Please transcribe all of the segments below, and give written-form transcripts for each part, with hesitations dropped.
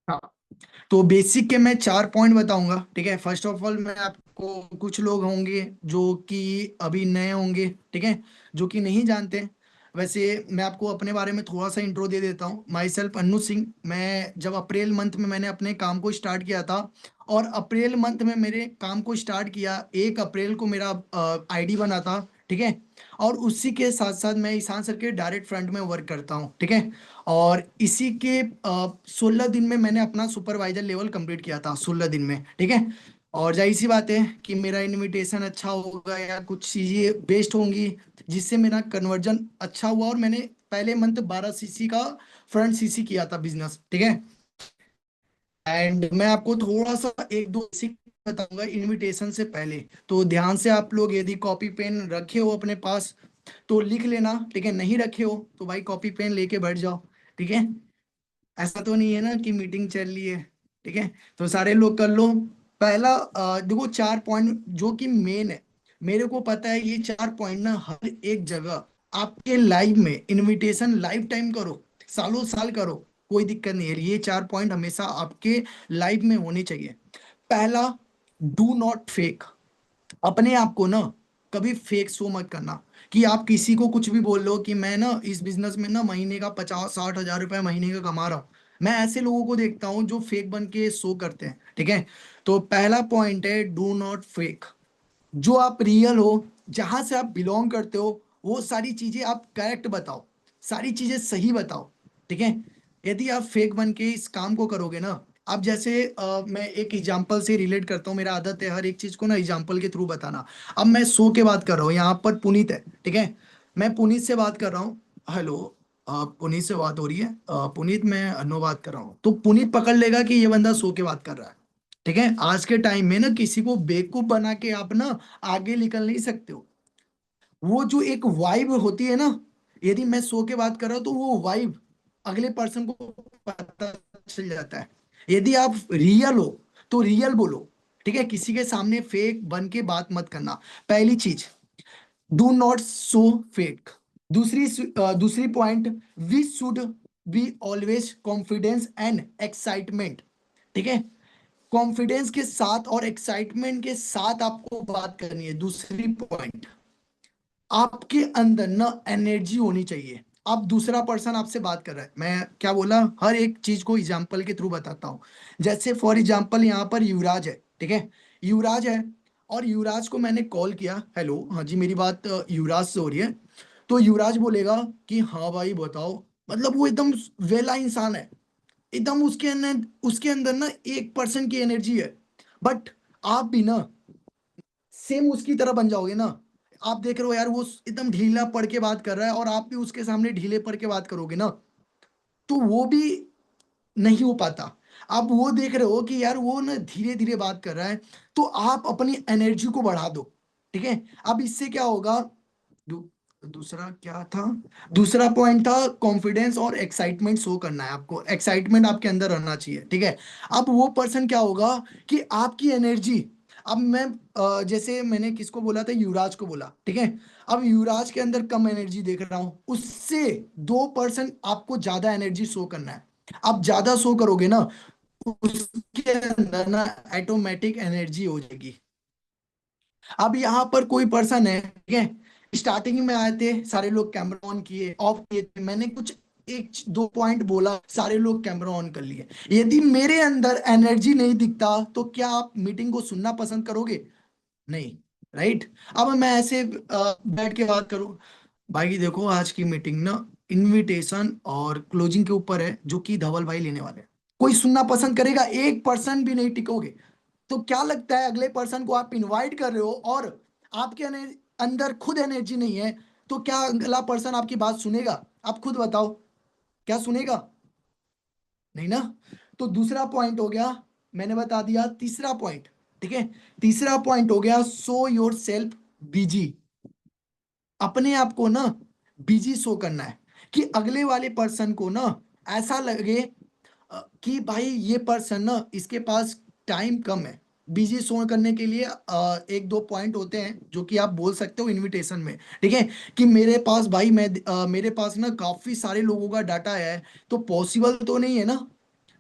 हाँ, तो बेसिक के मैं 4 पॉइंट बताऊंगा। ठीक है, फर्स्ट ऑफ ऑल मैं आपको, कुछ लोग होंगे जो कि अभी नए होंगे, ठीक है, जो कि नहीं जानते। वैसे मैं आपको अपने बारे में थोड़ा सा इंट्रो दे देता हूँ। My self Annu Singh. मैं जब अप्रैल मंथ में मैंने अपने काम को स्टार्ट किया था, और अप्रैल मंथ में मेरे काम को स्टार्ट किया, 1 अप्रैल को मेरा आईडी बना था। ठीक है, और उसी के साथ साथ मैं ईशान सर के डायरेक्ट फ्रंट में वर्क करता हूँ। ठीक है, और इसी के 16 दिन में मैंने अपना सुपरवाइजर लेवल कंप्लीट किया था, 16 दिन में। ठीक है, और जाहिर सी बात है कि मेरा इनविटेशन अच्छा होगा या कुछ चीज़ें बेस्ट होंगी, जिससे मेरा कन्वर्जन अच्छा हुआ, और मैंने पहले मंथ 12 सीसी का फ्रंट सीसी किया था बिजनेस। ठीक है, एंड मैं आपको थोड़ा सा एक दो बेसिक बताऊंगा इनविटेशन से पहले। तो ध्यान से आप लोग यदि कॉपी पेन रखे हो अपने पास तो लिख लेना। ठीक है, नहीं रखे हो तो भाई कॉपी पेन लेके बैठ जाओ। ठीक है, ऐसा तो नहीं है ना कि मीटिंग चल रही है। ठीक है, तो सारे लोग कर लो। पहला देखो, 4 पॉइंट जो कि मेन है। मेरे को पता है ये 4 पॉइंट ना हर एक जगह आपके लाइव में, इनविटेशन लाइफ टाइम करो, सालों साल करो, कोई दिक्कत नहीं है। ये 4 पॉइंट हमेशा आपके लाइफ में होने चाहिए। पहला, डू नॉट फेक। अपने आप को ना कभी फेक शो मत करना, कि आप किसी को कुछ भी बोल लो कि मैं ना इस बिजनेस में ना महीने का 50-60 हजार रुपए महीने का कमा रहा हूँ। मैं ऐसे लोगों को देखता हूँ जो फेक बन के शो करते हैं। ठीक है, तो पहला पॉइंट है डू नॉट फेक। जो आप रियल हो, जहां से आप बिलोंग करते हो, वो सारी चीजें आप करेक्ट बताओ, सारी चीजें सही बताओ। ठीक है, यदि आप फेक बन के इस काम को करोगे ना, आप जैसे मैं एक एग्जांपल से रिलेट करता हूँ। मेरा आदत है हर एक चीज को ना एग्जांपल के थ्रू बताना। अब मैं सो के बात कर रहा हूँ, यहाँ पर पुनीत है। ठीक है, मैं पुनीत से बात कर रहा हूँ। हेलो, पुनीत से बात हो रही है। पुनीत, मैं अनु बात कर रहा हूँ। तो पुनीत पकड़ लेगा कि ये बंदा सो के बात कर रहा है। ठीक है, आज के टाइम में ना किसी को बेवकूफ बना के आप ना आगे निकल नहीं सकते हो। वो जो एक वाइब होती है ना, यदि मैं सो के बात कर रहा हूं तो वो वाइब अगले पर्सन को पता चल जाता है। यदि आप रियल हो तो रियल बोलो। ठीक है, किसी के सामने फेक बन के बात मत करना। पहली चीज, डू नॉट सो फेक। दूसरी point, we should be always confidence and excitement. ठीक है, कॉन्फिडेंस के साथ और एक्साइटमेंट के साथ आपको बात करनी है। दूसरी पॉइंट, आपके अंदर ना एनर्जी होनी चाहिए। आप, दूसरा पर्सन आपसे बात कर रहा है, मैं क्या बोला, हर एक चीज को एग्जांपल के थ्रू बताता हूँ। जैसे फॉर एग्जांपल यहाँ पर युवराज है। ठीक है, युवराज है, और युवराज को मैंने कॉल किया। हेलो, हाँ जी, मेरी बात युवराज से हो रही है। तो युवराज बोलेगा कि हाँ भाई बताओ। मतलब वो एकदम वेला इंसान है, एकदम उसके अंदर ना 1% की एनर्जी है। बट आप भी ना सेम उसकी तरह बन जाओगे ना। आप देख रहे हो यार, वो एकदम ढीला पड़ के बात कर रहा है, और आप भी उसके सामने ढीले पड़ के बात करोगे ना, तो वो भी नहीं हो पाता। आप वो देख रहे हो कि यार वो ना धीरे धीरे बात कर रहा है, तो आप अपनी एनर्जी को बढ़ा दो। ठीक है, अब इससे क्या होगा। दू, दूसरा क्या था, दूसरा पॉइंट था कॉन्फिडेंस और एक्साइटमेंट शो करना है आपको। एक्साइटमेंट आपके अंदर रहना चाहिए। ठीक है, अब वो पर्सन क्या होगा कि आपकी एनर्जी, अब मैं जैसे मैंने किसको बोला था, युवराज को बोला। ठीक है, अब युवराज के अंदर कम एनर्जी देख रहा हूं, उससे 2% आपको ज्यादा एनर्जी शो करना है। आप ज्यादा शो करोगे ना, उसके अंदर ना ऑटोमेटिक एनर्जी हो जाएगी। अब यहाँ पर कोई पर्सन है, ठीक है, स्टार्टिंग में आए थे, सारे लोग कैमरा ऑन किए, ऑफ किए थे, मैंने कुछ एक दो पॉइंट बोला, सारे लोग कैमरा ऑन कर लिए। यदि मेरे अंदर एनर्जी नहीं दिखता तो क्या आप मीटिंग को सुनना पसंद करोगे? नहीं, राइट। अब मैं ऐसे बैठ के बात करूं, भाई देखो आज की मीटिंग ना इनविटेशन और क्लोजिंग के ऊपर है, जो कि धवल भाई लेने वाले हैं। कोई सुनना पसंद करेगा? 1% भी नहीं टिकोगे। तो क्या लगता है, अगले पर्सन को आप इनवाइट कर रहे हो और आपके अंदर खुद एनर्जी नहीं है, तो क्या अगला पर्सन आपकी बात सुनेगा? आप खुद बताओ, क्या सुनेगा? नहीं ना। तो दूसरा पॉइंट हो गया, मैंने बता दिया। तीसरा पॉइंट, ठीक है, तीसरा पॉइंट हो गया, सो योर सेल्फ बिजी। अपने आप को ना बिजी शो करना है, कि अगले वाले पर्सन को ना ऐसा लगे कि भाई ये पर्सन ना, इसके पास टाइम कम है। बिजी शो करने के लिए एक दो पॉइंट होते हैं जो कि आप बोल सकते हो इनविटेशन में। ठीक है, कि मेरे पास भाई, मेरे पास ना काफी सारे लोगों का डाटा है, तो पॉसिबल तो नहीं है ना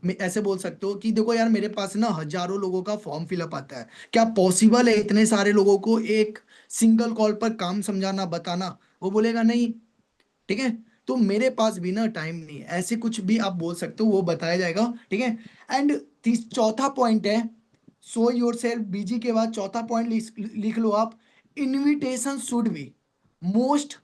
ऐसे बोल सकते हो कि देखो यार मेरे पास ना हजारों लोगों का फॉर्म फिलअप आता है, क्या पॉसिबल है इतने सारे लोगों को एक सिंगल कॉल पर काम समझाना बताना? वो बोलेगा नहीं। ठीक है। तो मेरे पास भी ना टाइम नहीं है, ऐसे कुछ भी आप बोल सकते हो, वो बताया जाएगा। ठीक है। एंड तीस चौथा पॉइंट है, सो योर सेल्फ बिजी के बाद चौथा पॉइंट लिख लो आप, इनविटेशन शुड बी मोस्ट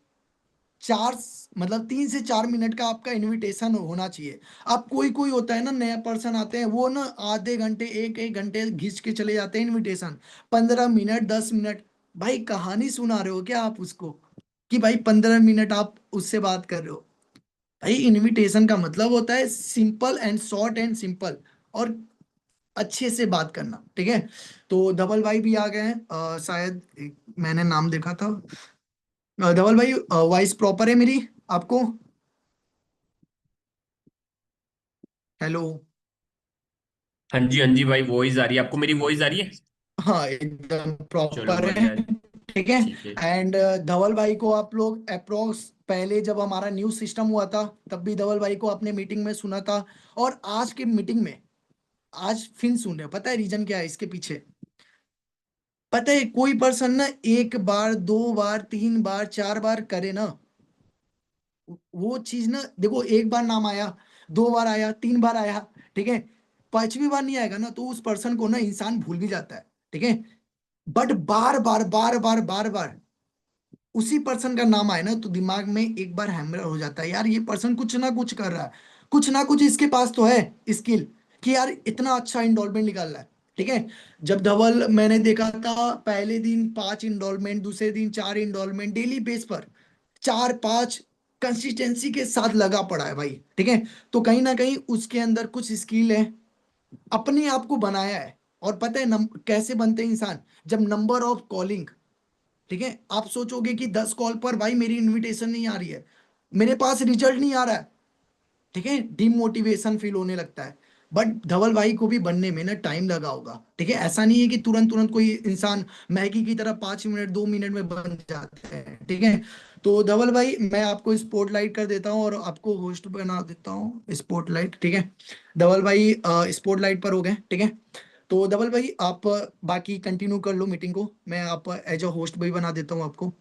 चार, मतलब 3 से 4 मिनट का आपका इनविटेशन होना चाहिए। अब कोई कोई होता है ना, नया पर्सन आते हैं, वो ना आधे घंटे एक एक घंटे घिंच के चले जाते हैं इनविटेशन, 15 मिनट 10 मिनट। भाई कहानी सुना रहे हो क्या आप उसको, कि भाई 15 मिनट आप उससे बात कर रहे हो? भाई इनविटेशन का मतलब होता है simple and short and simple, और अच्छे से बात करना। ठीक है। तो धवल भाई भी आ गए हैं, शायद मैंने नाम देखा था। धवल भाई वॉइस प्रॉपर है मेरी आपको? हेलो। हाँ जी भाई, वॉइस आ रही है आपको? मेरी वॉइस आ रही है? हाँ एकदम चलो प्रॉपर है। बढ़िया है। ठीक है। ठीक है। एंड धवल भाई को आप लोग अप्रोक्स, पहले जब हमारा न्यू सिस्टम हुआ था तब भी धवल भाई को अपने मीटिंग में सुना था, और आज की मीटिंग में आज फिर सुन रहे हो। पता है रीजन क्या है इसके पीछे? पता है, कोई पर्सन ना एक बार दो बार तीन बार चार बार करे ना, वो चीज ना, देखो एक बार नाम आया, दो बार आया, तीन बार आया, ठीक है, पांचवी बार नहीं आएगा ना, तो उस पर्सन को ना इंसान भूल भी जाता है। ठीक है। बट बार बार बार बार बार बार उसी पर्सन का नाम आए ना, तो दिमाग में एक बार हैमर हो जाता है, यार ये पर्सन कुछ ना कुछ कर रहा है, कुछ ना कुछ इसके पास तो है स्किल, कि यार इतना अच्छा इंडॉल्मेंट निकाल रहा है। ठीक है। जब धवल मैंने देखा था, पहले दिन 5 इंडॉल्मेंट, दूसरे दिन 4 इंडॉल्मेंट, डेली बेस पर 4 5 कंसिस्टेंसी के साथ लगा पड़ा है भाई। ठीक है। तो कहीं ना कहीं उसके अंदर कुछ स्किल है, अपने आप को बनाया है। और पता है कैसे बनते हैं इंसान? जब नंबर ऑफ कॉलिंग, ठीक है, आप सोचोगे कि 10 कॉल पर भाई मेरी इनविटेशन नहीं आ रही है, मेरे पास रिजल्ट नहीं आ रहा है, ठीक है, डिमोटिवेशन फील होने लगता है। बट धवल भाई को भी बनने में ना टाइम लगा होगा। ठीक है। ऐसा नहीं है कि तुरंत तुरंत कोई इंसान मैगी की तरह 5 मिनट 2 मिनट में बन जाते हैं। ठीक है। तो धवल भाई मैं आपको स्पॉटलाइट कर देता हूँ और आपको होस्ट बना देता हूँ स्पॉटलाइट। ठीक है। धवल भाई स्पॉटलाइट पर हो गए। ठीक है। तो धवल भाई आप बाकी कंटिन्यू कर लो मीटिंग को, मैं आप एज अ होस्ट भी बना देता हूँ आपको।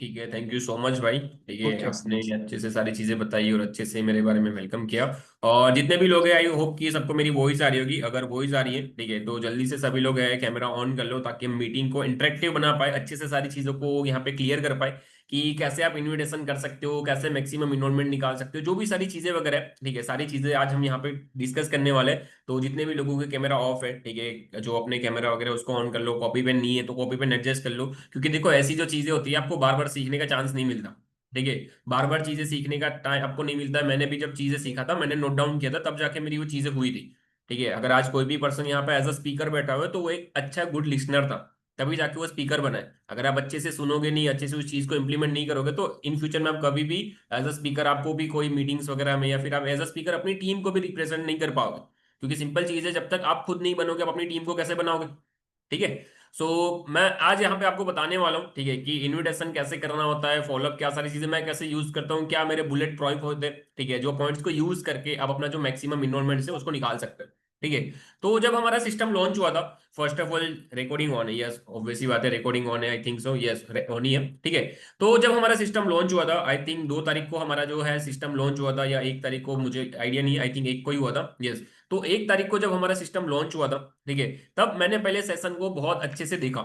ठीक है, थैंक यू सो मच भाई। ठीक है, ओके। आपने अच्छे से सारी चीजें बताई और अच्छे से मेरे बारे में वेलकम किया। और जितने भी लोग हैं, आई होप कि सबको मेरी वॉइस आ रही होगी। अगर वॉइस आ रही है, ठीक है, तो जल्दी से सभी लोग है कैमरा ऑन कर लो, ताकि हम मीटिंग को इंटरेक्टिव बना पाए, अच्छे से सारी चीजों को यहाँ पे क्लियर कर पाए कि कैसे आप इन्विटेशन कर सकते हो, कैसे मैक्सिमम इन्वॉल्वमेंट निकाल सकते हो, जो भी सारी चीजें वगैरह है। ठीक है, सारी चीजें आज हम यहाँ पे डिस्कस करने वाले हैं। तो जितने भी लोगों के कैमरा ऑफ है, ठीक है, जो अपने कैमरा वगैरह उसको ऑन कर लो, कॉपी पेन नहीं है तो कॉपी पेन एडजस्ट कर लो, क्योंकि देखो ऐसी जो चीजें होती है आपको बार बार सीखने का चांस नहीं मिलता। ठीक है, बार बार चीजें सीखने का टाइम आपको नहीं मिलता है। मैंने भी जब चीजें सीखा था, मैंने नोट डाउन किया था, तब जाके मेरी वो चीजें हुई थी। ठीक है, अगर आज कोई भी पर्सन यहाँ पे एज अ स्पीकर बैठा हुआ है, तो वो एक अच्छा गुड लिसनर था, तभी जाके वो स्पीकर बना है। अगर आप अच्छे से सुनोगे नहीं, अच्छे से उस चीज को इंप्लीमेंट नहीं करोगे, तो इन फ्यूचर में आप कभी भी एज अ स्पीकर, आपको भी कोई मीटिंग्स वगैरह में, या फिर आप एज अ स्पीकर अपनी टीम को भी रिप्रेजेंट नहीं कर पाओगे। क्योंकि सिंपल चीज है, जब तक आप खुद नहीं बनोगे, आप अपनी टीम को कैसे बनाओगे? ठीक है। सो मैं आज यहाँ पे आपको बताने वाला हूँ, ठीक है, कि इनविटेशन कैसे करना होता है, फॉलोअप क्या सारी चीजें मैं कैसे यूज करता हूँ, क्या मेरे बुलेट पॉइंट होते हैं, ठीक है, जो पॉइंट्स को यूज करके आप अपना जो मैक्सिमम इन्वॉल्वमेंट है उसको निकाल सकते हैं। ठीक है। तो जब हमारा सिस्टम लॉन्च हुआ था, first of all recording on है? यस, ऑब्वियसली बात है, रिकॉर्डिंग ऑन है, I think so, yes on ही है। ठीक है। तो जब हमारा सिस्टम लॉन्च हुआ था, आई थिंक 2 तारीख को हमारा जो है सिस्टम लॉन्च हुआ था, या 1 तारीख को, मुझे आइडिया नहीं, आई थिंक एक को ही हुआ था, यस। तो 1 तारीख को जब हमारा सिस्टम लॉन्च हुआ था, ठीक है, तब मैंने पहले सेशन को बहुत अच्छे से देखा।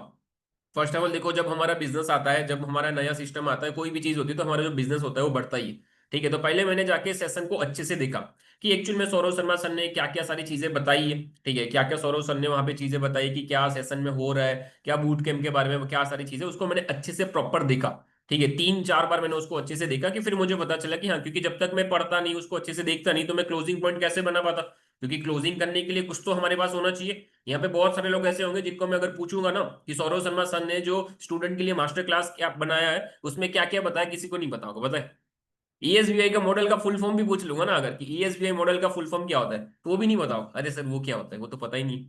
फर्स्ट ऑफ ऑल देखो, जब हमारा बिजनेस आता है, जब हमारा नया सिस्टम आता है, कोई भी चीज होती है, तो हमारा जो बिजनेस होता है वो बढ़ता ही है। ठीक है। तो पहले मैंने जाके सेशन को अच्छे से देखा कि एक्चुअल में सौरभ शर्मा सर ने क्या क्या सारी चीजें बताई है। ठीक है, क्या क्या सौरभ सर ने वहां पे चीजें बताई कि क्या सेशन में हो रहा है, क्या बूट कैंप के बारे में, क्या सारी चीजें, उसको मैंने अच्छे से प्रॉपर देखा। ठीक है, 3 4 बार मैंने उसको अच्छे से देखा, कि फिर मुझे पता चला कि हाँ, क्योंकि जब तक मैं पढ़ता नहीं, उसको अच्छे से देखता नहीं, तो मैं क्लोजिंग पॉइंट कैसे बना पाता? क्योंकि क्लोजिंग करने के लिए कुछ तो हमारे पास होना चाहिए। यहाँ पे बहुत सारे लोग ऐसे होंगे जिनको मैं अगर पूछूंगा ना कि सौरभ शर्मा सर ने जो स्टूडेंट के लिए मास्टर क्लास क्या बनाया है, उसमें क्या क्या बताया, किसी को नहीं पता होगा, पता है? ईएसबीआई का मॉडल का फुल फॉर्म भी पूछ लूंगा ना अगर, कि ईएसबीआई मॉडल का फुल फॉर्म क्या होता है, तो वो भी नहीं बताओ, अरे सर वो क्या होता है, वो तो पता ही नहीं।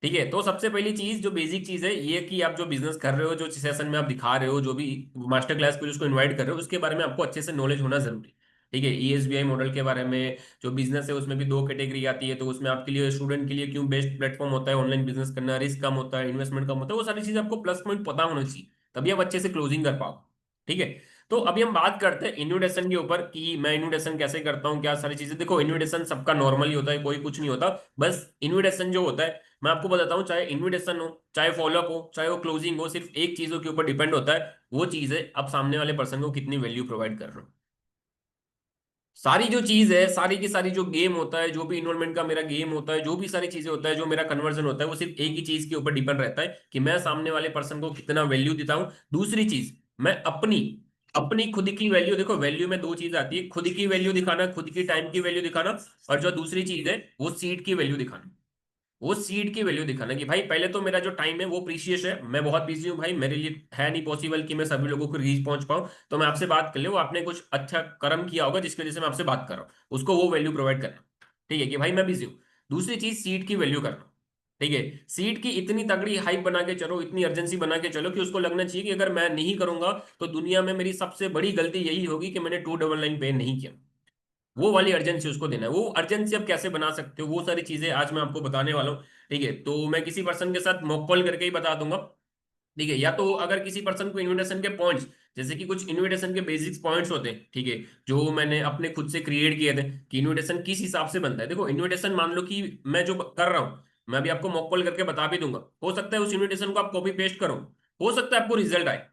ठीक है। तो सबसे पहली चीज, जो बेसिक चीज है, ये कि आप जो बिजनेस कर रहे हो, जो सेशन में आप दिखा रहे हो, जो भी मास्टर क्लास के लिए उसको इन्वाइट कर रहे हो, उसके बारे में आपको अच्छे से नॉलेज होना जरूरी है। ठीक है, ईएसबीआई मॉडल के बारे में, जो बिजनेस है उसमें भी दो कैटेगरी आती है, तो उसमें आपके लिए स्टूडेंट के लिए क्यों बेस्ट प्लेटफॉर्म होता है ऑनलाइन बिजनेस करना, रिस्क कम होता है, इन्वेस्टमेंट कम होता है, वो सारी चीजें आपको प्लस पॉइंट पता होना चाहिए, तभी आप अच्छे से क्लोजिंग कर पाओ। ठीक है, तो अभी हम बात करते हैं इन्विटेशन के ऊपर कि मैं इन्विटेशन कैसे करता हूँ, क्या सारी चीजें। देखो इन्विटेशन सबका नॉर्मली होता है, कोई कुछ नहीं होता। बस इन्विटेशन जो होता है मैं आपको बताता हूँ, चाहे इन्विटेशन हो चाहे फॉलोअप हो चाहे वो क्लोजिंग हो, सिर्फ एक चीजों के ऊपर डिपेंड होता है, वो चीज है आप सामने वाले पर्सन को कितनी वैल्यू प्रोवाइड कर रहे हो। सारी जो चीज है, सारी की सारी जो गेम होता है, जो भी इन्वॉल्वमेंट का मेरा गेम होता है, जो भी सारी चीजें होता है, जो मेरा कन्वर्जन होता है, वो सिर्फ एक ही चीज के ऊपर डिपेंड रहता है कि मैं सामने वाले पर्सन को कितना वैल्यू देता हूँ। दूसरी चीज, मैं अपनी अपनी खुद की वैल्यू, देखो वैल्यू में दो चीज आती है, खुद की वैल्यू दिखाना, खुद की टाइम की वैल्यू दिखाना, और जो दूसरी चीज है वो सीट की वैल्यू दिखाना। वो सीड की वैल्यू दिखाना कि भाई पहले तो मेरा जो टाइम है वो प्रीशियस है, मैं बहुत बिजी हूँ भाई, मेरे लिए है नहीं पॉसिबल कि मैं सभी लोगों को रीच पहुंच पाऊं, तो मैं आपसे बात कर ले, वो आपने कुछ अच्छा कर्म किया होगा जिसकी वजह से मैं आपसे बात कर रहा हूँ, उसको वो वैल्यू प्रोवाइड करना। ठीक है कि भाई मैं बिजी हूँ। दूसरी चीज सीट की वैल्यू करना। ठीक है, सीट की इतनी तगड़ी हाइप बना के चलो, इतनी अर्जेंसी बना के चलो कि उसको लगना चाहिए कि अगर मैं नहीं करूंगा तो दुनिया में मेरी सबसे बड़ी गलती यही होगी कि मैंने 299 पे नहीं किया। वो वाली अर्जेंसी उसको देना है। वो अर्जेंसी आप कैसे बना सकते हो, वो सारी चीजें आज मैं आपको बताने वाला हूँ। ठीक है, तो मैं किसी पर्सन के साथ मॉक कॉल करके ही बता दूंगा। ठीक है, या तो अगर किसी पर्सन को इनविटेशन के पॉइंट्स, जैसे कि कुछ इनविटेशन के बेसिक्स पॉइंट्स होते हैं, ठीक है, जो मैंने अपने खुद से क्रिएट किए थे कि इनविटेशन किस हिसाब से बनता है। देखो इनविटेशन मान लो कि मैं जो कर रहा हूँ, मैं अभी आपको मॉक कॉल करके बता भी दूंगा, हो सकता है उस इनविटेशन को आप कॉपी पेस्ट करो, हो सकता है आपको रिजल्ट आए,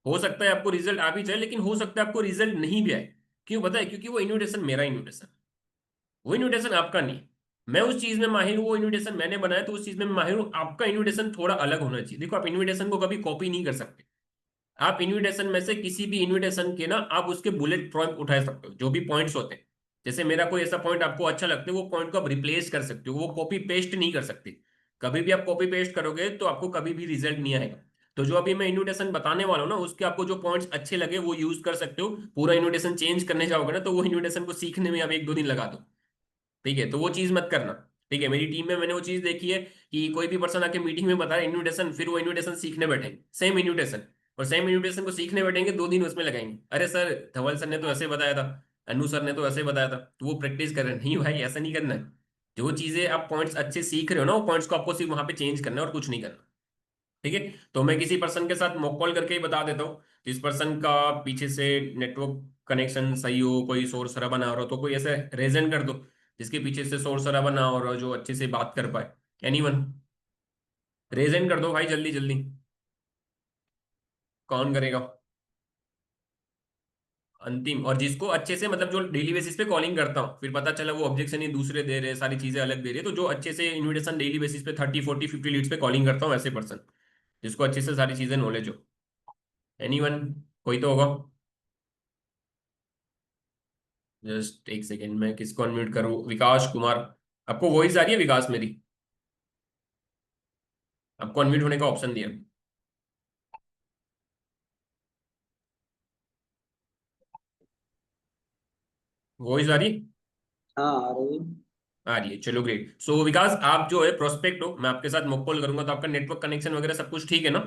हो सकता है आपको रिजल्ट आ भी जाए, लेकिन हो सकता है आपको रिजल्ट नहीं भी आए। क्यों बताए? क्योंकि वो इनविटेशन मेरा इनविटेशन, वो इन्विटेशन आपका नहीं है। मैं उस चीज में माहिर हूँ, वो इन्विटेशन मैंने बनाया तो उस चीज में मैं माहिर हूँ। आपका इन्विटेशन थोड़ा अलग होना चाहिए। देखो आप इन्विटेशन को कभी कॉपी नहीं कर सकते। आप इन्विटेशन में से किसी भी इन्विटेशन के ना आप उसके बुलेट पॉइंट उठा सकते हो, जो भी पॉइंट्स होते हैं। जैसे मेरा कोई ऐसा पॉइंट आपको अच्छा लगता है, वो पॉइंट को आप रिप्लेस कर सकते हो, वो कॉपी पेस्ट नहीं कर सकते। कभी भी आप कॉपी पेस्ट करोगे तो आपको कभी भी रिजल्ट नहीं आएगा। तो जो अभी मैं इन्विटेशन बताने वाला हूँ ना, उसके आपको जो पॉइंट्स अच्छे लगे वो यूज कर सकते हो। पूरा इन्विटेशन चेंज करने जाओगे ना तो वो इन्विटेशन को सीखने में आप एक दो दिन लगा दो। ठीक है, तो वो चीज मत करना। ठीक है, मेरी टीम में मैंने वो चीज देखी है कि कोई भी पर्सन आके मीटिंग में बता रहा है इन्विटेशन, फिर वो इन्विटेशन सीखने बैठेंगे सेम इन्विटेशन, और सेम इन्विटेशन को सीखने बैठेंगे 2 दिन उसमें लगाएंगे। अरे सर धवल सर ने तो ऐसे बताया था, अनु सर ने तो ऐसे बताया था, तो वो प्रैक्टिस कर रहे हैं। नहीं भाई ऐसा नहीं करना है। जो चीजें आप पॉइंट्स अच्छे सीख रहे हो ना, वो पॉइंट्स को आपको सिर्फ वहां पे चेंज करना है और कुछ नहीं करना। ठीक है, तो मैं किसी पर्सन के साथ मॉक कॉल करके ही बता देता हूँ, जिस पर्सन का पीछे से नेटवर्क कनेक्शन सही हो, कोई शोर शराबा ना हो रहा हो, तो कोई ऐसे रेजन कर दो जिसके पीछे से शोर शराबा ना हो रहा हो, जो अच्छे से बात कर पाए। एनीवन, रेजन कर दो भाई जल्दी जल्दी। कौन करेगा? अंतिम, और जिसको अच्छे से मतलब जो डेली बेसिस पे कॉलिंग करता हूँ, फिर पता चला वो ऑब्जेक्शन ही दूसरे दे रहे, सारी चीजें अलग दे रहे, तो जो अच्छे से इनविटेशन डेली बेसिस पे 30 40 50 लीड्स पे कॉलिंग करता हूँ, ऐसे पर्सन जिसको अच्छे से सारी चीजें नॉलेज हो। एनीवन, कोई तो होगा। जस्ट एक सेकेंड, मैं किसको अनम्यूट करूं? विकास कुमार, आपको वॉइस आ रही है विकास मेरी? आपको अनम्यूट होने का ऑप्शन दिया, वॉइस आ रही है? हाँ आ रही है। आ रही है, चलो ग्रेट। सो विकास आप जो है प्रोस्पेक्ट हो, मैं आपके साथ मॉक कॉल करूंगा, तो आपका नेटवर्क कनेक्शन वगैरह सब कुछ ठीक है ना?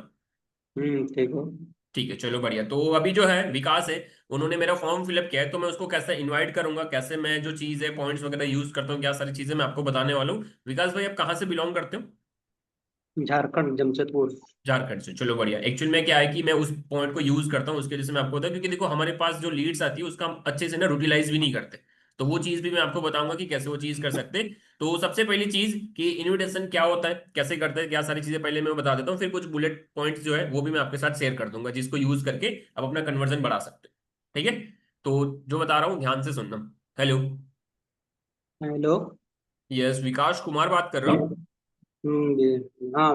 ठीक हो। ठीक है, चलो बढ़िया। तो अभी जो है विकास है, उन्होंने मेरा फॉर्म फिलअप किया है, तो मैं उसको कैसे इनवाइट करूंगा, कैसे मैं जो चीज़ है पॉइंट्स वगैरह यूज करता हूँ, क्या सारी चीजें मैं आपको बताने वाला हूँ। विकास भाई आप कहाँ से बिलोंग करते हो? झारखंड जमशेदपुर। झारखंड से, चलो बढ़िया। एक्चुअल में क्या है कि मैं उस पॉइंट को यूज करता हूँ, उसके वजह से मैं आपको बताऊँ, क्योंकि देखो हमारे पास जो लीड्स आती है उसका हम अच्छे से ना यूटिलाइज भी नहीं करते। तो वो चीज भी मैं आपको बताऊंगा कि कैसे वो चीज कर सकते हैं। तो सबसे पहली चीज कि इनविटेशन क्या होता है, कैसे करते हैं, क्या सारी चीजें पहले मैं बता देता हूँ, फिर कुछ बुलेट पॉइंट्स जो है वो भी मैं आपके साथ शेयर कर दूंगा, जिसको यूज करके आप अपना कन्वर्जन बढ़ा सकते हैं। ठीक है, तो जो बता रहा हूँ ध्यान से सुनना। हेलो। हेलो। यस, विकास कुमार बात कर रहा हूँ। हाँ यस।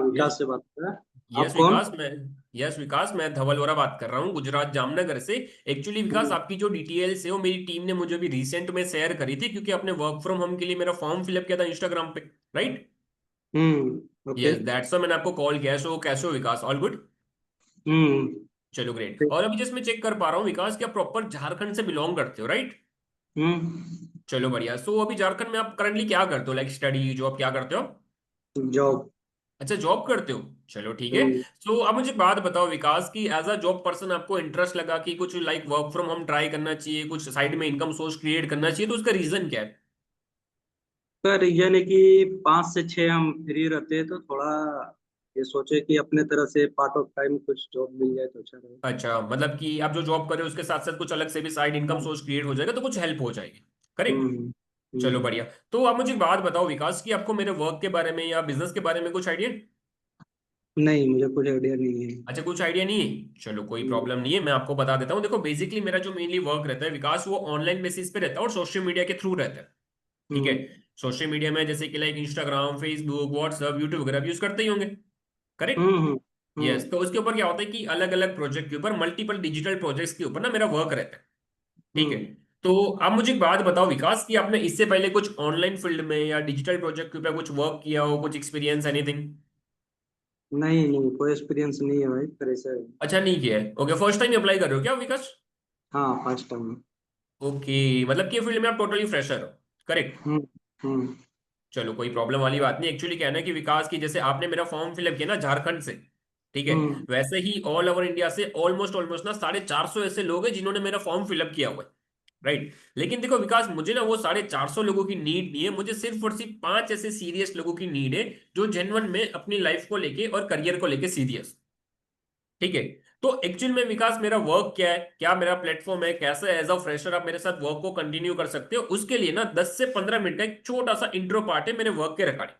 विकास से बात कर रहा है। आप यस कौन? विकास मैं यस विकास मैं धवल वोरा बात कर रहा हूँ, गुजरात जामनगर से। एक्चुअली विकास हम्म। आपकी जो डिटेल्स है वो मेरी टीम ने मुझे अभी रिसेंट में शेयर करी थी, क्योंकि आपने वर्क फ्रॉम होम के लिए मेरा फॉर्म फिलअप किया था इंस्टाग्राम पे, right? Okay. Yes that's why मैंने आपको कॉल किया। सो कैसे हो विकास, ऑल गुड? हम्म। चलो ग्रेट। और अभी जस्ट मैं चेक कर पा रहा हूँ विकास, क्या प्रॉपर झारखंड से बिलोंग करते हो, राइट? हम्म। चलो बढ़िया। सो अभी झारखंड में आप करंटली क्या करते हो, लाइक स्टडी जॉब क्या करते हो? जॉब। अच्छा, जॉब करते हो, चलो ठीक है। हम्म, सो अब मुझे बात बताओ विकास की एज अ जॉब पर्सन आपको इंटरेस्ट लगा कि कुछ like work from home try करना चाहिए, कुछ साइड में इनकम सोर्स क्रिएट करना चाहिए, तो उसका रीजन क्या है? तो रीजन है कि 5 से 6 हम फ्री रहते हैं, तो थोड़ा ये सोचे कि अपने तरह से पार्ट ऑफ टाइम कुछ जॉब मिल जाए तो अच्छा रहे। अच्छा, मतलब कि आप जो जॉब कर रहे हो उसके साथ साथ कुछ अलग से भी साइड इनकम हाँ। सोर्स क्रिएट हो जाएगा तो कुछ हेल्प हो जाएगी। करेक्ट। हम्म। चलो हम्म। बढ़िया। तो आप मुझे एक बात बताओ विकास की आपको मेरे वर्क के बारे में या बिजनेस के बारे में कुछ आइडिया? नहीं, मुझे कुछ आइडिया नहीं है। अच्छा, कुछ आइडिया नहीं है, चलो कोई हम्म। प्रॉब्लम नहीं है, मैं आपको बता देता हूँ। देखो बेसिकली मेरा जो मेनली वर्क रहता है विकास, वो ऑनलाइन बेसिस पे रहता है और सोशल मीडिया के थ्रू रहता है। ठीक है। हम्म। सोशल मीडिया में जैसे कि like Instagram, Facebook, WhatsApp, YouTube वगैरह यूज करते ही होंगे। हम्म। करेक्ट। हम्म। यस, हम्म। तो उसके ऊपर क्या होता है कि अलग अलग प्रोजेक्ट के ऊपर, मल्टीपल डिजिटल प्रोजेक्ट्स के ऊपर ना मेरा वर्क रहता है। ठीक है। हम्म। तो आप मुझे एक बात बताओ विकास कि आपने इससे पहले कुछ ऑनलाइन फील्ड में या डिजिटल प्रोजेक्ट के ऊपर कुछ वर्क किया हो, कुछ एक्सपीरियंस एनीथिंग? नहीं नहीं, कोई एक्सपीरियंस नहीं है भाई, फ्रेशर है। अच्छा, नहीं किया है, ओके, फर्स्ट टाइम अप्लाई कर रहे हो क्या विकास? हाँ, फर्स्ट टाइम। ओके, मतलब कि फील्ड में आप टोटली फ्रेशर हो। करेक्ट। हम्म। हम्म। चलो कोई प्रॉब्लम वाली बात नहीं, एक्चुअली कहना है कि विकास की जैसे आपने मेरा फॉर्म फिलअप किया ना झारखंड से, ठीक है, हम्म। वैसे ही ऑल ओवर इंडिया से ऑलमोस्ट ऑलमोस्ट ना 450 ऐसे लोग हैं जिन्होंने मेरा फॉर्म फिलअप किया हुआ है। राइट। लेकिन देखो विकास, मुझे ना वो 450 लोगों की नीड नहीं है, मुझे सिर्फ और सिर्फ 5 ऐसे सीरियस लोगों की नीड है जो जेन्युइन में अपनी लाइफ को लेके और करियर को लेके सीरियस। ठीक है। तो एक्चुअल में विकास मेरा वर्क क्या है, क्या मेरा प्लेटफॉर्म है, कैसे एज अ फ्रेशर आप मेरे साथ वर्क को कंटिन्यू कर सकते हो, उसके लिए ना 10 से 15 मिनट का एक छोटा सा इंट्रो पार्ट है मेरे वर्क के रिकॉर्डिंग।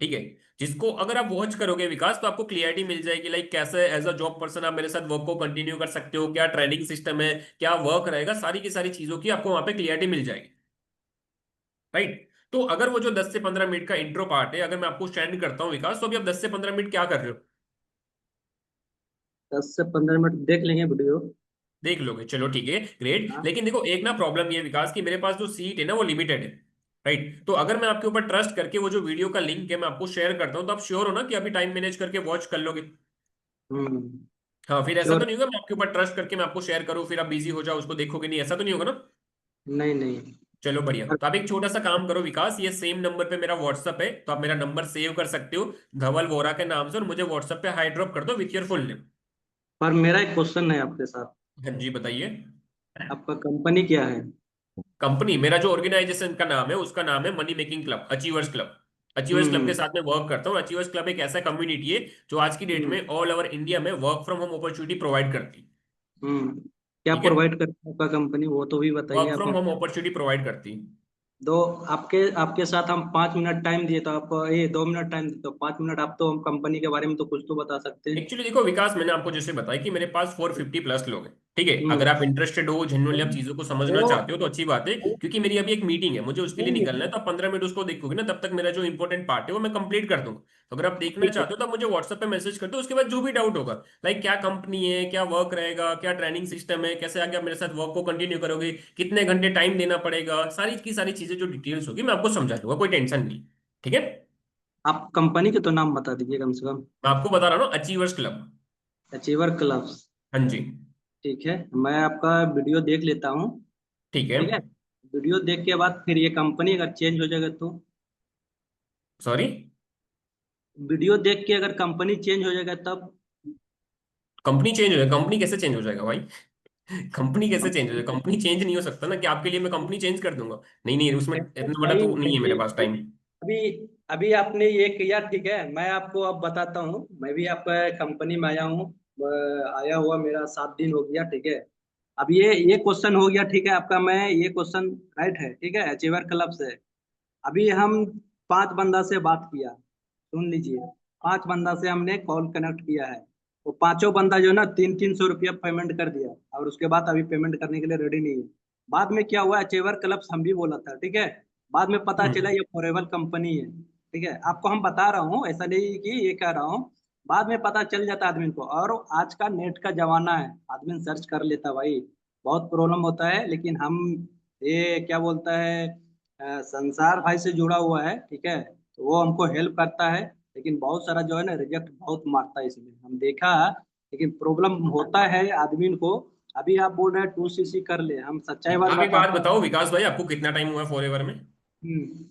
ठीक है। जिसको अगर आप वॉच करोगे विकास तो आपको क्लियरिटी मिल जाएगी लाइक कैसे एज अ जॉब पर्सन आप मेरे साथ वर्क को कंटिन्यू कर सकते हो, क्या ट्रेनिंग सिस्टम है, क्या वर्क रहेगा, सारी की सारी चीजों की आपको वहां पे क्लियरिटी मिल जाएगी। राइट। तो अगर वो जो 10 से 15 मिनट का इंट्रो पार्ट है अगर मैं आपको सेंड करता हूँ विकास, तो अभी आप 10 से 15 मिनट क्या कर रहे हो? 10 से 15 मिनट देख लेंगे वीडियो। देख लोगे, चलो ठीक है, ग्रेट। हाँ। लेकिन देखो एक ना प्रॉब्लम ये है विकास की मेरे पास जो सीट है ना वो लिमिटेड है। राइट। तो अगर मैं आपके ऊपर ट्रस्ट करके वो जो वीडियो का लिंक है मैं आपको शेयर करता हूँ, तो आप श्योर हो ना कि अभी टाइम मैनेज करके वॉच कर लोगे? हम्म। हाँ, फिर ऐसा तो श्योर। नहीं होगा मैं आपके ऊपर ट्रस्ट करके मैं आपको शेयर करूँ फिर आप बिजी हो जाओ उसको देखोगे नहीं, ऐसा तो नहीं होगा ना? नहीं नहीं। चलो बढ़िया। पर, तो आप एक छोटा सा काम करो विकास, ये सेम नंबर पे मेरा व्हाट्सअप है, तो आप मेरा नंबर सेव कर सकते हो धवल वोरा के नाम से, और मुझे व्हाट्सअप पे हाई ड्रॉप कर दो विथ योर फुल नेम। पर मेरा एक क्वेश्चन है आपके साथ। हाँ जी बताइए। आपका कंपनी क्या है? कंपनी, मेरा जो ऑर्गेनाइजेशन का नाम है उसका नाम है money making club, achievers club. Achievers club के हम्म। साथ मैं वर्क करता हूँ। अचीवर्स क्लब एक ऐसा कम्युनिटी है जो आज की डेट हम्म। में ऑल ओवर इंडिया में work from home opportunity provide करती है। हम्म। क्या ठीक है। प्रोवाइड करता है आपका कंपनी, वो तो भी बताइए वर्क आप। फ्रॉम होम अपॉर्चुनिटी प्रोवाइड करती है। दो आपके आपके साथ हम 5 मिनट टाइम दिए तो आपको ये 2 मिनट टाइम दिए, तो 5 मिनट आप तो हम कंपनी के बारे में तो कुछ तो बता सकते हैं। एक्चुअली देखो विकास, मैंने आपको जैसे बताया कि मेरे पास 450 प्लस लोग हैं। ठीक है, अगर हम्म। आप इंटरेस्टेड हो जेन्युइनली आप चीजों को समझना वो चाहते हो तो अच्छी बात है, क्योंकि मेरी अभी एक मीटिंग है मुझे उसके लिए निकलना है, तो आप 15 मिनट उसको देखोगे ना तब तक मेरा जो इंपॉर्टेंट पार्ट है वो मैं कंप्लीट कर दूंगा। तो अगर आप देखना चाहते हो तो आप मुझे व्हाट्सएप पे मैसेज कर दो, उसके बाद जो भी डाउट होगा लाइक क्या कंपनी है, क्या वर्क रहेगा, क्या ट्रेनिंग सिस्टम है, कैसे आगे आप मेरे साथ वर्क को कंटिन्यू करोगे, कितने घंटे टाइम देना पड़ेगा, सारी की सारी चीजें जो डिटेल्स होगी मैं आपको समझा दूंगा, कोई टेंशन नहीं। ठीक है। आप कंपनी के तो नाम बता दीजिए कम से कम। मैं आपको बता रहा हूँ अचीवर्स क्लब। Achiever clubs. हाँ जी। ठीक है, मैं आपका वीडियो देख लेता हूँ। ठीक है। ठीक है। वीडियो देख के बाद फिर ये कंपनी अगर चेंज हो जाएगा तो। सॉरी। वीडियो देख के अगर कंपनी चेंज हो जाएगा तब। कंपनी चेंज हो जाएगा? कंपनी कैसे चेंज हो जाएगा भाई? कंपनी कैसे चेंज हो जाएगा? कंपनी कंपनी चेंज नहीं हो सकता ना कि आपके लिए मैं कंपनी चेंज कर दूंगा। नहीं नहीं, उसमें इतना बड़ा भाई तो नहीं है मेरे पास टाइम। अभी अभी आपने ये किया, ठीक है, मैं आपको अब बताता हूँ। मैं भी आपका कंपनी में आया हूँ। आया हुआ मेरा 7 दिन हो गया, ठीक है। अब ये क्वेश्चन हो गया, ठीक है आपका। मैं ये क्वेश्चन राइट है, ठीक है, अचीवर क्लब से। अभी हम 5 बंदा से बात किया, सुन लीजिए। 5 बंदा से हमने कॉल कनेक्ट किया है। वो पांचों बंदा जो है ना 300-300 रुपया पेमेंट कर दिया, और उसके बाद अभी पेमेंट करने के लिए रेडी नहीं है। बाद में क्या हुआ, अचेवर क्लब्स हम भी बोला था, ठीक है। बाद में पता चला हम्म। ये फॉरेबल कंपनी है। ठीक है, आपको हम बता रहा हूँ, ऐसा नहीं कि ये कह रहा हूँ। बाद में पता चल जाता आदमी को, और आज का नेट का जमाना है, आदमी सर्च कर लेता भाई। बहुत प्रॉब्लम होता है, लेकिन हम ये क्या बोलता है, संसार भाई से जुड़ा हुआ है, ठीक है, तो वो हमको हेल्प करता है। लेकिन बहुत सारा जो है ना रिजेक्ट बहुत मारता है इसमें, हम देखा। लेकिन प्रॉब्लम होता है आदमी को। अभी आप बोल रहे हैं 2cc कर ले, हम सच्चाई बात आप एक बात बताते हैं। बताओ विकास भाई, आपको कितना टाइम हुआ फॉरएवर में? हम्म,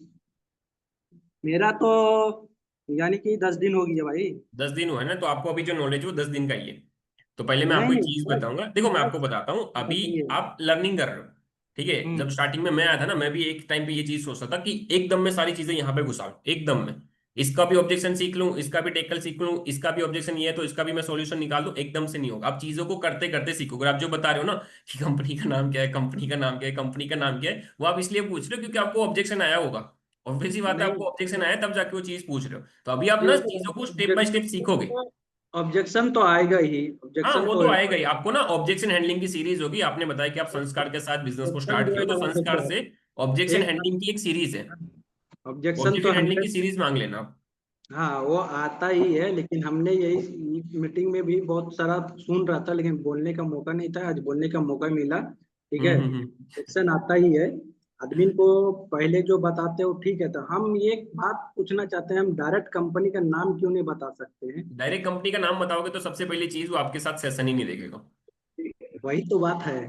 मेरा तो यानी कि 10 दिन हो गया भाई। 10 दिन हुआ है ना, तो आपको अभी जो नॉलेज है वो 10 दिन का ही है। तो पहले मैं नहीं आपको एक नहीं, चीज बस बताऊंगा, देखो मैं आपको बस बताता हूँ, अभी बताइए। आप लर्निंग कर रहे हो, ठीक है। जब हम्म। स्टार्टिंग में मैं आया था ना, मैं भी एक टाइम पे ये चीज सोचता था कि एकदम में सारी चीजें यहाँ पे घुसा लूं, एकदम में इसका भी ऑब्जेक्शन सीख लूं, इसका भी टेक्निकल सीख लूं, इसका भी ऑब्जेक्शन ये है तो इसका भी मैं सॉल्यूशन निकाल दूं, एकदम से नहीं होगा। आप चीजों को करते करते सीखोगे। आप जो बता रहे हो ना कि कंपनी का नाम क्या है, कंपनी का नाम क्या है, कंपनी का नाम क्या है, वो आप इसलिए पूछ रहे हो क्योंकि आपको ऑब्जेक्शन आया होगा। ऑब्वियस सी बात है, नहीं, आपको ऑब्जेक्शन आया तब जाके वो चीज पूछ रहे हो। तो अभी आप ना चीजों को स्टेप बाय स्टेप सीखोगे। ऑब्जेक्शन ऑब्जेक्शन तो आएगा ही, हाँ ऑब्जेक्शन वो तो तो है। आएगा ही। आपको ना ऑब्जेक्शन हैंडलिंग की सीरीज होगी। आपने बताया कि आप संस्कार के साथ बिजनेस को ऑब्जेक्शन स्टार्ट जो किया है हो, तो ना संस्कार देखो, से ऑब्जेक्शन एक हैंडलिंग की एक सीरीज है। ऑब्जेक्शन तो ऑब्जेक्शन हैंडलिंग की 100। सीरीज मांग लेना आप। हाँ वो आता ही है, लेकिन हमने यही मीटिंग में भी बहुत सारा सुन रहा था, लेकिन बोलने का मौका नहीं था, आज बोलने का मौका मिला। ठीक है, हम्म। सेक्शन आता ही है। आदमी को पहले जो बताते हो ठीक है, तो हम ये बात पूछना चाहते हैं, हम डायरेक्ट कंपनी का नाम क्यों नहीं बता सकते हैं? डायरेक्ट कंपनी का नाम बताओगे तो सबसे पहली चीज वो आपके साथ सेशन ही नहीं देखेगा। वही तो बात है।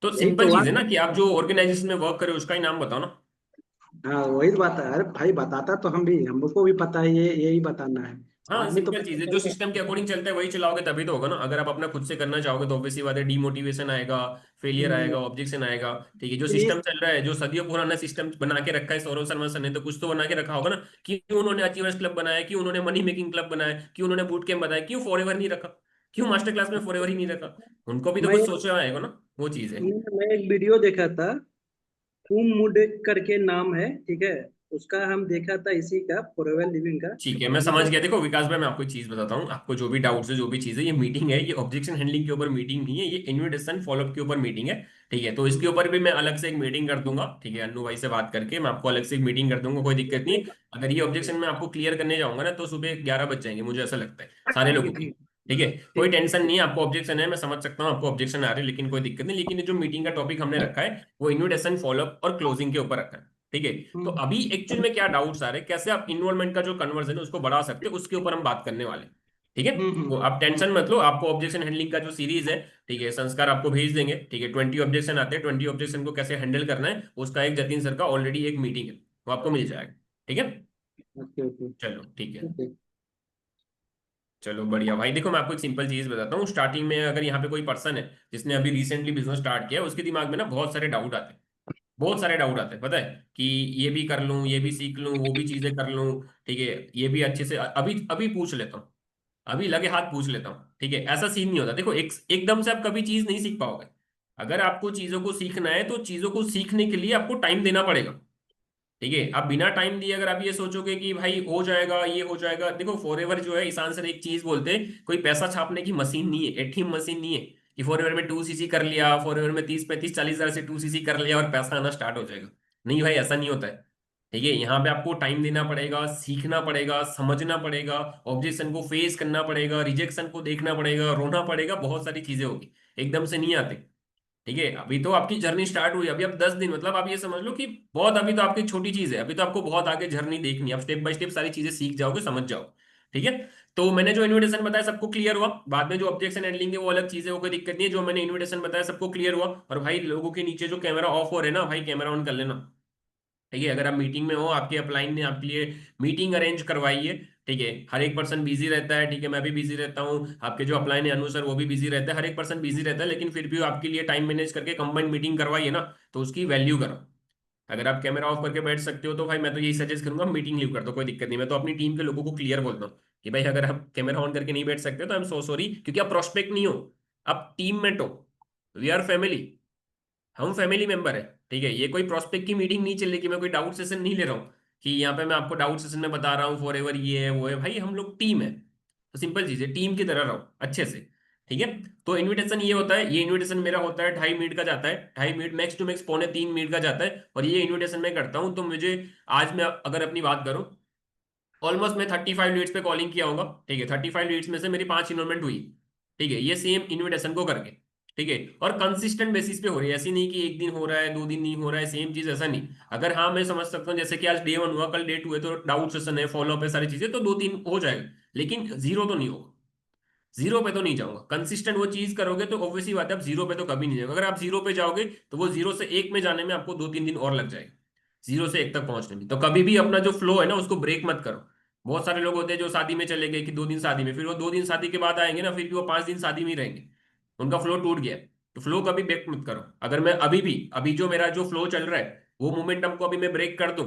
तो यही सिंपल तो चीज बात है ना है। कि आप जो ऑर्गेनाइजेशन में वर्क करे उसका ही नाम बताओ ना। हाँ वही तो बात है। अरे भाई बताता तो हम भी, हमको भी पता है, ये यही बताना है। हाँ बाद में तो सिंपल पता चीज है, जो चल सिस्टम के जाता अकॉर्डिंग चलता है वही चलाओगे तभी तो होगा ना। अगर आप अपना खुद से करना चाहोगे तो ऑब्वियस सी बात है, डीमोटिवेशन आएगा, फेलियर है। आएगा, ऑब्जेक्शन आएगा। ठीक है, जो लेकिन सिस्टम चल रहा है, जो सदियों पुराना सिस्टम बना के रखा है सौरव शर्मा सर ने, तो कुछ तो बना के रखा होगा ना। क्यों उन्होंने अचीवर्स क्लब बनाया, क्यों उन्होंने मनी मेकिंग क्लब बनाया, क्यों उन्होंने बूट कैंप बनाया, क्यों फॉरएवर नहीं रखा, क्यों मास्टर क्लास में फॉरएवर ही नहीं रखा। उनको भी तो मैं कुछ सोचा आएगा ना, वो चीज है। मैं एक वीडियो देखा था, कुम मुड करके नाम है, ठीक है। उसका हम देखा था, इसी का फॉरएवर लिविंग का। ठीक है, मैं समझ गया। देखो विकास भाई, मैं आपको एक चीज बताता हूँ, आपको जो भी डाउट्स है, जो भी चीज है, ये मीटिंग है, ये ऑब्जेक्शन हैंडलिंग के ऊपर मीटिंग नहीं है, ये इन्विटेशन फॉलोअप के ऊपर मीटिंग है। ठीक है, तो इसके ऊपर भी मैं अलग से एक मीटिंग कर दूंगा। ठीक है, अन्नू भाई से बात करके मैं आपको अलग से एक मीटिंग कर दूंगा, कोई दिक्कत नहीं। अगर ये ऑब्जेक्शन मैं आपको क्लियर करने जाऊंगा ना तो सुबह 11 बज जाएंगे, मुझे ऐसा लगता है, सारे लोगों की। ठीक है, कोई टेंशन नहीं है, आपको ऑब्जेक्शन है, मैं समझ सकता हूँ आपको ऑब्जेक्शन आ रहे हैं, लेकिन कोई दिक्कत नहीं। लेकिन ये जो मीटिंग का टॉपिक हमने रखा है वो इन्विटेशन फॉलोअप और क्लोजिंग के ऊपर रखा है। ठीक है, तो अभी एक्चुअल में क्या डाउट्स आ रहे हैं, कैसे आप इन्वॉल्वमेंट का जो कन्वर्जन है उसको बढ़ा सकते हैं, उसके ऊपर हम बात करने वाले हैं। ठीक है, तो आप टेंशन मत लो, आपको ऑब्जेक्शन हैंडलिंग का जो सीरीज है, ठीक है, संस्कार आपको भेज देंगे। ठीक है, 20 ऑब्जेक्शन आते हैं, 20 ऑब्जेक्शन को कैसे हैंडल करना है उसका एक जतिन सर का ऑलरेडी एक मीटिंग है, वो आपको मिल जाएगा। ठीक है, ओके ओके। चलो ठीक है। ओके। चलो बढ़िया भाई, देखो मैं आपको एक सिंपल चीज बताता हूँ। स्टार्टिंग में अगर यहाँ पे कोई पर्सन है जिसने अभी रिसेंटली बिजनेस स्टार्ट किया है, उसके दिमाग में ना बहुत सारे डाउट आते हैं, बहुत सारे डाउट आते हैं, पता है कि ये भी कर लूं, ये भी सीख लूं, वो भी चीजें कर लूं। ठीक है, ये भी अच्छे से अभी अभी पूछ लेता हूँ, अभी लगे हाथ पूछ लेता हूँ। ठीक है, ऐसा सीन नहीं होता। देखो एकदम से आप कभी चीज नहीं सीख पाओगे। अगर आपको चीजों को सीखना है तो चीजों को सीखने के लिए आपको टाइम देना पड़ेगा। ठीक है, आप बिना टाइम दिए अगर आप ये सोचोगे कि भाई हो जाएगा, ये हो जाएगा, देखो फॉरएवर जो है, ईशान सर एक चीज बोलते हैं, कोई पैसा छापने की मशीन नहीं है, एटीएम मशीन नहीं है कि फॉरएवर में 2 सीसी कर लिया, फॉरएवर में 30 35 40 हजार से 2 सीसी कर लिया और पैसा आना स्टार्ट हो जाएगा। नहीं भाई, ऐसा नहीं होता है। ठीक है, यहाँ पे आपको टाइम देना पड़ेगा, सीखना पड़ेगा, समझना पड़ेगा, ऑब्जेक्शन को फेस करना पड़ेगा, रिजेक्शन को देखना पड़ेगा, रोना पड़ेगा, बहुत सारी चीजें होगी, एकदम से नहीं आते। ठीक है, अभी तो आपकी जर्नी स्टार्ट हुई, अभी आप 10 दिन, मतलब आप ये समझ लो कि बहुत, अभी तो आपकी छोटी चीज है, अभी तो आपको बहुत आगे जर्नी देखनी है। आप स्टेप बाय स्टेप सारी चीजें सीख जाओगे, समझ जाओ। ठीक है, तो मैंने जो इन्विटेशन बताया सबको क्लियर हुआ। बाद में जो ऑब्जेक्शन हैंडलिंग है वो अलग चीज है, वो कोई दिक्कत नहीं है। जो मैंने इन्विटेशन बताया सबको क्लियर हुआ। और भाई लोगों के नीचे जो कैमरा ऑफ हो रहे हैं ना भाई, कैमरा ऑन कर लेना। ठीक है, अगर आप मीटिंग में हो, आपके अपलाइन ने आपके लिए मीटिंग अरेंज करवाई है। ठीक है, हर एक पर्सन बिजी रहता है, ठीक है, मैं भी बिजी रहता हूँ, आपके जो अपलाइन है अनु सर वो भी बिजी रहता है, हर एक पर्सन बिजी रहता है, लेकिन फिर भी आपके लिए टाइम मैनेज करके कंबाइंड मीटिंग करवाई है ना, तो उसकी वैल्यू करो। अगर आप कैमरा ऑफ करके बैठ सकते हो तो भाई मैं तो यही सजेस्ट करूंगा, मीटिंग लीव कर दो, कोई दिक्कत नहीं। मैं तो अपनी टीम के लोगों को क्लियर बोलता हूँ कि भाई अगर आप कैमरा ऑन करके नहीं बैठ सकते तो आई एम सो सॉरी, क्योंकि आप प्रोस्पेक्ट नहीं हो, आप टीममेट हो। वी आर फैमिली, हम फैमिली मेंबर है। ठीक है, ये कोई प्रोस्पेक्ट की मीटिंग नहीं चल रही कि मैं कोई डाउट सेशन नहीं ले रहा हूँ कि यहाँ पे मैं आपको डाउट सेशन में बता रहा हूँ फॉर एवर ये है वो है। भाई हम लोग टीम है, तो सिंपल चीज है, टीम की तरह रहो अच्छे से। ठीक है, तो इनविटेशन ये होता है, ये इनविटेशन मेरा होता है 2.5 मिनट का जाता है, 2.5 minute max to max 2.75 minute का जाता है। और ये इनविटेशन मैं करता हूँ तो मुझे, आज मैं अगर अपनी बात करूँ, ऑलमोस्ट मैं 35 लीड्स पे कॉलिंग किया होगा। ठीक है, 35 लीड्स में से मेरी 5 इन्वॉल्वमेंट हुई। ठीक है, ये सेम इन्विटेशन को करके। ठीक है, और कंसिस्टेंट बेसिस पे हो रही है, ऐसी नहीं कि एक दिन हो रहा है 2 दिन नहीं हो रहा है, सेम चीज, ऐसा नहीं। अगर हाँ मैं समझ सकता हूँ जैसे कि आज डे 1 हुआ, कल डे 2 है, तो डाउट सेशन है, फॉलोअप है, सारी चीजें, तो 2 3 हो जाएगा, लेकिन जीरो तो नहीं होगा। जीरो पे तो नहीं जाऊंगा। कंसिस्टेंट वो चीज करोगे तो ऑब्वियसली बात है आप जीरो पे तो कभी नहीं जाओगे। अगर आप जीरो पे जाओगे तो वो 0 से 1 में जाने में आपको 2 3 दिन और लग जाएगा, 0 से 1 तक पहुंचने में। तो कभी भी अपना जो फ्लो है ना उसको ब्रेक मत करो। बहुत सारे लोग होते हैं जो शादी में चले गए कि 2 दिन शादी में, फिर वो 2 दिन शादी के बाद आएंगे ना, फिर भी वो 5 दिन शादी में ही रहेंगे, उनका फ्लो टूट गया। तो फ्लो कभी ब्रेक मत करो। अगर मैं अभी भी, अभी जो मेरा जो फ्लो चल रहा है वो मोमेंटम को अभी मैं ब्रेक कर दूं,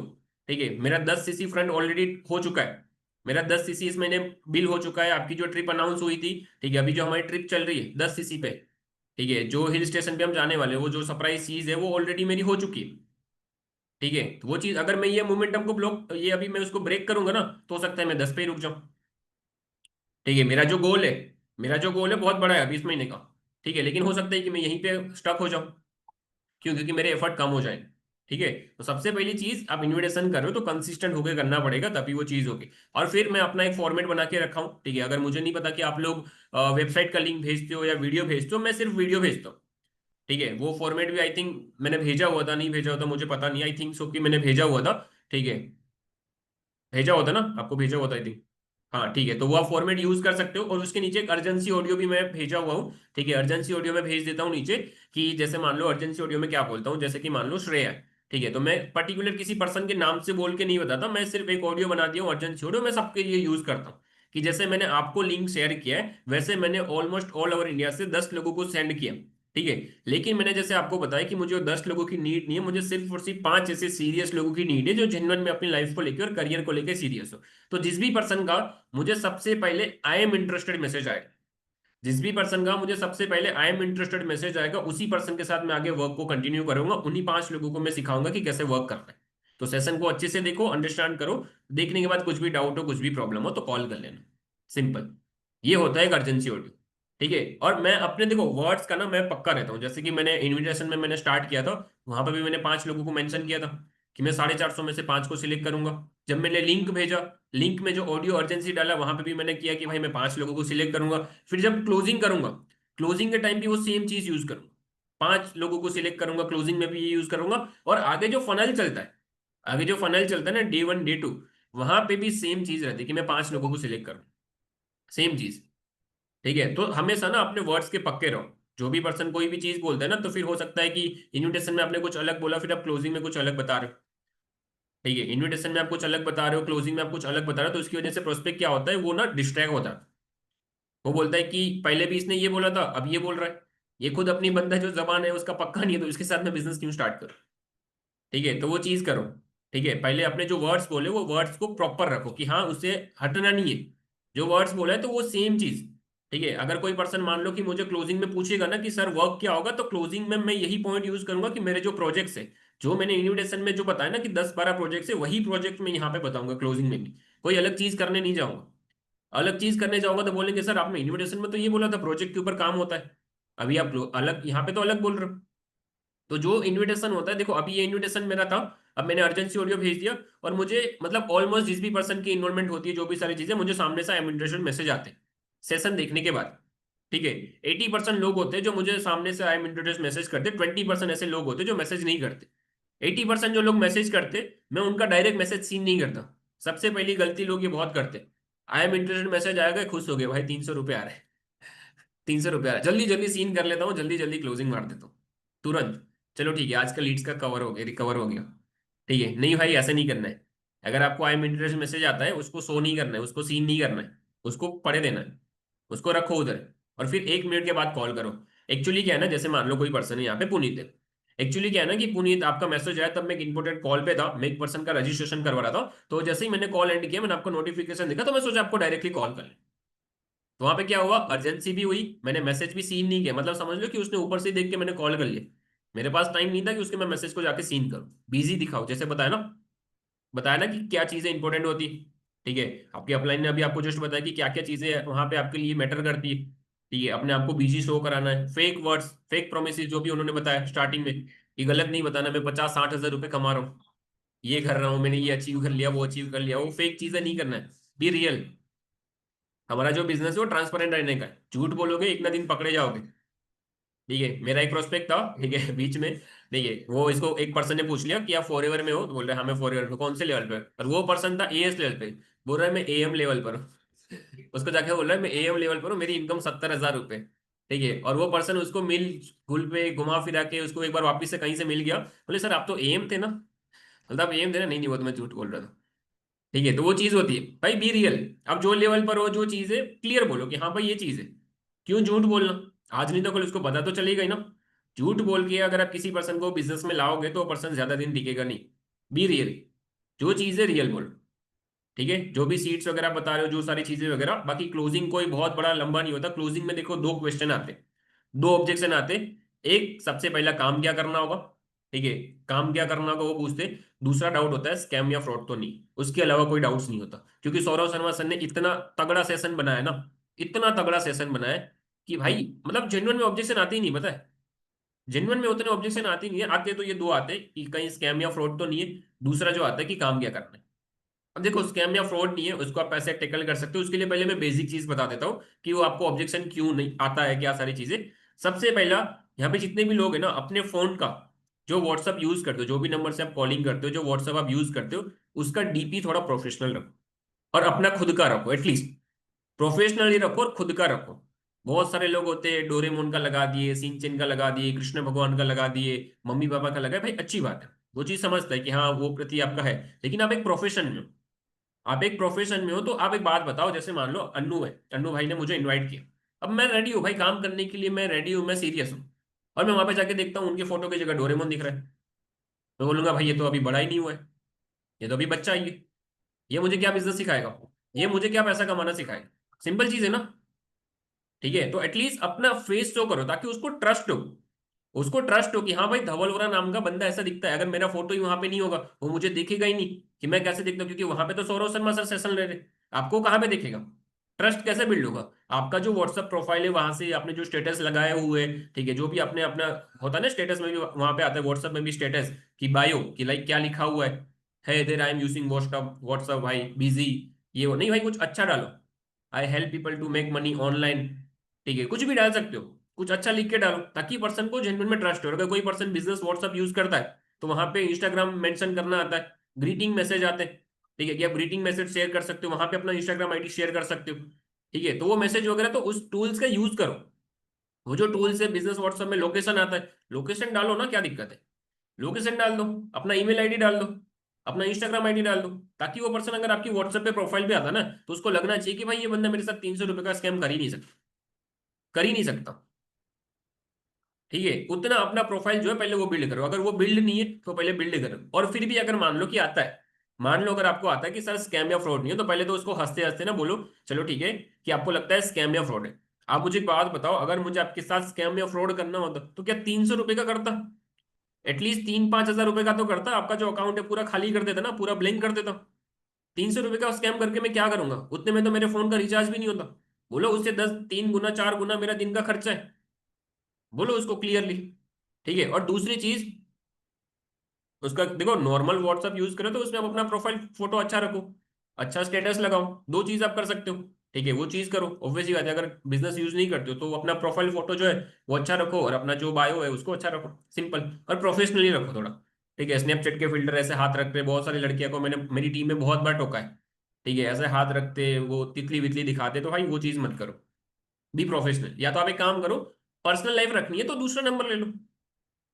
ठीक है, मेरा 10 सीसी फ्रंट ऑलरेडी हो चुका है, मेरा 10 सीसी इस महीने बिल हो चुका है, आपकी जो ट्रिप अनाउंस हुई थी, ठीक है, अभी जो हमारी ट्रिप चल रही है 10 सीसी पे, ठीक है, जो हिल स्टेशन पे हम जाने वाले हैं, वो जो सरप्राइज चीज है वो ऑलरेडी मेरी हो चुकी है, ठीक है। तो वो चीज अगर मैं ये मोमेंटम को ब्लॉक, ये अभी मैं उसको ब्रेक करूंगा ना, तो हो सकता है मैं 10 पे ही रुक जाऊं, ठीक है। मेरा जो गोल है बहुत बड़ा है अभी इस महीने का, ठीक है, लेकिन हो सकता है कि मैं यहीं पे स्टक हो जाऊं, क्यों? क्योंकि मेरे एफर्ट कम हो जाए, ठीक है। तो सबसे पहली चीज, आप इन्विटेशन कर रहे हो तो कंसिस्टेंट होकर करना पड़ेगा, तभी वो चीज होगी। और फिर मैं अपना एक फॉर्मेट बना के रखा हूँ, ठीक है। अगर मुझे नहीं पता कि आप लोग वेबसाइट का लिंक भेजते हो या वीडियो भेजते हो, मैं सिर्फ वीडियो भेजता हूँ, ठीक है। वो फॉर्मेट भी आई थिंक मैंने भेजा हुआ था, नहीं भेजा हुआ था मुझे पता नहीं, आई थिंक सो कि मैंने भेजा हुआ था, ठीक है, भेजा हुआ था ना, आपको भेजा हुआ था आई थिंक, हाँ ठीक है। तो वो आप फॉर्मेट यूज कर सकते हो, और उसके नीचे एक अर्जेंसी ऑडियो भी मैं भेजा हुआ हूँ, ठीक है। अर्जेंसी ऑडियो में भेज देता हूँ नीचे, कि जैसे मान लो अर्जेंसी ऑडियो में क्या बोलता हूँ, जैसे कि मान लो श्रेया है, ठीक है, तो मैं पर्टिकुलर किसी पर्सन के नाम से बोल के नहीं बताता, मैं सिर्फ एक ऑडियो बना दिया हूँ अर्जेंसी ऑडियो, मैं सबके लिए यूज करता हूँ, कि जैसे मैंने आपको लिंक शेयर किया है वैसे मैंने ऑलमोस्ट ऑल ओवर इंडिया से 10 लोगों को सेंड किया, ठीक है। लेकिन मैंने जैसे आपको बताया कि मुझे 10 लोगों की नीड नहीं है, मुझे सिर्फ और सिर्फ 5 ऐसे सीरियस लोगों की नीड है जो जेन्युइन में अपनी लाइफ को लेकर और करियर को लेकर सीरियस हो। तो जिस भी पर्सन का मुझे सबसे पहले आई एम इंटरेस्टेड मैसेज आएगा, जिस भी पर्सन का मुझे सबसे पहले आई एम इंटरेस्टेड मैसेज आएगा, उसी पर्सन के साथ मैं आगे वर्क को कंटिन्यू करूंगा, उन्हीं 5 लोगों को मैं सिखाऊंगा कि कैसे वर्क करना है। तो सेशन को अच्छे से देखो, अंडरस्टैंड करो, देखने के बाद कुछ भी डाउट हो, कुछ भी प्रॉब्लम हो तो कॉल कर लेना, सिंपल। ये होता है एक अर्जेंसी ऑडियो, ठीक है। और मैं अपने देखो वर्ड्स का ना मैं पक्का रहता हूँ, जैसे कि मैंने इनविटेशन में मैंने स्टार्ट किया था, वहां पर भी मैंने 5 लोगों को मेंशन किया था कि मैं 450 में से 5 को सिलेक्ट करूंगा। जब मैंने लिंक भेजा, लिंक में जो ऑडियो अर्जेंसी डाला, वहां पे भी मैंने किया कि भाई मैं 5 लोगों को सिलेक्ट करूंगा। फिर जब क्लोजिंग करूंगा, क्लोजिंग के टाइम भी वो सेम चीज यूज करूंगा, 5 लोगों को सिलेक्ट करूंगा, क्लोजिंग में भी ये यूज करूंगा। और आगे जो फनल चलता है, आगे जो फनल चलता है ना, डे 1 डे 2, वहां पे भी सेम चीज रहती है कि मैं 5 लोगों को सिलेक्ट करूँ, सेम चीज, ठीक है। तो हमेशा ना अपने वर्ड्स के पक्के रहो। जो भी पर्सन कोई भी चीज बोलता है ना, तो फिर हो सकता है कि इन्विटेशन में आपने कुछ अलग बोला, फिर आप क्लोजिंग में कुछ अलग बता रहे हो, ठीक है। इन्विटेशन में आप कुछ अलग बता रहे हो, क्लोजिंग में आप कुछ अलग बता रहे हो, तो उसकी वजह से प्रोस्पेक्ट क्या होता है, वो ना डिस्ट्रैक्ट होता है। वो बोलता है कि पहले भी इसने ये बोला था, अब ये बोल रहा है, ये खुद अपनी बंदा जो जबान है उसका पक्का नहीं है, तो इसके साथ में बिजनेस क्यों स्टार्ट करूं, ठीक है। तो वो चीज करो, ठीक है। पहले अपने जो वर्ड्स बोले वो वर्ड्स को प्रॉपर रखो, कि हाँ उससे हटना नहीं है, जो वर्ड्स बोला है तो वो सेम चीज, ठीक है। अगर कोई पर्सन मान लो कि मुझे क्लोजिंग में पूछेगा ना कि सर वर्क क्या होगा, तो क्लोजिंग में मैं यही पॉइंट यूज करूंगा कि मेरे जो प्रोजेक्ट्स है, जो मैंने इन्विटेशन में जो बताया ना कि 10-12 प्रोजेक्ट्स है, वही प्रोजेक्ट मैं यहाँ पे बताऊंगा क्लोजिंग में भी, कोई अलग चीज करने नहीं जाऊंगा। अलग चीज करने जाऊंगा तो बोलेंगे सर आपने इन्विटेशन में तो ये बोला था प्रोजेक्ट के ऊपर काम होता है, अभी आप अलग यहाँ पे तो अलग बोल रहे हो। तो जो इनविटेशन होता है, देखो अभी ये इनविटेशन मेरा था, अब मैंने अर्जेंसी ऑडियो भेज दिया, और मुझे मतलब ऑलमोस्ट जिस भी पर्सन की इन्वॉल्वमेंट होती है, जो भी सारी चीजें, मुझे सामने से आई एम इंटरेस्टेड मैसेज आते हैं सेशन देखने के बाद, ठीक है। 80% लोग होते हैं जो मुझे सामने से आई एम इंटरेस्टेड मैसेज करते, 20% ऐसे लोग होते हैं जो मैसेज नहीं करते। 80% जो लोग मैसेज करते, मैं उनका डायरेक्ट मैसेज सीन नहीं करता। सबसे पहली गलती लोग ये बहुत करते, आई एम इंटरेस्टेड मैसेज आएगा, खुश हो गए भाई 300 रुपये आ रहे हैं, 300 रुपये आ रहे हैं, जल्दी जल्दी सीन कर लेता हूँ, जल्दी जल्दी क्लोजिंग मार देता हूँ तुरंत। चलो ठीक है, आज का लीड्स का कवर हो गया, रिकवर हो गया, ठीक है। नहीं भाई ऐसे नहीं करना है। अगर आपको आई एम इंटरेस्ट मैसेज आता है, उसको शो नहीं करना है, उसको सीन नहीं करना है, उसको पढ़े देना है, उसको रखो उधर, और फिर 1 मिनट के बाद कॉल करो। एक्चुअली क्या है ना, जैसे मान लो कोई पर्सन है यहाँ पे, पुनीत है। एक्चुअली क्या है ना कि पुनीत आपका मैसेज आया, तब मैं एक इंपॉर्टेंट कॉल पे था, मैं एक पर्सन का रजिस्ट्रेशन करवा रहा था, तो जैसे ही मैंने कॉल एंड किया, मैंने आपको नोटिफिकेशन देखा, तो मैं सोचा आपको डायरेक्टली कॉल कर ले। तो वहां पे क्या हुआ, अर्जेंसी भी हुई, मैंने मैसेज भी सीन नहीं किया, मतलब समझ लो कि उसने ऊपर से देख के मैंने कॉल कर लिया। मेरे पास टाइम नहीं था कि उसके मैं मैसेज को जाके सीन करूं, बिजी दिखाओ, जैसे बताया ना कि क्या चीजें इंपॉर्टेंट होती, ठीक है। आपकी अपलाइन ने अभी आपको जस्ट बताया कि क्या क्या चीजें वहां पे आपके लिए मैटर करती है, ठीक है। अपने आपको बिजी शो कराना है, फेक वर्ड्स, फेक प्रोमिस जो भी उन्होंने बताया स्टार्टिंग में, ये गलत नहीं बताना मैं 50-60 हज़ार रुपये कमा रहा हूँ, ये कर रहा हूँ, मैंने ये अचीव कर लिया, वो अचीव कर लिया, वो फेक चीजें नहीं करना है, बी रियल। हमारा जो बिजनेस है वो ट्रांसपेरेंट रहने का है, झूठ बोलोगे एक ना दिन पकड़े जाओगे, ठीक है। मेरा एक प्रोस्पेक्ट था, ठीक है, बीच में, ठीक है, वो इसको एक पर्सन ने पूछ लिया कि आप फॉरएवर में हो, तो बोल रहे हाँ मैं फॉरएवर में, कौन से लेवल पे? और वो पर्सन था एएस लेवल पे, बोल रहा है मैं एएम लेवल पर हूँ। उसको जाके बोल रहा है मैं एएम लेवल पर हूँ, मेरी इनकम 70,000 रुपये, ठीक है। और वो पर्सन उसको मिल गुल पे घुमा फिरा के उसको एक बार वापिस से कहीं से मिल गया, बोले सर आप तो एएम थे ना, मतलब आप एएम थे ना, नहीं नहीं वो तो मैं झूठ बोल रहा था। ठीक है, तो वो चीज होती है भाई बी रियल। अब जो लेवल पर हो जो चीज है क्लियर बोलो कि हाँ भाई ये चीज है। क्यों झूठ बोलना? आज नहीं तो कल उसको पता तो चलेगा ही ना। झूठ बोल के अगर आप किसी पर्सन को बिजनेस में लाओगे तो वो पर्सन ज्यादा दिन टिकेगा नहीं। बी रियल, जो चीज है रियल बोलो। ठीक है, जो भी सीट्स वगैरह बता रहे हो, जो सारी चीजें वगैरह, बाकी क्लोजिंग कोई बहुत बड़ा लंबा नहीं होता। क्लोजिंग में देखो दो क्वेश्चन आते, दो ऑब्जेक्शन आते। एक, सबसे पहला काम क्या करना होगा, ठीक है, काम क्या करना होगा वो पूछते। दूसरा डाउट होता है स्कैम या फ्रॉड तो नहीं, उसके अलावा कोई डाउट्स नहीं होता। क्योंकि सौरभ शर्मा सर ने इतना तगड़ा सेशन बनाया ना, इतना तगड़ा सेशन बनाया कि भाई मतलब जेन्युइन में ऑब्जेक्शन आते ही नहीं, पता है। जेन्युइन में उतने ऑब्जेक्शन आते ही नहीं है, आते तो ये दो आते हैं कि कहीं स्कैम या फ्रॉड तो नहीं है। दूसरा जो आता है कि काम क्या करना है। अब देखो स्कैम या फ्रॉड नहीं है, उसको आप ऐसे टेकल कर सकते हो। उसके लिए पहले मैं बेसिक चीज बता देता हूँ कि वो आपको ऑब्जेक्शन क्यों नहीं आता है, क्या सारी चीजें। सबसे पहला, यहाँ पे जितने भी लोग हैं ना, अपने फोन का जो व्हाट्सअप यूज करते हो, जो भी नंबर से आप कॉलिंग करते हो, जो व्हाट्सअप आप यूज करते हो, उसका डीपी थोड़ा प्रोफेशनल रखो। और अपना खुद का रखो, एटलीस्ट प्रोफेशनली रखो और खुद का रखो। बहुत सारे लोग होते हैं डोरेमोन का लगा दिए, सिंचन का लगा दिए, कृष्ण भगवान का लगा दिए, मम्मी पापा का लगाए, भाई अच्छी बात है, वो चीज समझता है कि हाँ वो प्रति आपका है। लेकिन आप एक प्रोफेशन में हो, आप एक प्रोफेशन में हो, तो आप एक बात बताओ, जैसे मान लो अन्नू है, अन्नू भाई ने मुझे इनवाइट किया। अब मैं रेडी हूँ भाई काम करने के लिए, मैं रेडी हूँ, मैं सीरियस हूँ। और मैं वहां पे जाके देखता हूँ उनकी फोटो की जगह डोरेमोन दिख रहा है। मैं बोलूंगा भाई ये तो अभी बड़ा ही नहीं हुआ है, ये तो अभी बच्चा ही है, ये मुझे क्या बिजनेस सिखाएगा, ये मुझे क्या पैसा कमाना सिखाएगा। सिंपल चीज है ना। ठीक है, तो एटलीस्ट अपना फेस शो करो ताकि उसको ट्रस्ट हो। उसको ट्रस्ट हो कि हाँ भाई धवल वोरा नाम का बंदा ऐसा दिखता है। अगर मेरा फोटो ही वहां पे नहीं होगा, वो मुझे देखेगा ही नहीं कि मैं कैसे दिखता हूँ, क्योंकि वहां पे तो सौरभ शर्मा सर सेशन ले रहे। आपको कहाँ पे देखेगा? ट्रस्ट कैसे बिल्ड होगा? आपका जो व्हाट्सअप प्रोफाइल है वहां से आपने जो स्टेटस लगाए हुए, ठीक है, जो भी आपने अपना होता है ना स्टेटस में भी वहां पे आता है, व्हाट्सअप में भी स्टेटस की बायो की लाइक क्या लिखा हुआ है there I am using WhatsApp WhatsApp भाई बिजी, ये वो नहीं भाई, कुछ अच्छा डालो। I help people to make money online, ठीक है, कुछ भी डाल सकते हो। कुछ अच्छा लिख के डालो ताकि पर्सन को जेन्युइन में ट्रस्ट हो। अगर कोई पर्सन बिजनेस व्हाट्सअप यूज करता है तो वहां पे इंस्टाग्राम मेंशन करना आता है, ग्रीटिंग मैसेज आते हैं, ठीक है, कि आप ग्रीटिंग मैसेज शेयर कर सकते हो, वहां पे अपना इंस्टाग्राम आईडी शेयर कर सकते हो। ठीक है, तो वो मैसेज वगैरह तो उस टूल्स का यूज करो। वो जो टूल्स है बिजनेस व्हाट्सएप में लोकेशन आता है, लोकेशन डालो ना, क्या दिक्कत है। लोकेशन डाल दो, अपना ईमेल आईडी डाल दो, अपना इंस्टाग्राम आईडी डाल दो, ताकि वो पर्सन अगर आपकी व्हाट्सएप पे प्रोफाइल पे आता है ना, तो उसको लगना चाहिए कि भाई ये बंदा मेरे साथ 300 रुपए का स्कैम कर ही नहीं सकता, कर ही नहीं सकता। ठीक है, उतना अपना प्रोफाइल जो है पहले वो बिल्ड करो। अगर वो बिल्ड नहीं है तो पहले बिल्ड करो। और फिर भी अगर मान लो कि आता है, मान लो अगर आपको आता है कि सर स्कैम या फ्रॉड नहीं है, तो पहले तो उसको हंसते हंसते ना बोलो चलो ठीक है कि आपको लगता है स्कैम या फ्रॉड है। आप मुझे एक बात बताओ, अगर मुझे आपके साथ स्कैम या फ्रॉड करना होता तो क्या 300 रुपए का करता? एटलीस्ट 3-5 हजार रुपए का तो करता। आपका जो अकाउंट है पूरा खाली कर देता ना, पूरा ब्लैंक कर देता। 300 रुपए का स्कैम करके मैं क्या करूंगा? उतने में तो मेरे फोन का रिचार्ज भी नहीं होता। बोलो उससे 10 3 गुना 4 गुना मेरा दिन का खर्चा है। बोलो उसको क्लियरली। ठीक है, और दूसरी चीज, उसका देखो नॉर्मल व्हाट्सअप यूज करो तो उसमें आप अपना प्रोफाइल फोटो अच्छा रखो, अच्छा स्टेटस लगाओ, दो चीज आप कर सकते हो। ठीक है, वो चीज करो, ऑब्वियसली बात है। अगर बिजनेस यूज नहीं करते हो तो अपना प्रोफाइल फोटो जो है वो अच्छा रखो, और अपना जो बायो है उसको अच्छा रखो, सिंपल। और प्रोफेशनली रखो थोड़ा। ठीक है, स्नैपचैट के फिल्टर ऐसे हाथ रखते हैं बहुत सारी लड़कियों को, मैंने मेरी टीम में बहुत बार टोका है। ठीक है, ऐसे हाथ रखते वो तितली वितली दिखाते, तो भाई वो चीज मत करो। Be professional. या तो आप एक काम करो, पर्सनल लाइफ रखनी है तो दूसरा नंबर ले लो,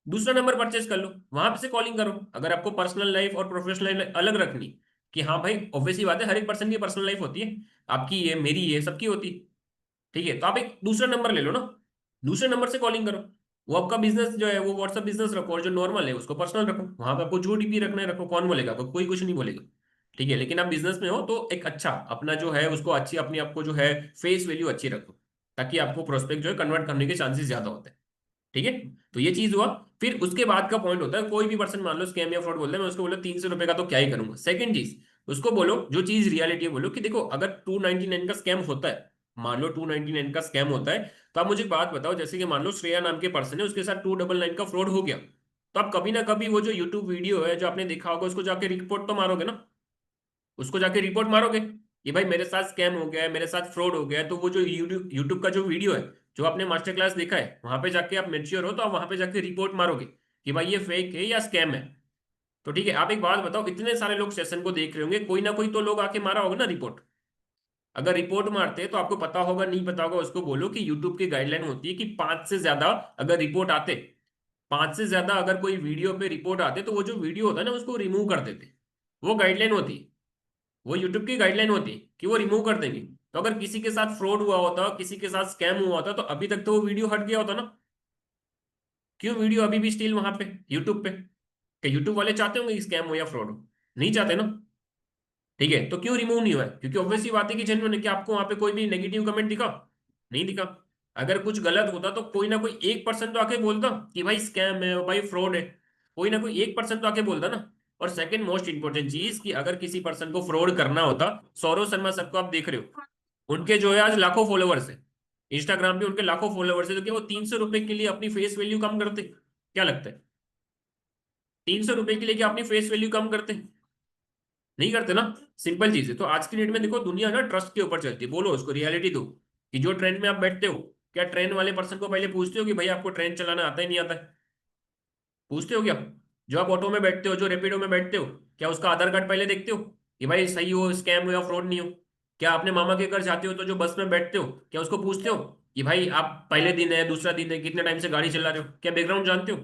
दूसरा नंबर परचेज कर लो, वहां पे से कॉलिंग करो। अगर आपको पर्सनल लाइफ और प्रोफेशनल लाइफ अलग रखनी, कि हाँ भाई ऑब्वियसली बात है हर एक पर्सन की पर्सनल लाइफ होती है, आपकी ये मेरी ये सबकी होती है। ठीक है, तो आप एक दूसरा नंबर ले लो ना, दूसरे नंबर से कॉलिंग करो। वो आपका बिजनेस जो है वो व्हाट्सअप बिजनेस रखो, और जो नॉर्मल है उसको पर्सनल रखो। वहां पे आपको जो डीपी रखना है रखो, कौन बोलेगा आपको? कोई कुछ नहीं बोलेगा। ठीक है, लेकिन आप बिजनेस में हो तो एक अच्छा अपना जो है उसको अच्छी अपनी आपको जो है फेस वैल्यू अच्छी रखो, ताकि आपको प्रोस्पेक्ट जो है कन्वर्ट करने के चांसेस ज्यादा होते हैं। ठीक है, तो ये चीज हुआ। फिर उसके बाद का पॉइंट होता है, कोई भी पर्सन मान लो स्कैम या फ्रॉड बोलता है, मैं उसको बोला 300 रुपए का तो क्या ही करूंगा। सेकंड चीज, उसको बोलो जो चीज रियलिटी है, बोलो कि देखो अगर 299 का स्कैम होता है, मान लो 299 का स्कैम होता है, तो आप मुझे एक बात बताओ, जैसे कि मान लो श्रेया नाम के पर्सन है, उसके साथ 299 का फ्रॉड हो गया, तो आप कभी ना कभी वो जो यूट्यूब वीडियो है जो आपने देखा होगा उसको जाके रिपोर्ट तो मारोगे ना, उसको जाके रिपोर्ट मारोगे कि भाई मेरे साथ स्कैम हो गया है, मेरे साथ फ्रॉड हो गया है। तो वो जो यूट्यूब यूट्यूब का जो वीडियो है, जो आपने मास्टर क्लास देखा है, वहां पे जाके आप मेच्योर हो तो आप वहां पे जाके रिपोर्ट मारोगे कि भाई ये फेक है या स्कैम है। तो ठीक है, आप एक बात बताओ, इतने सारे लोग सेशन को देख रहे होंगे, कोई ना कोई तो लोग आके मारा होगा ना रिपोर्ट। अगर रिपोर्ट मारते हैं तो आपको पता होगा नहीं पता होगा, उसको बोलो कि यूट्यूब की गाइडलाइन होती है कि 5 से ज्यादा अगर रिपोर्ट आते, 5 से ज्यादा अगर कोई वीडियो पे रिपोर्ट आते तो वो जो वीडियो होता है ना उसको रिमूव कर देते। वो गाइडलाइन होती है, वो यूट्यूब की गाइडलाइन होती है कि वो रिमूव कर देंगे। तो अगर किसी के साथ फ्रॉड हुआ होता, किसी के साथ स्कैम हुआ होता, तो अभी तक तो वो वीडियो हट गया होता ना। क्यों वीडियो अभी भी स्टिल वहां पे यूट्यूब पे? कि यूट्यूब वाले चाहते होंगे कि स्कैम हो या फ्रॉड हो? नहीं चाहते ना। ठीक है, तो क्यों रिमूव नहीं हुआ है? क्योंकि ऑब्वियसली बात है कि जेन्युइन है। कि आपको वहां पे कोई भी नेगेटिव कमेंट दिखा? नहीं दिखा। अगर कुछ गलत होता तो कोई ना कोई 1% तो आके बोलता कि भाई स्कैम है, भाई फ्रॉड है। कोई ना कोई 1% तो आके बोलता ना। और सेकंड मोस्ट इंपॉर्टेंट चीज, कि अगर किसी पर्सन को फ्रॉड करना होता, सौरभ शर्मा सर को आप देख रहे हो, उनके जो है आज लाखों फॉलोवर्स है। इंस्टाग्राम पे उनके लाखों फॉलोवर्स है, तो क्या वो 300 रुपए के लिए अपनी फेस वैल्यू कम करते? क्या लगता है? 300 रुपए के लिए क्या अपनी फेस वैल्यू कम करते? नहीं करते ना। सिंपल चीज है। तो आज की डेट में देखो, दुनिया ना ट्रस्ट के ऊपर चलती है। बोलो उसको, रियलिटी दो। कि जो ट्रेन में आप बैठते हो, क्या ट्रेन वाले पर्सन को पहले पूछते हो कि भाई आपको ट्रेन चलाना आता है नहीं आता है? पूछते हो क्या? जो आप ऑटो में बैठते हो, जो रेपिडो में बैठते हो, क्या उसका आधार कार्ड पहले देखते हो कि भाई सही हो, स्कैम हो या फ्रॉड नहीं हो? क्या अपने मामा के घर जाते हो तो जो बस में बैठते हो, क्या उसको पूछते हो कि भाई आप पहले दिन है, दूसरा दिन है, कितने टाइम से गाड़ी चला रहे हो, क्या बैकग्राउंड जानते हो?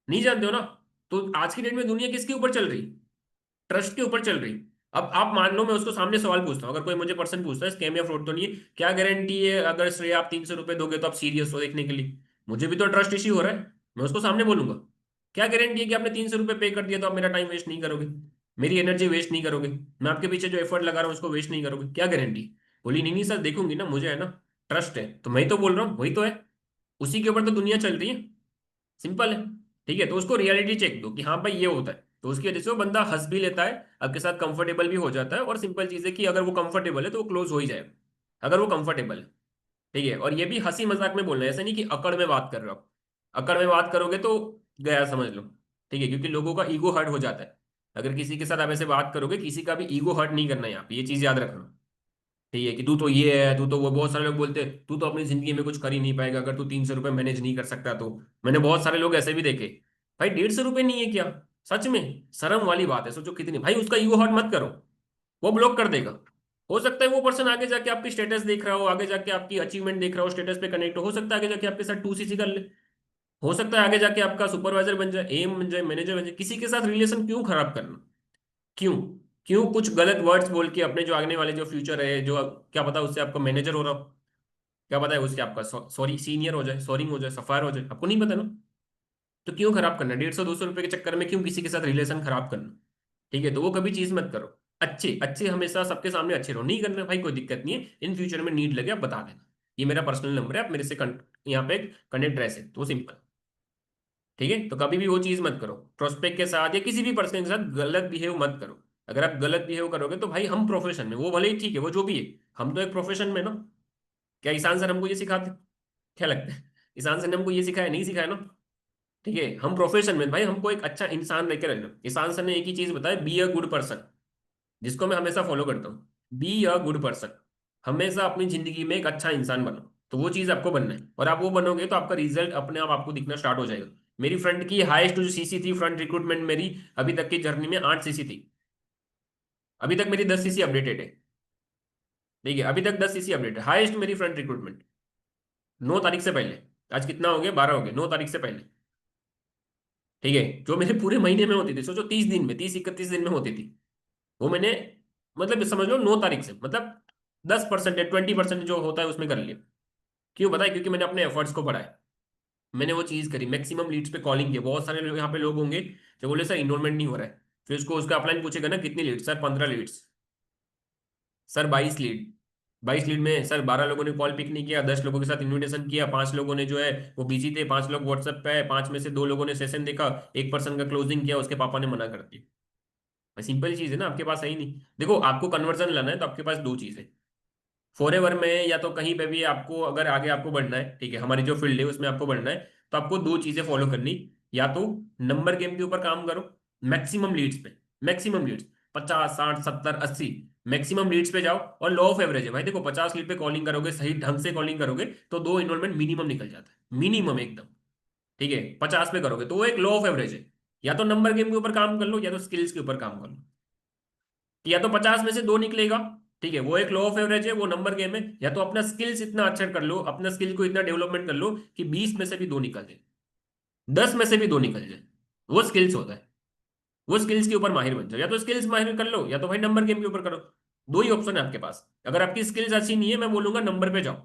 नहीं जानते हो ना। तो आज की डेट में दुनिया किसके ऊपर चल रही? ट्रस्ट के ऊपर चल रही। अब आप मान लो मैं उसको सामने सवाल पूछता हूँ, अगर कोई मुझे पर्सन पूछता है स्कैम या फ्रॉड तो नहीं है, क्या गारंटी है अगर श्रेय आप 300 रुपए दोगे तो आप सीरियस हो देखने के लिए? मुझे भी तो ट्रस्ट इश्यू हो रहा है। मैं उसको सामने बोलूंगा, क्या गारंटी है कि आपने 300 रुपए पे कर दिया तो आप मेरा टाइम वेस्ट नहीं करोगे, मेरी एनर्जी वेस्ट नहीं करोगे, मैं आपके पीछे जो एफर्ट लगा रहा हूँ उसको वेस्ट नहीं करोगे? क्या गारंटी? बोली नहीं नहीं सर देखूंगी ना, मुझे है ना ट्रस्ट है। तो मैं ही तो बोल रहा हूँ, वही तो है। उसी के ऊपर तो दुनिया चल रही है। सिंपल है। ठीक है, तो उसको रियलिटी चेक दो कि हाँ भाई ये होता है, तो उसकी वजह से वो बंदा हंस भी लेता है, आपके साथ कंफर्टेबल भी हो जाता है। और सिंपल चीज है कि अगर वो कंफर्टेबल है तो वो क्लोज हो ही जाएगा, अगर वो कंफर्टेबल है। ठीक है, और ये भी हंसी मजाक में बोलना है, ऐसा नहीं कि अकड़ में बात कर रहे हो आप। अकड़ में बात करोगे तो गया समझ लो। ठीक है, क्योंकि लोगों का ईगो हर्ट हो जाता है। अगर किसी के साथ आप ऐसे बात करोगे, किसी का भी ईगो हर्ट नहीं करना है यहाँ पे, ये चीज याद रखना। ठीक है, कि तू तो ये है, तू तो वो। बहुत सारे लोग बोलते हैं तू तो अपनी जिंदगी में कुछ कर ही नहीं पाएगा अगर तू 300 रुपये मैनेज नहीं कर सकता तो। मैंने बहुत सारे लोग ऐसे भी देखे। भाई 150 रुपये नहीं है क्या? सच में शर्म वाली बात है। सोचो कितनी। भाई उसका ईगो हर्ट मत करो, वो ब्लॉक कर देगा। हो सकता है वो पर्सन आगे जाके आपकी स्टेटस देख रहा हो, आगे जाके आपकी अचीवमेंट देख रहा हो, स्टेटस पे कनेक्ट हो सकता है आगे जाके आपके साथ 2CC कर ले। हो सकता है आगे जाके आपका सुपरवाइजर बन जाए, एम बन जाए, मैनेजर बन जाए। किसी के साथ रिलेशन क्यों खराब करना? क्यों? क्यों कुछ गलत वर्ड्स बोल के अपने जो आने वाले जो फ्यूचर है, जो क्या पता उससे आपका मैनेजर हो रहा हो, क्या पता है उससे आपका सॉरी सीनियर हो जाए, सॉरी हो जाए, सफायर हो जाए, आपको नहीं पता ना। तो क्यों खराब करना? 150-200 रुपए के चक्कर में क्यों किसी के साथ रिलेशन खराब करना? ठीक है, तो वो कभी चीज मत करो। अच्छे अच्छे हमेशा सबके सामने अच्छे रहो। नहीं करना भाई, कोई दिक्कत नहीं है। इन फ्यूचर में नीड लगे आप बता देना, ये मेरा पर्सनल नंबर है, आप मेरे से यहाँ पे कनेक्ट रह सकते हो। सिंपल। ठीक है, तो कभी भी वो चीज मत करो। प्रोस्पेक्ट के साथ या किसी भी पर्सन के साथ गलत बिहेव मत करो। अगर आप गलत बिहेव करोगे तो भाई हम प्रोफेशन में, वो भले ही ठीक है वो जो भी है, हम तो एक प्रोफेशन में ना। क्या ईशान सर हमको ये सिखाते? क्या लगता है? ईशान सर ने हमको ये सिखाया? नहीं सिखाया ना। ठीक है, हम प्रोफेशन में भाई हमको एक अच्छा इंसान लेकर रहना। ईशान सर ने एक ही चीज बताया, बी अ गुड पर्सन, जिसको मैं हमेशा फॉलो करता हूँ। Be a good person. हमेशा अपनी जिंदगी में एक अच्छा इंसान बनो। तो वो चीज आपको बनना है, और आप वो बनोगे तो आपका रिजल्ट अपने आप आपको दिखना स्टार्ट हो जाएगा। मेरी फ्रंट की हाईएस्ट जो सीसी थी फ्रंट रिक्रूटमेंट मेरी अभी तक की जर्नी में, 8 CC थी। अभी तक मेरी 10 CC अपडेटेड है। ठीक है, अभी तक 10 CC अपडेट है, हाईएस्ट मेरी फ्रंट रिक्रूटमेंट। 9 तारीख से पहले। आज कितना हो गया? 12 हो गया। 9 तारीख से पहले। ठीक है, जो मेरे पूरे महीने में होती थी, सोचो 30 दिन में, 30-31 दिन में होती थी, वो मैंने मतलब समझ लो 9 तारीख से, मतलब 10% या 20% जो होता है उसमें कर लिया। क्यों बताए? क्योंकि मैंने अपने एफर्ट्स को बढ़ाया। मैंने वो चीज करी, मैक्सिमम लीड्स पे कॉलिंग किया। बहुत सारे लोग यहाँ पे लोग होंगे जो बोले सर इनरोलमेंट नहीं हो रहा है। फिर उसको उसका अपलाइन पूछेगा ना कितनी lead? Sir 15 leads. Sir 22 lead. 22 lead में सर 12 लोगों ने कॉल पिक नहीं किया, 10 लोगों के साथ इन्विटेशन किया, 5 लोगों ने जो है वो बिजी थे, 5 लोग व्हाट्सएप पे है, 5 में से 2 लोगों ने सेशन देखा, एक पर्सन का क्लोजिंग किया, उसके पापा ने मना कर दिया। सिंपल चीज है ना, आपके पास है ही नहीं। देखो आपको कन्वर्जन लाना है तो आपके पास दो चीजें। फॉरएवर में या तो कहीं पे भी आपको अगर आगे आपको बढ़ना है, ठीक है, हमारी जो फील्ड है उसमें आपको बढ़ना है, तो आपको दो चीजें फॉलो करनी। या तो नंबर गेम के ऊपर काम करो, मैक्सिमम लीड्स पे। मैक्सिमम लीड्स 50, 60, 70, 80 मैक्सिमम लीड्स पे जाओ। और लॉ ऑफ एवरेज है भाई, देखो 50 लीड पे कॉलिंग करोगे, सही ढंग से कॉलिंग करोगे तो 2 इन्वॉल्वमेंट मिनिमम निकल जाता है, मिनिमम एकदम। ठीक है, 50 पे करोगे तो वो एक लॉ ऑफ एवरेज है। या तो नंबर गेम के ऊपर काम कर लो, या तो स्किल्स के ऊपर काम कर लो। या तो 50 में से 2 निकलेगा, ठीक है, वो एक लॉ ऑफ एवरेज है, वो नंबर गेम है। या तो अपना स्किल्स इतना अच्छा कर लो, अपना स्किल को इतना डेवलपमेंट कर लो कि 20 में से भी 2 निकल जाए, 10 में से भी 2 निकल जाए। वो स्किल्स होता है। वो स्किल्स के ऊपर माहिर बन जाओ, या तो स्किल्स माहिर कर लो या तो भाई नंबर गेम के ऊपर करो। दो ही ऑप्शन है आपके पास। अगर आपकी स्किल्स अच्छी नहीं है, मैं बोलूंगा नंबर पे जाओ,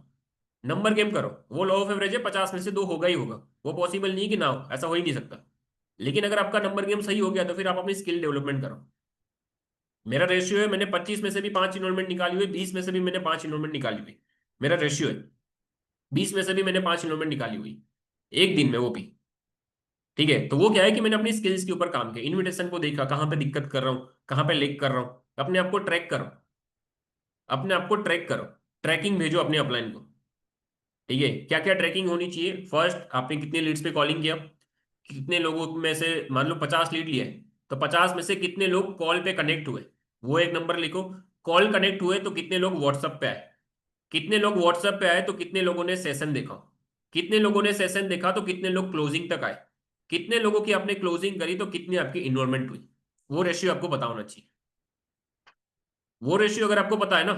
नंबर गेम करो। वो लॉ ऑफ एवरेज है, 50 में से 2 होगा ही होगा। वो पॉसिबल नहीं है कि ना हो, ऐसा हो ही नहीं सकता। लेकिन अगर आपका नंबर गेम सही हो गया तो फिर आप अपनी स्किल डेवलपमेंट करो। मेरा रेशियो है, मैंने 25 में से भी 5 इनरोलमेंट निकाली हुई, 20 में से भी मैंने 5 इनरोलमेंट निकाली हुई। मेरा रेशियो है, 20 में से भी मैंने 5 इनरोलमेंट निकाली हुई, एक दिन में वो भी। ठीक है, तो वो क्या है कि मैंने अपनी स्किल्स के ऊपर काम किया, इन्विटेशन को देखा, कहाँ पे दिक्कत कर रहा हूँ, कहाँ पे लेग कर रहा हूँ, अपने आप को ट्रैक करो, अपने आप को ट्रैक करो, ट्रैकिंग भेजो अपने अपलाइन को। ठीक है, क्या क्या ट्रैकिंग होनी चाहिए? फर्स्ट, आपने कितने लीड्स पे कॉलिंग किया, कितने लोगों में से, मान लो 50 लीड लिए, तो 50 में से कितने लोग कॉल पे कनेक्ट हुए, वो एक नंबर लिखो। कॉल कनेक्ट हुए तो कितने लोग व्हाट्सएप पे आए, कितने लोग व्हाट्सएप पे आए तो कितने लोगों ने सेशन देखा, कितने लोगों ने सेशन देखा तो कितने लोग क्लोजिंग तक आए, कितने लोगों की आपने क्लोजिंग करी तो कितनी आपकी इन्वॉल्वमेंट हुई। वो रेशियो आपको पता होना चाहिए। वो रेशियो अगर आपको पता है ना,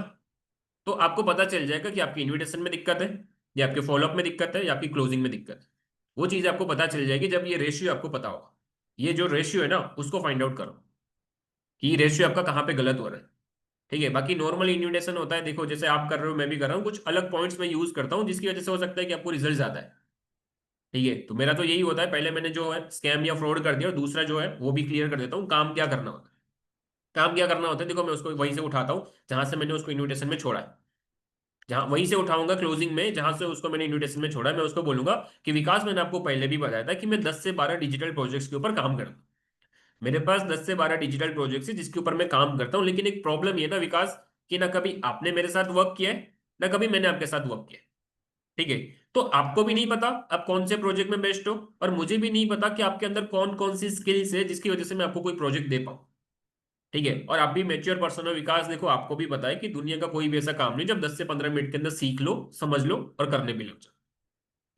तो आपको पता चल जाएगा कि आपकी इनविटेशन में दिक्कत है, या आपके फॉलोअप में दिक्कत है, या आपकी क्लोजिंग में दिक्कत है। वो चीज आपको पता चल जाएगी जब ये रेशियो आपको पता होगा। ये जो रेशियो है ना, उसको फाइंड आउट करो कि रेशियो आपका कहाँ पे गलत हो रहा है। ठीक है, बाकी नॉर्मल इन्विटेशन होता है, देखो जैसे आप कर रहे हो मैं भी कर रहा हूँ, कुछ अलग पॉइंट्स में यूज करता हूँ जिसकी वजह से हो सकता है कि आपको रिजल्ट आता है। ठीक है, तो मेरा तो यही होता है, पहले मैंने जो है स्कैम या फ्रॉड कर दिया, और दूसरा जो है वो भी क्लियर कर देता हूँ काम क्या करना होता है। काम क्या करना होता है, देखो मैं उसको वहीं से उठाता हूँ जहां से मैंने उसको इन्विटेशन में छोड़ा है, जहां वहीं से उठाऊंगा क्लोजिंग में, जहां से उसको मैंने इन्विटेशन में छोड़ा है। मैं उसको बोलूंगा कि विकास, मैंने आपको पहले भी बताया था कि मैं 10 से 12 डिजिटल प्रोजेक्ट्स के ऊपर काम करता हूं। मेरे पास 10 से 12 डिजिटल प्रोजेक्ट्स है जिसके ऊपर मैं काम करता हूँ, लेकिन एक प्रॉब्लम ये ना विकास, कि ना कभी आपने मेरे साथ वर्क किया है, ना कभी मैंने आपके साथ वर्क किया है। ठीक है, तो आपको भी नहीं पता आप कौन से प्रोजेक्ट में बेस्ट हो, और मुझे भी नहीं पता कि आपके अंदर कौन कौन सी स्किल्स है जिसकी वजह से मैं आपको कोई प्रोजेक्ट दे पाऊँ। ठीक है, और आप भी मेच्योर पर्सन हो विकास, देखो आपको भी पता है कि दुनिया का कोई भी ऐसा काम नहीं जब 10 से 15 मिनट के अंदर सीख लो, समझ लो और करने भी लग जाओ।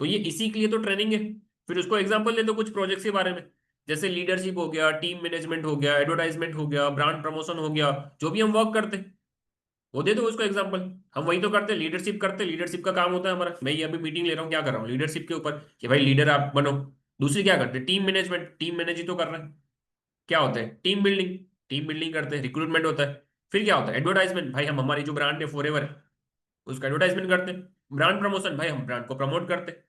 तो ये इसी के लिए तो ट्रेनिंग है। फिर उसको एग्जांपल ले दो कुछ प्रोजेक्ट्स के बारे में, जैसे लीडरशिप हो गया, टीम मैनेजमेंट हो गया, एडवर्टाइजमेंट हो गया, ब्रांड प्रमोशन हो गया, जो भी हम वर्क करते हैं वो दे दो उसको एग्जांपल। हम वही तो करते हैं, लीडरशिप करते हैं, लीडरशिप का काम होता है हमारा। मैं ये अभी मीटिंग ले रहा हूँ, क्या कर रहा हूँ, लीडरशिप के ऊपर, कि भाई लीडर आप बनो। दूसरी क्या करते हैं, टीम मैनेजमेंट, टीम मैनेज ही तो कर रहे हैं। क्या होता है, टीम बिल्डिंग, टीम बिल्डिंग करते हैं, रिक्रूटमेंट होता है। फिर क्या होता है, एडवर्टाइजमेंट, भाई हम हमारी जो ब्रांड है फॉरएवर है उसका एडवर्टाइजमेंट करते हैं। ब्रांड प्रमोशन, भाई हम ब्रांड को प्रमोट करते हैं।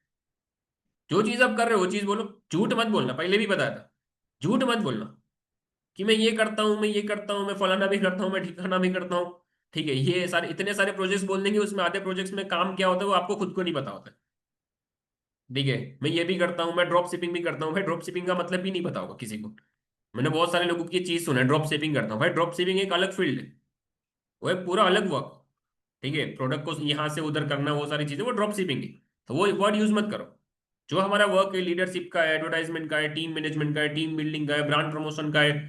जो चीज आप कर रहे हो वो चीज बोलो, झूठ मत बोलना, पहले भी बताया था। झूठ मत बोलना कि मैं ये करता हूँ, मैं ये करता हूँ, मैं फलाना भी करता हूँ, मैं ठिकाना भी करता हूँ। ठीक है, ये सारे इतने सारे प्रोजेक्ट्स बोल देंगे, उसमें आधे प्रोजेक्ट्स में काम क्या होता है वो आपको खुद को नहीं पता होता है। ठीक है, मैं ये भी करता हूँ, मैं ड्रॉप शिपिंग भी करता हूँ, भाई ड्रॉप शिपिंग का मतलब भी नहीं पता होगा किसी को। मैंने बहुत सारे लोगों की चीज सुना है, ड्रॉप शिपिंग करता हूँ, भाई ड्रॉप शिपिंग एक अलग फील्ड है, वो एक पूरा अलग वर्क। ठीक है, प्रोडक्ट को यहाँ से उधर करना, वो सारी चीजें वो ड्रॉप शिपिंग है। तो वो वर्ड यूज मत करो। जो हमारा वर्क है, लीडरशिप का है, एडवर्टाइजमेंट का है, टीम मैनेजमेंट का है, टीम बिल्डिंग का है, ब्रांड प्रमोशन का है,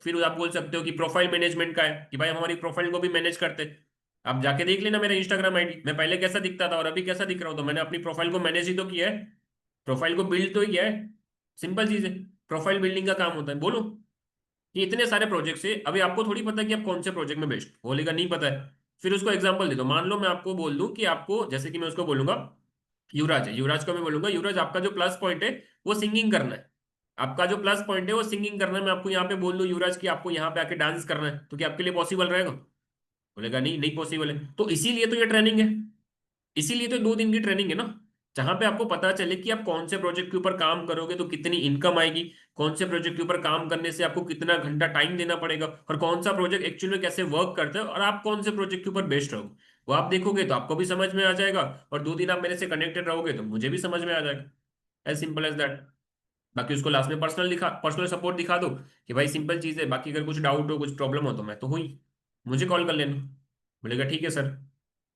फिर आप बोल सकते हो कि प्रोफाइल मैनेजमेंट का है, कि भाई हम हमारी प्रोफाइल को भी मैनेज करते हैं। आप जाके देख लेना मेरा इंस्टाग्राम आईडी, मैं पहले कैसा दिखता था और अभी कैसा दिख रहा हूँ, तो मैंने अपनी प्रोफाइल को मैनेज ही तो किया है, प्रोफाइल को बिल्ड तो किया है। सिंपल चीज है, प्रोफाइल बिल्डिंग का काम होता है। बोलो कि इतने सारे प्रोजेक्ट्स है, अभी आपको थोड़ी पता है कि आप कौन से प्रोजेक्ट में बेस्ट, बोलेगा नहीं पता है। फिर उसको एग्जांपल दे दो, मान लो मैं आपको बोल दूं कि आपको, जैसे कि मैं उसको बोलूंगा युवराज है, युवराज को मैं बोलूंगा युवराज आपका जो प्लस पॉइंट है वो सिंगिंग करना है। आपका जो प्लस पॉइंट है वो सिंगिंग करना है, मैं आपको यहाँ पे बोल दूं युवराज कि आपको यहाँ पे आके डांस करना है, तो क्या आपके लिए पॉसिबल रहेगा? बोलेगा नहीं, नहीं पॉसिबल है। तो इसीलिए तो ये ट्रेनिंग है, इसीलिए तो 2 दिन की ट्रेनिंग है ना, जहां पे आपको पता चले कि आप कौन से प्रोजेक्ट के ऊपर काम करोगे तो कितनी इनकम आएगी, कौन से प्रोजेक्ट के ऊपर काम करने से आपको कितना घंटा टाइम देना पड़ेगा, और कौन सा प्रोजेक्ट एक्चुअली में कैसे वर्क करता है, और आप कौन से प्रोजेक्ट के ऊपर बेस्ट रहोगे। वो आप देखोगे तो आपको भी समझ में आ जाएगा, और 2 दिन आप मेरे से कनेक्टेड रहोगे तो मुझे भी समझ में आ जाएगा। As simple as that. बाकी उसको लास्ट में पर्सनल सपोर्ट दिखा दो कि भाई सिंपल चीज है, बाकी अगर कुछ डाउट हो, कुछ प्रॉब्लम हो तो मैं तो हुई, मुझे कॉल कर लेना। बोलेगा ठीक है सर।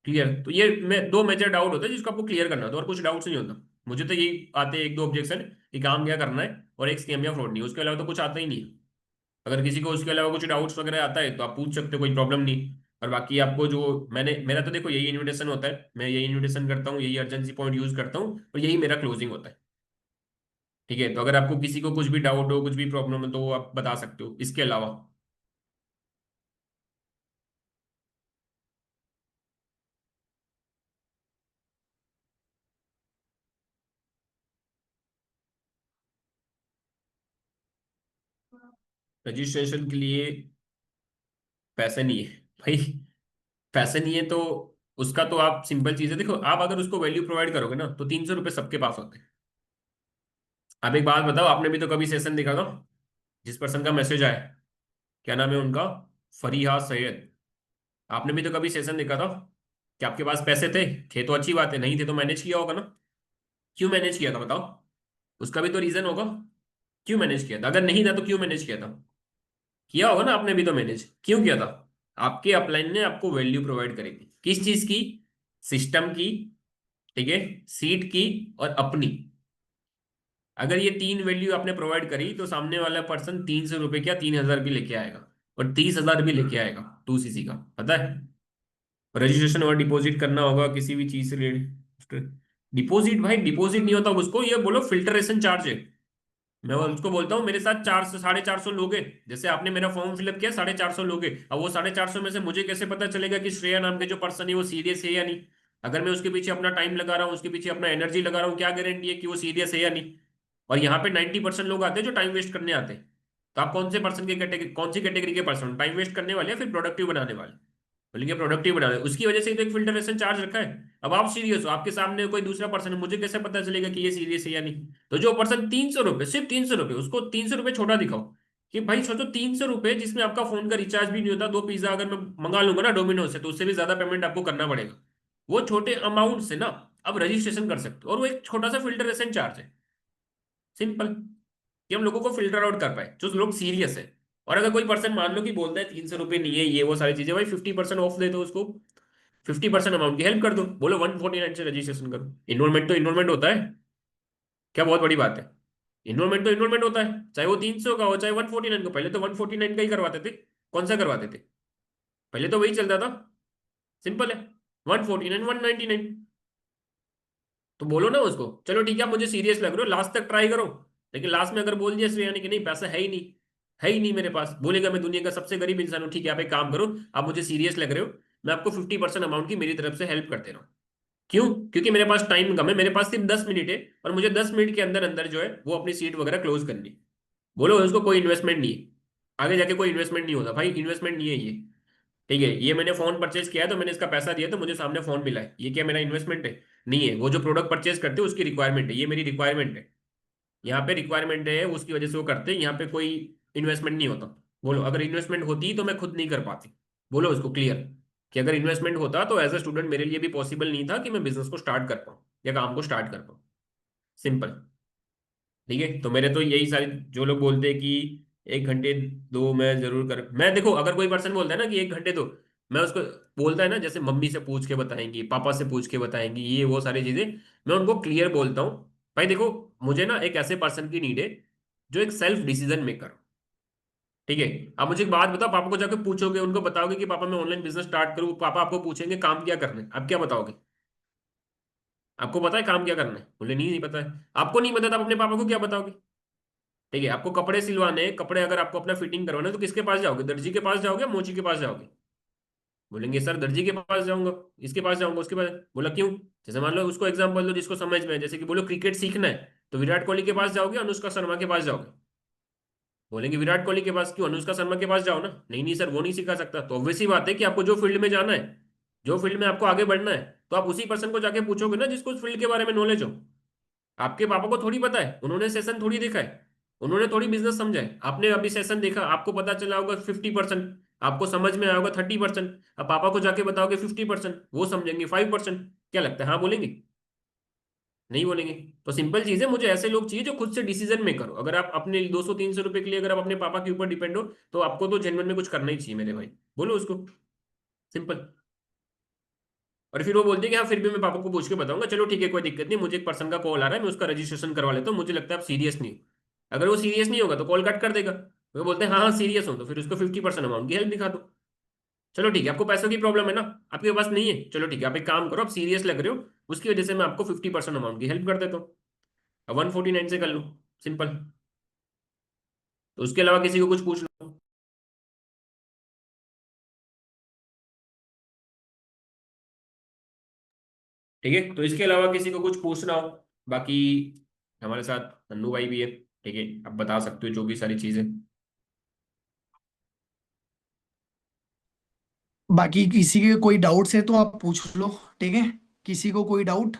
क्लियर, तो ये मैं 2 मेजर डाउट होता है जिसको आपको क्लियर करना होता है, और कुछ डाउट्स नहीं होता। मुझे तो यही आते हैं 1-2 ऑब्जेक्शन कि काम क्या करना है, और एक स्कैम या फ्रॉड नहीं, उसके अलावा तो कुछ आता ही नहीं है। अगर किसी को उसके अलावा कुछ डाउट्स वगैरह आता है तो आप पूछ सकते हो, कोई प्रॉब्लम नहीं। और बाकी आपको जो मैंने, मेरा तो देखो यही इन्विटेशन होता है, मैं यही इन्विटेशन करता हूँ, यही अर्जेंसी पॉइंट यूज करता हूँ, और यही मेरा क्लोजिंग होता है। ठीक है, तो अगर आपको किसी को कुछ भी डाउट हो, कुछ भी प्रॉब्लम हो, तो वो आप बता सकते हो इसके अलावा। रजिस्ट्रेशन के लिए पैसे नहीं है भाई, पैसे नहीं है तो उसका तो आप सिंपल चीज है, देखो आप अगर उसको वैल्यू प्रोवाइड करोगे ना तो 300 रुपये सबके पास होते हैं। आप एक बात बताओ, आपने भी तो कभी सेशन देखा था जिस पर्सन का मैसेज आया, क्या नाम है उनका, फरीहा सैयद। आपने भी तो कभी सेशन देखा था कि आपके पास पैसे थे तो अच्छी बात है, नहीं थे तो मैनेज किया होगा ना। क्यों मैनेज किया था बताओ, उसका भी तो रीजन होगा। क्यों मैनेज किया था, अगर नहीं था तो क्यों मैनेज किया था, किया होगा ना आपने भी तो मैनेज, क्यों किया था। आपके अपलाइन ने आपको वैल्यू प्रोवाइड करी थी, किस चीज की, सिस्टम की, ठीक है, सीट की और अपनी। अगर ये तीन वैल्यू आपने प्रोवाइड करी तो सामने वाला पर्सन 300 रुपये क्या 3000 भी लेके आएगा, और 30,000 भी लेके आएगा 2cc का, पता है। रजिस्ट्रेशन और डिपॉजिट करना होगा किसी भी चीज से रिलेटेड। डिपॉजिट भाई डिपॉजिट नहीं होता, उसको ये बोलो फिल्टरेशन चार्ज है। मैं उसको बोलता हूँ मेरे साथ 400 साढ़े 400 लोग हैं, जैसे आपने मेरा फॉर्म फिलअप किया 450 लोग हैं, अब वो 450 में से मुझे कैसे पता चलेगा कि श्रेया नाम के जो पर्सन है वो सीरियस है या नहीं। अगर मैं उसके पीछे अपना टाइम लगा रहा हूँ, उसके पीछे अपना एनर्जी लगा रहा हूँ, क्या गारंटी है कि वो सीरियस है या नहीं। और यहाँ पे 90% लोग आते हैं जो टाइम वेस्ट करने आते हैं। तो आप कौन से पर्सन की कैटेगरी, कौन सी कैटेगरी के पर्सन, टाइम वेस्ट करने वाले या फिर प्रोडक्टिव बनाने वाले। बोलेंगे प्रोडक्टिव बना रहे, उसकी वजह से ही तो एक फिल्टरेशन चार्ज रखा है। अब आप सीरियस हो, आपके सामने कोई दूसरा पर्सन है, मुझे कैसे पता चलेगा कि ये सीरियस है या नहीं। तो जो पर्सन 300 रुपये, सिर्फ 300 रुपये, उसको 300 रुपये छोटा दिखाओ। कि भाई सोचो 300 रुपये जिसमें आपका फोन का रिचार्ज भी नहीं होता, दो पिज्जा अगर मैं मंगा लूंगा ना डोमिनोज से तो उससे भी ज्यादा पेमेंट आपको करना पड़ेगा। वो छोटे अमाउंट से ना अब रजिस्ट्रेशन कर सकते हो, और वो एक छोटा सा फिल्टरेशन चार्ज है, सिंपल। कि हम लोगों को फिल्टर आउट कर पाए जो लोग सीरियस है। और अगर कोई पर्सन मान लो कि बोलता है 300 रुपये नहीं है ये वो सारी चीजें, भाई 50% ऑफ दे दो उसको, 50% अमाउंट की हेल्प कर दो, बोलो 149 से रजिस्ट्रेशन करो। इन्वॉल्वमेंट तो इन्वॉल्वमेंट होता है, क्या बहुत बड़ी बात है। इन्वॉल्वमेंट तो इन्वॉल्वमेंट होता है, चाहे वो 300 का हो चाहे 149 का। पहले तो 149 का ही करवाते थे, कौन सा करवाते थे, पहले तो वही चलता था, सिंपल है, 149 199। तो बोलो ना उसको, चलो ठीक है आप मुझे सीरियस लग रहे हो, लास्ट तक ट्राई करो। लेकिन लास्ट में अगर बोल दिया श्रेया ने कि नहीं पैसा है ही नहीं, है ही नहीं मेरे पास, बोलेगा मैं दुनिया का सबसे गरीब इंसान हूँ, ठीक है आप एक काम करो, आप मुझे सीरियस लग रहे हो, मैं आपको 50% अमाउंट की मेरी तरफ से हेल्प कर दे रहा हूँ। क्यों, क्योंकि मेरे पास टाइम कम है, मेरे पास सिर्फ 10 मिनट है, और मुझे 10 मिनट के अंदर अंदर जो है वो अपनी सीट वगैरह क्लोज करनी है। बोलो उसको कोई इन्वेस्टमेंट नहीं है, आगे जाके कोई इन्वेस्टमेंट नहीं होता भाई, इन्वेस्टमेंट नहीं है ये। ठीक है, ये मैंने फोन परचेज किया है तो मैंने इसका पैसा दिया तो मुझे सामने फोन मिला है, ये क्या मेरा इन्वेस्टमेंट है, नहीं है। वो जो प्रोडक्ट परचेज करते हैं उसकी रिक्वायरमेंट है, ये मेरी रिक्वायरमेंट है। यहाँ पे रिक्वायरमेंट है उसकी वजह से वो करते हैं, यहाँ पे कोई इन्वेस्टमेंट नहीं होता। बोलो अगर इन्वेस्टमेंट होती तो मैं खुद नहीं कर पाती। बोलो उसको क्लियर कि अगर इन्वेस्टमेंट होता तो एज अ स्टूडेंट मेरे लिए भी पॉसिबल नहीं था कि मैं बिजनेस को स्टार्ट कर पाऊँ या काम को स्टार्ट कर पाऊँ, सिंपल। ठीक है, तो मेरे तो यही सारी, जो लोग बोलते हैं कि 1 घंटे दो, मैं जरूर कर, मैं देखो अगर कोई पर्सन बोलता है ना कि 1 घंटे दो, मैं उसको बोलता है ना जैसे मम्मी से पूछ के बताएंगी, पापा से पूछ के बताएंगी, ये वो सारी चीजें, मैं उनको क्लियर बोलता हूँ। भाई देखो, मुझे ना एक ऐसे पर्सन की नीड है जो एक सेल्फ डिसीजन मेकर, ठीक है। आप मुझे एक बात बताओ, पापा को जाकर पूछोगे, उनको बताओगे कि पापा मैं ऑनलाइन बिजनेस स्टार्ट करूँ, पापा आपको पूछेंगे काम क्या करना है, आप क्या बताओगे, आपको पता है काम क्या करना है, बोले नहीं नहीं पता है। आपको नहीं पता तो आप अपने पापा को क्या बताओगे। ठीक है, आपको कपड़े सिलवाने, कपड़े अगर आपको अपना फिटिंग करवाना है तो किसके पास जाओगे, दर्जी के पास जाओगे, मोची के पास जाओगे। बोलेंगे सर दर्जी के पास जाऊंगा, इसके पास जाऊंगा, उसके पास। बोला क्यों, जैसे मान लो उसको एग्जांपल दो जिसको समझ में है, जैसे कि बोलो क्रिकेट सीखना है तो विराट कोहली के पास जाओगे, अनुष्का शर्मा के पास जाओगे। बोलेंगे विराट कोहली के पास क्यों, अनुष्का शर्मा के पास जाओ ना, नहीं नहीं सर वो नहीं सिखा सकता। तो ऑब्वियस सी बात है कि आपको जो फील्ड में जाना है, जो फील्ड में आपको आगे बढ़ना है, तो आप उसी पर्सन को जाके पूछोगे ना जिसको उस फील्ड के बारे में नॉलेज हो। आपके पापा को थोड़ी पता है, उन्होंने सेशन थोड़ी देखा है, उन्होंने थोड़ी बिजनेस समझा है। आपने अभी सेशन देखा, आपको पता चला होगा 50%, आपको समझ में आया होगा 30%। अब पापा को जाके बताओगे 50%, वो समझेंगे 5%। क्या लगता है, हाँ बोलेंगे, नहीं बोलेंगे। तो सिंपल चीज है, मुझे ऐसे लोग चाहिए जो खुद से डिसीजन में करो। अगर आप अपने 200 300 रुपए के लिए अगर आप अपने पापा के ऊपर डिपेंड हो तो आपको तो जेन्युइन में कुछ करना ही चाहिए मेरे भाई, बोलो उसको, सिंपल। और फिर वो बोलते हैं कि हाँ फिर भी मैं पापा को पूछ के बताऊंगा, चलो ठीक है कोई दिक्कत नहीं, मुझे एक पर्सन का कॉल आ रहा है मैं उसका रजिस्ट्रेशन करवा लेता हूँ, मुझे लगता है आप सीरियस नहीं हो। अगर वो सीरियस नहीं होगा तो कॉल कट कर देगा। वो बोलते हैं हाँ हाँ सीरियस हो, तो फिर उसको 50% अमाउंट की हेल्प दिखा दो। चलो ठीक है, आपको पैसों की प्रॉब्लम है ना, आपके पास नहीं है, चलो ठीक है आप एक काम करो, आप सीरियस लग रहे हो, उसकी वजह से मैं आपको 50% अमाउंट की हेल्प कर देता हूँ। अब 149 से कर लो, सिंपल। तो उसके अलावा किसी को कुछ पूछ लो। ठीक है, तो इसके अलावा किसी को कुछ पूछना हो, बाकी हमारे साथ नन्नू भाई भी है, ठीक है, आप बता सकते हो जो भी सारी चीजें। बाकी किसी के कोई डाउट्स है तो आप पूछ लो, ठीक है। किसी को कोई डाउट?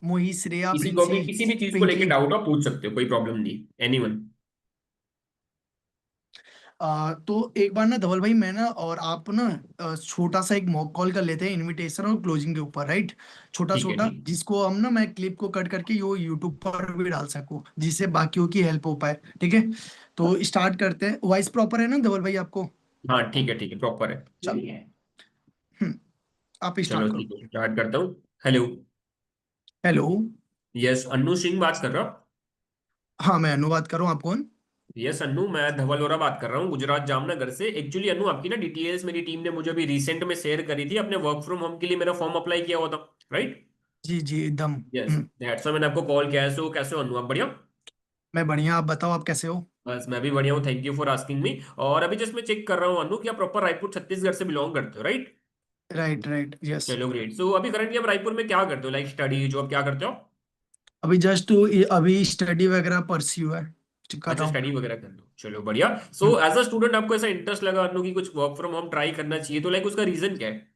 मोहित, श्रेया, किसी को प्रिंसी, भी किसी भी चीज को लेके पिंकी। डाउट हो पूछ सकते हो, कोई प्रॉब्लम नहीं, एनीवन। तो एक बार ना धवल भाई, मैं ना और आप ना छोटा सा एक मॉक कॉल कर लेते हैं इनविटेशन और क्लोजिंग के ऊपर, राइट? छोटा ठीक है छोटा, ठीक। जिसको हम ना मैं क्लिप को कट करके यो यूट्यूब पर भी डाल सकूं, जिससे बाकियों की हेल्प हो पाए, ठीक है। तो स्टार्ट करते हैं। वॉइस प्रॉपर है ना धवल भाई आपको? हाँ ठीक है प्रॉपर है। चलो। हम्म, आप चलो स्टार्ट करो। ठीक है, स्टार्ट करता हूँ। Hello. Hello. Yes, Annu Singh बात कर रहा हूँ। हाँ, मैं अनुवाद कर रहा हूँ। आप कौन? यस अन्नू, मैं धवल वोरा बात कर रहा हूँ, गुजरात जामनगर से। एक्चुअली अन्नू, आपकी ना डिटेल्स मेरी टीम ने मुझे अभी रिसेंट में शेयर करी थी, अपने वर्क फ्रॉम होम के लिए मेरा फॉर्म अप्लाई किया हुआ था, राइट? जी जी, एकदम। यस, दैट्स व्हाई मैंने आपको कॉल किया है। सो कैसे हो अन्नू, आप बढ़िया? मैं बढ़िया, आप बताओ आप कैसे हो? बस मैं भी बढ़िया हूँ, thank you for asking me. और अभी जस्ट मैं चेक कर रहा हूँ अन्नू कि आप प्रॉपर रायपुर छत्तीसगढ़ से बिलोंग करते हो, राइट? Right right, yes. चलो ग्रेट। सो अभी करंटली आप रायपुर में क्या करते हो, लाइक स्टडी जॉब क्या करते हो? अभी जस्ट अभी स्टडी वगैरह परस्यू है, कर अच्छा, रहा हूँ। स्टडी वगैरह कर लो, चलो बढ़िया। सो एज अ स्टूडेंट आपको ऐसा इंटरेस्ट लगा अन्नू कि कुछ वर्क फ्रॉम होम ट्राई करना चाहिए, तो लाइक उसका रीजन क्या है?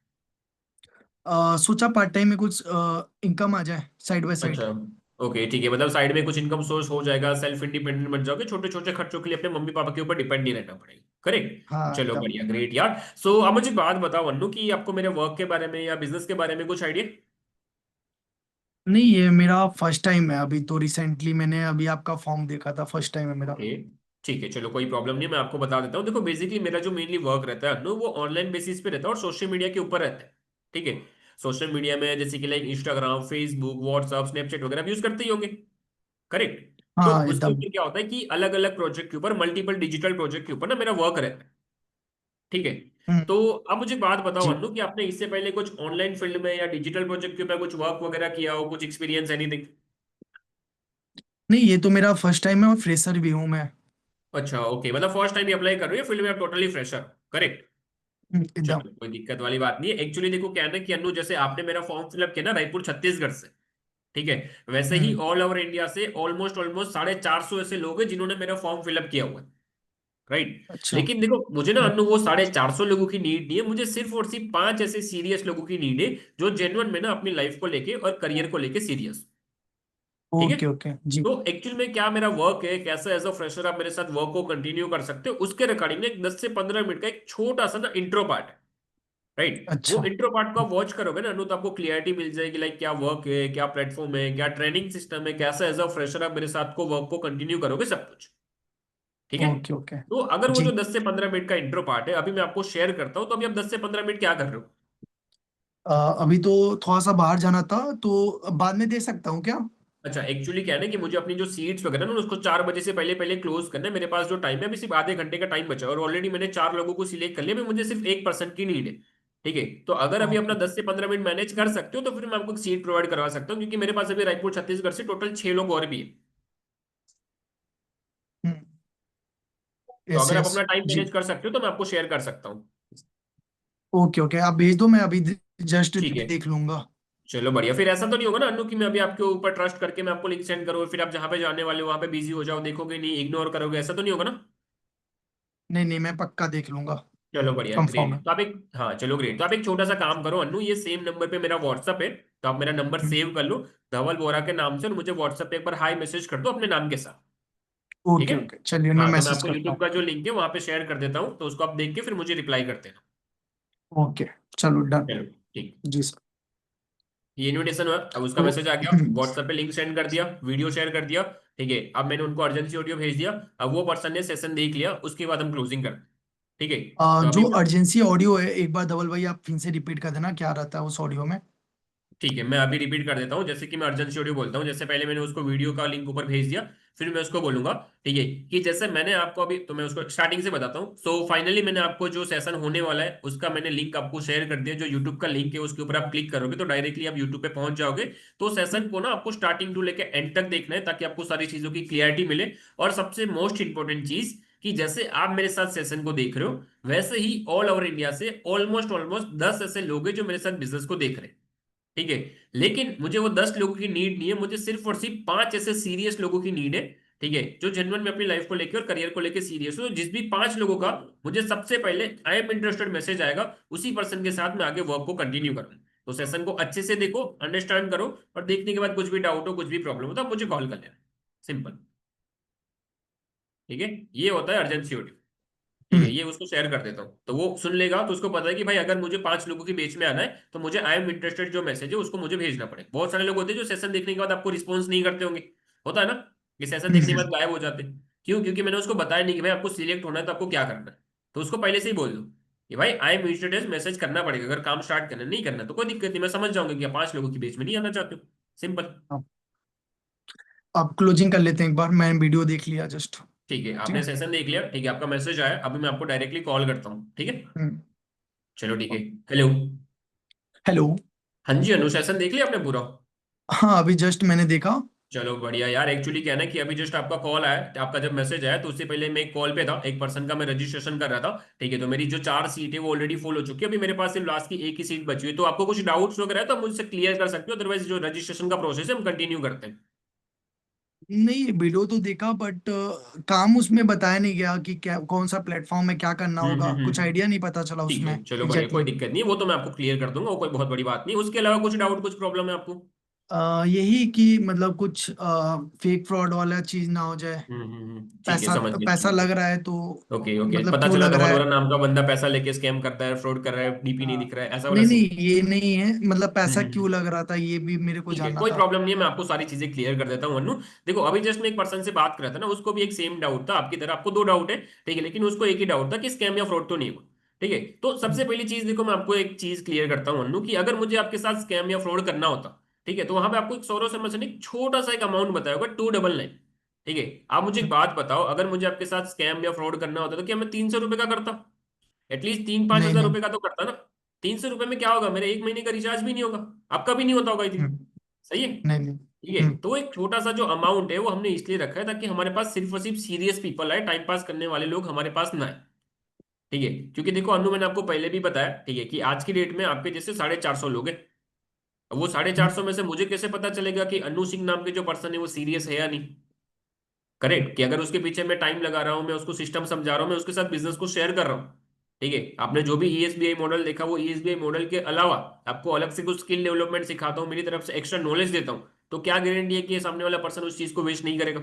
सोचा पार्ट टाइम में कुछ इनकम आ जाए साइड बाय साइड। अच्छा, ओके ठीक है, मतलब साइड में कुछ इनकम सोर्स हो जाएगा, सेल्फ इंडिपेंडेंट बन जाओगे, छोटे छोटे खर्चों के लिए अपने मम्मी पापा के ऊपर डिपेंड नहीं रहना पड़ेगा, करेक्ट? हाँ, चलो एकदम। बढ़िया, ग्रेट यार। सो अब मुझे बात बताओ अन्नू कि आपको मेरे वर्क के बारे में या बिजनेस के बारे में कुछ आइडिया? नहीं, ये मेरा फर्स्ट टाइम है। अभी तो रिसेंटली मैंने अभी आपका फॉर्म देखा था, फर्स्ट टाइम है मेरा। ओके ठीक है, चलो कोई प्रॉब्लम नहीं, मैं आपको बता देता हूँ। देखो बेसिकली मेरा जो मेनली वर्क रहता है अन्नू, वो ऑनलाइन बेसिस पे रहता है और सोशल मीडिया के ऊपर रहता है, ठीक है? सोशल मीडिया में जैसे कि like Instagram, Facebook, WhatsApp, Snapchat वगैरह आप यूज करते ही होंगे, करेक्ट? तो हाँ, उसके एकदम। ऊपर क्या होता है कि अलग अलग प्रोजेक्ट के ऊपर, मल्टीपल डिजिटल प्रोजेक्ट के ऊपर ना मेरा वर्क रहता है, ठीक है? हम्म। तो अब मुझे बात बताओ जी। अन्नू कि आपने इससे पहले कुछ ऑनलाइन फील्ड में या डिजिटल प्रोजेक्ट के ऊपर कुछ वर्क वगैरह किया हो, कुछ एक्सपीरियंस, एनीथिंग? नहीं, ये तो मेरा फर्स्ट टाइम है और फ्रेशर भी हूँ मैं। अच्छा ओके, मतलब फर्स्ट टाइम अप्लाई कर रहे हो फील्ड में, आप टोटली फ्रेशर, करेक्ट? एकदम। चलो कोई दिक्कत वाली बात नहीं है। एक्चुअली देखो क्या है ना कि अनु, जैसे आपने मेरा फॉर्म फिलअप किया ना रायपुर छत्तीसगढ़ से, ठीक है? वैसे ही हम्म। ऑल ओवर इंडिया से ऑलमोस्ट ऑलमोस्ट 450 ऐसे लोग हैं जिन्होंने मेरा फॉर्म फिलअप किया हुआ है, राइट? अच्छा। लेकिन देखो मुझे ना हम्म। अनु वो 450 लोगों की नीड नहीं है, मुझे सिर्फ और सिर्फ 5 ऐसे सीरियस लोगों की नीड है जो जेन्युइन में ना अपनी लाइफ को लेके और करियर को लेके सीरियस, ठीक है? ओके ओके जी। तो एक्चुअल में क्या मेरा वर्क है, कैसे एज अ फ्रेशर आप मेरे साथ वर्क को कंटिन्यू कर सकते हो, उसके रिगार्डिंग ना एक 10 से 15 मिनट का एक छोटा सा ना इंट्रो पार्ट है, राइट? वो अच्छा। इंट्रो पार्ट को आप वॉच करोगे ना अनु, तो आपको क्लियरिटी मिल जाएगी, लाइक क्या वर्क है, क्या प्लेटफॉर्म है, क्या ट्रेनिंग सिस्टम है, कैसे एज अ फ्रेशर आप मेरे साथ को वर्क को कंटिन्यू करोगे, सब कुछ, ठीक है? ओके ओके तो अगर वो जी। जो 10 से 15 मिनट का इंट्रो पार्ट है अभी मैं आपको शेयर करता हूँ, तो अभी आप 10 से 15 मिनट क्या कर रहे हो? अभी तो थोड़ा सा बाहर जाना था, तो बाद में दे सकता हूँ क्या? अच्छा, एक्चुअली क्या है ना कि मुझे अपनी जो सीट्स वगैरह ना उसको 4 बजे से पहले पहले क्लोज करना है। मेरे पास जो टाइम है अभी सिर्फ आधे घंटे का टाइम बचा है और ऑलरेडी मैंने 4 लोगों को सिलेक्ट कर लिया, अभी मुझे सिर्फ एक पर्सन की नीड है, ठीक है? तो अगर अभी अपना ओके। 10 से 15 मिनट मैनेज कर सकते हो तो फिर मैं आपको सीट प्रोवाइड करवा सकता हूँ, क्योंकि मेरे पास अभी रायपुर छत्तीसगढ़ से टोटल 6 लोग और भी है। हम्म। तो यस अगर आप यस। अपना टाइम जी। मैनेज कर सकते हो तो मैं आपको शेयर कर सकता हूँ। ओके ओके, आप भेज दो, मैं अभी जस्ट ठीक है, देख लूंगा। चलो बढ़िया। फिर ऐसा तो नहीं होगा ना अनु कि मैं अभी आपके ऊपर ट्रस्ट करके मैं आपको लिंक सेंड करूँ, फिर आप जहां पे जाने वाले हो वहां पे बिजी हो जाओ, देखोगे नहीं, इग्नोर करोगे, ऐसा तो नहीं होगा ना? नहीं नहीं, मैं पक्का देख लूंगा। चलो बढ़िया, कंफर्म है। ग्रेट। तो आप एक, हाँ चलो ग्रेट, तो आप एक छोटा सा काम करो अन्नू, ये सेम नंबर पे मेरा व्हाट्सअप है, तो आप मेरा नंबर सेव कर लो धवल बोरा के नाम से, और मुझे व्हाट्सअप पे एक बार हाई मैसेज कर दो अपने नाम के साथ, ठीक है? ओके ओके, चलिए मैं हाँ, तो मैं मैसेज आपको करता यूट्यूब हूँ। का जो लिंक है वहां पे शेयर कर देता हूँ, तो उसको आप देख के फिर मुझे रिप्लाई कर देना। ओके, चलो डन। चलो ठीक। जी सर। ये इनविटेशन हुआ, अब उसका तो मैसेज आ गया, व्हाट्सएप पे लिंक सेंड कर दिया, वीडियो शेयर कर दिया, ठीक है? अब मैंने उनको अर्जेंसी ऑडियो भेज दिया, अब वो पर्सन ने सेशन देख लिया, उसके बाद हम क्लोजिंग करते हैं, ठीक है? तो जो अभी मैं, अर्जेंसी ऑडियो है, एक बार धवल भाई आप फिर से रिपीट कर देना, क्या रहता है उस ऑडियो में? ठीक है, मैं अभी रिपीट कर देता हूँ। जैसे कि मैं अर्जेंसी ऑडियो बोलता हूँ, जैसे पहले मैंने उसको वीडियो का लिंक ऊपर भेज दिया, फिर मैं उसको बोलूंगा, ठीक है, कि जैसे मैंने आपको अभी, तो मैं उसको स्टार्टिंग से बताता हूँ। सो फाइनली मैंने आपको जो सेशन होने वाला है उसका मैंने लिंक आपको शेयर कर दिया, जो यूट्यूब का लिंक है उसके ऊपर आप क्लिक करोगे तो डायरेक्टली आप यूट्यूब पे पहुंच जाओगे। तो सेशन को ना आपको स्टार्टिंग टू लेके एंड तक देखना है, ताकि आपको सारी चीजों की क्लियरिटी मिले। और सबसे मोस्ट इंपॉर्टेंट चीज, कि जैसे आप मेरे साथ सेशन को देख रहे हो, वैसे ही ऑल ओवर इंडिया से ऑलमोस्ट ऑलमोस्ट 10 ऐसे लोग हैं जो मेरे साथ बिजनेस को देख रहे हैं, ठीक है? लेकिन मुझे वो 10 लोगों की नीड नहीं है, मुझे सिर्फ और सिर्फ 5 ऐसे सीरियस लोगों की नीड है ठीक है, जो जेन्युइन में अपनी लाइफ को लेके और करियर को लेके सीरियस हो, जिस भी 5 लोगों का मुझे सबसे पहले आई एम इंटरेस्टेड मैसेज आएगा, उसी पर्सन के साथ मैं आगे वर्क को कंटिन्यू करूँ। तो सेशन को अच्छे से देखो, अंडरस्टैंड करो, और देखने के बाद कुछ भी डाउट हो, कुछ भी प्रॉब्लम हो तो आप मुझे कॉल कर लेना। सिंपल। ठीक है, ये होता है अर्जेंसी ऑडियो। ठीक है, हम्म। ये उसको शेयर कर देता हूँ तो वो सुन लेगा, तो उसको पता है कि भाई अगर मुझे 5 लोगों के बीच में आना है तो मुझे आई एम इंटरेस्टेड जो मैसेज है उसको मुझे भेजना पड़े। बहुत सारे लोग होते हैं जो सेशन देखने के बाद आपको रिस्पॉन्स नहीं करते होंगे, होता है ना, कि सेशन देखने के बाद गायब हो जाते हैं। क्यों? क्योंकि मैंने उसको बताया नहीं कि भाई आपको सिलेक्ट होना है तो आपको क्या करना है। तो उसको पहले से ही बोल दो कि भाई आई एम इंटरेस्टेड, मैसेज करना पड़ेगा, अगर काम स्टार्ट करना नहीं करना तो कोई दिक्कत नहीं, मैं समझ जाऊंगा कि आप 5 लोगों के बीच में नहीं आना चाहते हो। सिंपल। अब क्लोजिंग कर लेते हैं, एक बार मैंने वीडियो देख लिया जस्ट। ठीक है, ठीक आपने है। सेशन देख लिया, ठीक है, आपका मैसेज आया, अभी मैं आपको डायरेक्टली कॉल करता हूँ। ठीक है, हम्म। चलो ठीक है। हेलो। हेलो। हाँ जी अनु, सेशन देख लिया आपने पूरा? हाँ, अभी जस्ट मैंने देखा। चलो बढ़िया यार, एक्चुअली क्या है ना कि अभी जस्ट आपका कॉल आया, आपका जब मैसेज आया तो उससे पहले मैं एक कॉल पे था, एक पर्सन का मैं रजिस्ट्रेशन कर रहा था। ठीक है, तो मेरी जो 4 सीट है वो ऑलरेडी फुल हो चुकी है, अभी मेरे पास सिर्फ लास्ट की एक ही सीट बची हुई है। तो आपको कुछ डाउट्स वगैरह है तो आप मुझसे क्लियर कर सकते हो, अदरवाइज जो रजिस्ट्रेशन का प्रोसेस है हम कंटिन्यू करते हैं। नहीं, वीडियो तो देखा बट काम उसमें बताया नहीं गया कि क्या, कौन सा प्लेटफॉर्म में क्या करना होगा, कुछ हम्म। आइडिया नहीं पता चला ठीक उसमें है, चलो बढ़िया, कोई एग्जैक्टली। दिक्कत नहीं है, वो तो मैं आपको क्लियर कर दूंगा, वो कोई बहुत बड़ी बात नहीं। उसके अलावा कुछ डाउट, कुछ प्रॉब्लम है आपको? यही कि मतलब कुछ फेक फ्रॉड वाला चीज ना हो जाए। ठीक है, पैसा समझ गए, पैसा ठीक है। लग रहा है तो ओके ओके, मतलब पता क्यों चला लग रहा धवल है। वोरा नाम का बंदा पैसा लेके स्कैम करता है, फ्रॉड कर रहा है, डीपी नहीं हाँ। दिख रहा है, ऐसा वाला नहीं सीन? नहीं, ये नहीं है, मतलब पैसा हम्म। क्यों लग रहा था ये भी मेरे को ठीक है, जानना कोई था। प्रॉब्लम नहीं है, मैं आपको सारी चीजें क्लियर कर देता हूँ अनु। देखो, अभी जस्ट मैं एक पर्सन से बात कर रहा था ना, उसको भी एक सेम डाउट था आपकी तरह, आपको 2 डाउट है, ठीक है, लेकिन उसको एक ही डाउट था कि स्कैम या फ्रॉड तो नहीं हुआ। ठीक है, तो सबसे हम्म। पहली चीज देखो, मैं आपको एक चीज क्लियर करता हूँ अनु, कि अगर मुझे आपके साथ स्कैम या फ्रॉड करना होता, ठीक है, तो वहां पे आपको एक सौरव शर्मा से एक छोटा सा एक अमाउंट बताया होगा, 299। ठीक है, आप मुझे एक बात बताओ, अगर मुझे आपके साथ स्कैम या फ्रॉड करना होता तो क्या मैं 300 रुपए का करता? एटलीस्ट 3-5 हजार नहीं नहीं। रुपए का तो करता ना। 300 रुपए में क्या होगा, मेरे एक महीने का रिचार्ज भी नहीं होगा, आपका भी नहीं होता होगा, आई थिंक। हम्म। सही है। नहीं नहीं। ठीक है, हम्म। तो एक छोटा सा जो अमाउंट है वो हमने इसलिए रखा है ताकि हमारे पास सिर्फ और सिर्फ सीरियस पीपल आए, टाइम पास करने वाले लोग हमारे पास ना आए। ठीक है, क्योंकि देखो अनु, मैंने आपको पहले भी बताया, ठीक है, कि आज की डेट में आपके जैसे 450 लोग हैं। अब वो 450 में से मुझे कैसे पता चलेगा कि अनु सिंह नाम के जो पर्सन है वो सीरियस है या नहीं? करेक्ट, कि अगर उसके पीछे मैं टाइम लगा रहा हूं, मैं उसको सिस्टम समझा रहा हूं, मैं उसके साथ बिजनेस को शेयर कर रहा हूं। ठीक है, आपने जो भी ईएसबीआई मॉडल देखा, वो ईएसबीआई मॉडल के अलावा आपको अलग से कुछ स्किल डेवलपमेंट सिखाता हूँ, मेरी तरफ से एक्स्ट्रा नॉलेज देता हूँ, तो क्या गारंटी है कि ये सामने वाला पर्सन उस चीज को वेस्ट नहीं करेगा?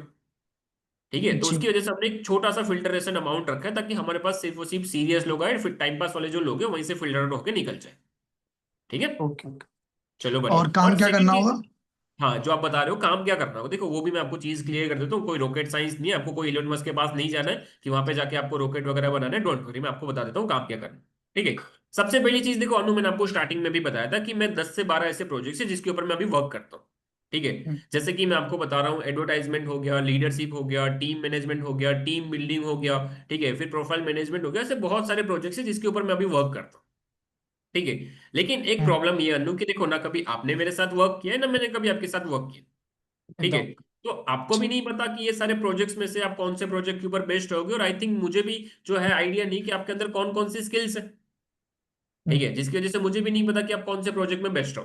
ठीक है, तो जी। उसकी वजह से हमने एक छोटा सा फिल्टरेशन अमाउंट रखा है ताकि हमारे पास सिर्फ और सिर्फ सीरियस लोग आए, फिर टाइम पास वाले जो लोग हैं वहीं से फिल्टर होकर निकल जाए। ठीक है, ओके ओके। चलो बढ़िया। और और काम क्या सेकंड करना चीज, होगा? हाँ, जो आप बता रहे हो काम क्या करना होगा, देखो वो भी मैं आपको चीज क्लियर कर देता हूँ, कोई रॉकेट साइंस नहीं है, आपको कोई इलोन मस्क के पास नहीं जाना है कि वहां पे जाके आपको रॉकेट वगैरह बनाना है, डोंट वरी, मैं आपको बता देता हूँ काम क्या करना है। ठीक है, सबसे पहली चीज देखो अनु, मैंने आपको स्टार्टिंग में भी बताया था कि मैं 10 से 12 ऐसे प्रोजेक्ट्स है जिसके ऊपर मैं अभी वर्क करता हूँ। ठीक है, हम्म। जैसे कि मैं आपको बता रहा हूँ, एडवर्टाइजमेंट हो गया, लीडरशिप हो गया, टीम मैनेजमेंट हो गया, टीम बिल्डिंग हो गया, ठीक है, फिर प्रोफाइल मैनेजमेंट हो गया, ऐसे बहुत सारे प्रोजेक्ट्स है जिसके ऊपर मैं अभी वर्क करता हूँ। ठीक है, लेकिन एक हम्म। प्रॉब्लम ये अनु कि देखो ना, कभी आपने मेरे साथ वर्क किया है ना मैंने कभी आपके साथ वर्क किया। ठीक है, एकदम। तो आपको भी नहीं पता कि ये सारे प्रोजेक्ट्स में से आप कौन से प्रोजेक्ट के ऊपर बेस्ट होगे, और आई थिंक मुझे भी जो है आइडिया नहीं कि आपके अंदर कौन कौन सी स्किल्स है। ठीक हम्म। है, जिसकी वजह से मुझे भी नहीं पता कि आप कौन से प्रोजेक्ट में बेस्ट हो।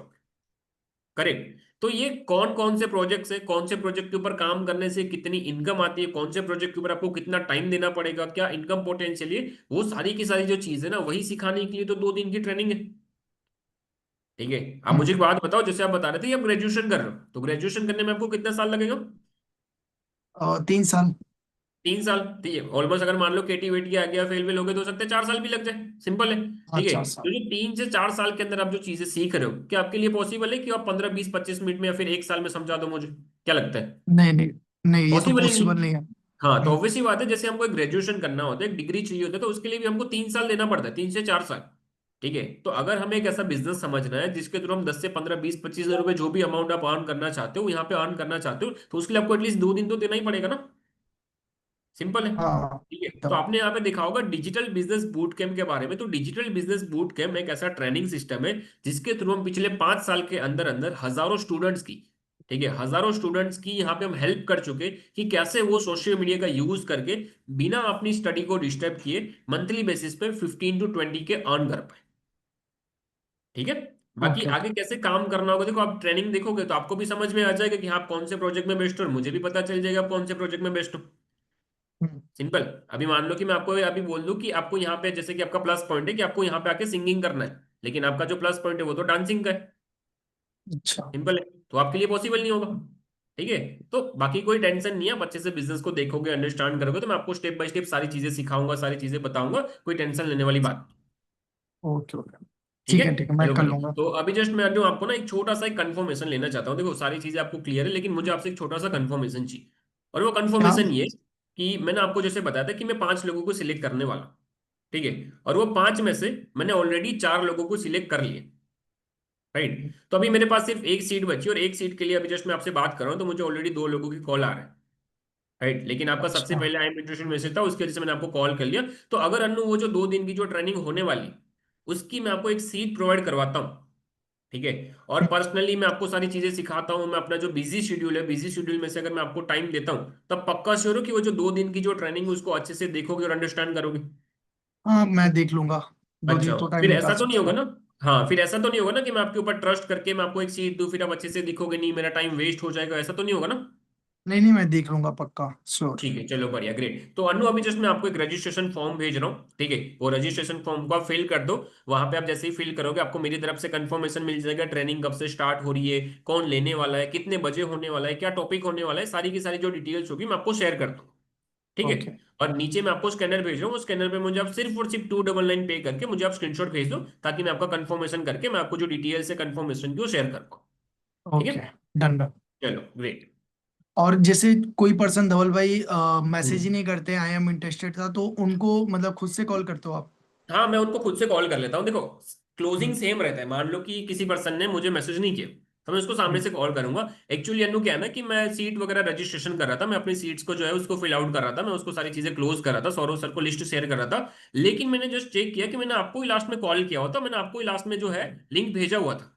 करेक्ट, तो ये कौन कौन से प्रोजेक्ट्स है, कौन से प्रोजेक्ट के ऊपर काम करने से कितनी इनकम आती है, कौन से प्रोजेक्ट के ऊपर आपको कितना टाइम देना पड़ेगा, क्या इनकम पोटेंशियल है, वो सारी की सारी जो चीज है ना, वही सिखाने के लिए तो 2 दिन की ट्रेनिंग है। ठीक है, आप मुझे एक हम्म। बात बताओ, जैसे आप बता रहे थे कि आप ग्रेजुएशन कर रहे हो, तो ग्रेजुएशन करने में आपको कितना साल लगेगा? और 3 साल। 3 साल, ठीक है, ऑलमोस्ट अगर मान लो केटी वेटी आ गया, फेल वेल हो गए तो हो सकता है 4 साल भी लग जाए, सिंपल है। हाँ, ठीक है, 4 साल। तो जो 3 से 4 साल के अंदर आप जो चीजें सीख रहे हो, क्या आपके लिए पॉसिबल है कि आप 15-20-25 मिनट में या फिर 1 साल में समझा दो मुझे? क्या लगता है? नहीं नहीं। नहीं, ये तो पॉसिबल ही नहीं। पॉसिबल नहीं है। हाँ, तो हम्म। ऑब्वियस सी बात है, जैसे हमको एक ग्रेजुएशन करना होता है, एक डिग्री चाहिए होता है, तो उसके लिए भी हमको 3 साल देना पड़ता है, 3 से 4 साल। ठीक है, तो अगर हमें एक ऐसा बिजनेस समझना है जिसके थ्रू हम 10 से 15 20 25 हजार रुपए जो भी अमाउंट आप अर्न करना चाहते हो यहाँ पे अर्न करना चाहते हो, तो उसके लिए आपको एटलीस्ट 2 दिन तो देना ही पड़ेगा ना। सिंपल है। हाँ, ठीक है, तो एकदम। आपने यहाँ पे देखा होगा डिजिटल बिजनेस बूट कैम्प के बारे में, तो डिजिटल बिजनेस बूट कैम्प एक ऐसा ट्रेनिंग सिस्टम है जिसके थ्रू हम पिछले 5 साल के अंदर अंदर हजारों स्टूडेंट्स की, ठीक है, हजारों स्टूडेंट्स की यहाँ पे हम हेल्प कर चुके कि कैसे वो सोशल मीडिया का यूज करके बिना अपनी स्टडी को डिस्टर्ब किए मंथली बेसिस पे 15 to 20 के अर्न कर पाए। ठीक है, बाकी ओके ओके। आगे कैसे काम करना होगा, देखो आप ट्रेनिंग देखोगे तो आपको भी समझ में आ जाएगा कि आप कौन से प्रोजेक्ट में बेस्ट हो, और मुझे भी पता चल जाएगा आप कौन से प्रोजेक्ट में बेस्ट हो। हम्म, सिंपल। अभी मान लो कि मैं आपको अभी बोल दूं कि आपको यहाँ पे, जैसे कि आपका प्लस पॉइंट है कि आपको यहाँ पे आके सिंगिंग करना है, लेकिन आपका जो प्लस पॉइंट है वो तो डांसिंग का है। अच्छा। सिंपल है। तो आपके लिए पॉसिबल नहीं होगा। ठीक है। तो बाकी कोई टेंशन नहीं है, आप अच्छे से बिजनेस को देखोगे, अंडरस्टैंड करोगे, तो मैं आपको स्टेप बाय स्टेप सारी चीजें सिखाऊंगा, सारी चीजें बताऊंगा, कोई टेंशन लेने वाली बात नहीं। Okay okay. ठीक है। ठीक है, मैं चलो कर बढ़िया। लूंगा। तो अभी जस्ट मैं जो आपको ना एक छोटा सा एक कंफर्मेशन लेना चाहता हूँ, देखो सारी चीजें आपको क्लियर है, लेकिन मुझे आपसे एक छोटा सा कंफर्मेशन चाहिए। और वो क्या? कंफर्मेशन ये कि मैंने आपको जैसे बताया था कि मैं 5 लोगों को सिलेक्ट करने वाला हूं, ठीक है, और वो 5 में से मैंने ऑलरेडी 4 लोगों को सिलेक्ट कर लिए। राइट। तो अभी मेरे पास सिर्फ एक सीट बची, और एक सीट के लिए अभी जस्ट मैं आपसे बात कर रहा हूँ, तो मुझे ऑलरेडी 2 लोगों की कॉल आ रहा है। राइट। लेकिन आपका सबसे अच्छा। पहले आई एम इंटरेस्टेड मैसेज था, उसकी वजह से मैंने आपको कॉल कर लिया। तो अगर अन्नू वो जो 2 दिन की जो ट्रेनिंग होने वाली, उसकी मैं आपको एक सीट प्रोवाइड करवाता हूँ, ठीक है, और हम्म, पर्सनली मैं आपको सारी चीजें सिखाता हूँ, मैं अपना जो बिजी शेड्यूल है, बिजी शेड्यूल में से अगर मैं आपको टाइम देता हूँ, तब पक्का श्योर हो कि वो जो 2 दिन की जो ट्रेनिंग है उसको अच्छे से देखोगे और अंडरस्टैंड करोगे। हाँ, मैं देख लूंगा। दो अच्छा। दिन तो टाइम फिर निकाल ऐसा तो नहीं सकता होगा हूँ। ना? हाँ, फिर ऐसा तो नहीं होगा ना कि मैं आपके ऊपर ट्रस्ट करके मैं आपको एक सीट दूं, फिर आप अच्छे से दिखोगे नहीं, मेरा टाइम वेस्ट हो जाएगा, ऐसा तो नहीं होगा ना? नहीं नहीं, मैं देख लूंगा पक्का, श्योर। ठीक है, चलो बढ़िया, ग्रेट। तो अनु अभी जस्ट मैं आपको एक रजिस्ट्रेशन फॉर्म भेज रहा हूँ, ठीक है, वो रजिस्ट्रेशन फॉर्म को आप फिल कर दो। वहां पे आप जैसे ही फिल करोगे आपको मेरी तरफ से कंफर्मेशन मिल जाएगा, ट्रेनिंग कब से स्टार्ट हो रही है, कौन लेने वाला है, कितने बजे होने वाला है, क्या टॉपिक होने वाला है, सारी की सारी जो डिटेल्स होगी मैं आपको शेयर कर दूँ। ठीक है। ओके और नीचे मैं आपको स्कैनर भेज रहा हूँ, उस स्कैनर पे मुझे आप सिर्फ और सिर्फ 299 पे करके मुझे आप स्क्रीनशॉट भेज दो, ताकि मैं आपका कंफर्मेशन करके मैं आपको जो डिटेल्स है कंफर्मेशन की वो शेयर कर पाऊँ। ठीक है। ओके। Done done. चलो ग्रेट। और जैसे कोई पर्सन धवल भाई मैसेज ही हम्म। नहीं करते, आई एम इंटरेस्टेड था, तो उनको मतलब खुद से कॉल करते हो आप? हाँ, मैं उनको खुद से कॉल कर लेता हूँ, देखो क्लोजिंग हम्म, सेम रहता है। मान लो कि किसी पर्सन ने मुझे मैसेज नहीं किया, तो मैं उसको सामने हम्म, से कॉल करूंगा। एक्चुअली अनु क्या है ना कि मैं सीट वगैरह रजिस्ट्रेशन कर रहा था, मैं अपनी सीट्स को जो है उसको फिल आउट कर रहा था, मैं उसको सारी चीजें क्लोज कर रहा था, सौरभ सर को लिस्ट शेयर कर रहा था। लेकिन मैंने जस्ट चेक किया कि मैंने आपको ही लास्ट में कॉल किया हुआ था, मैंने आपको ही लास्ट में जो है लिंक भेजा हुआ था।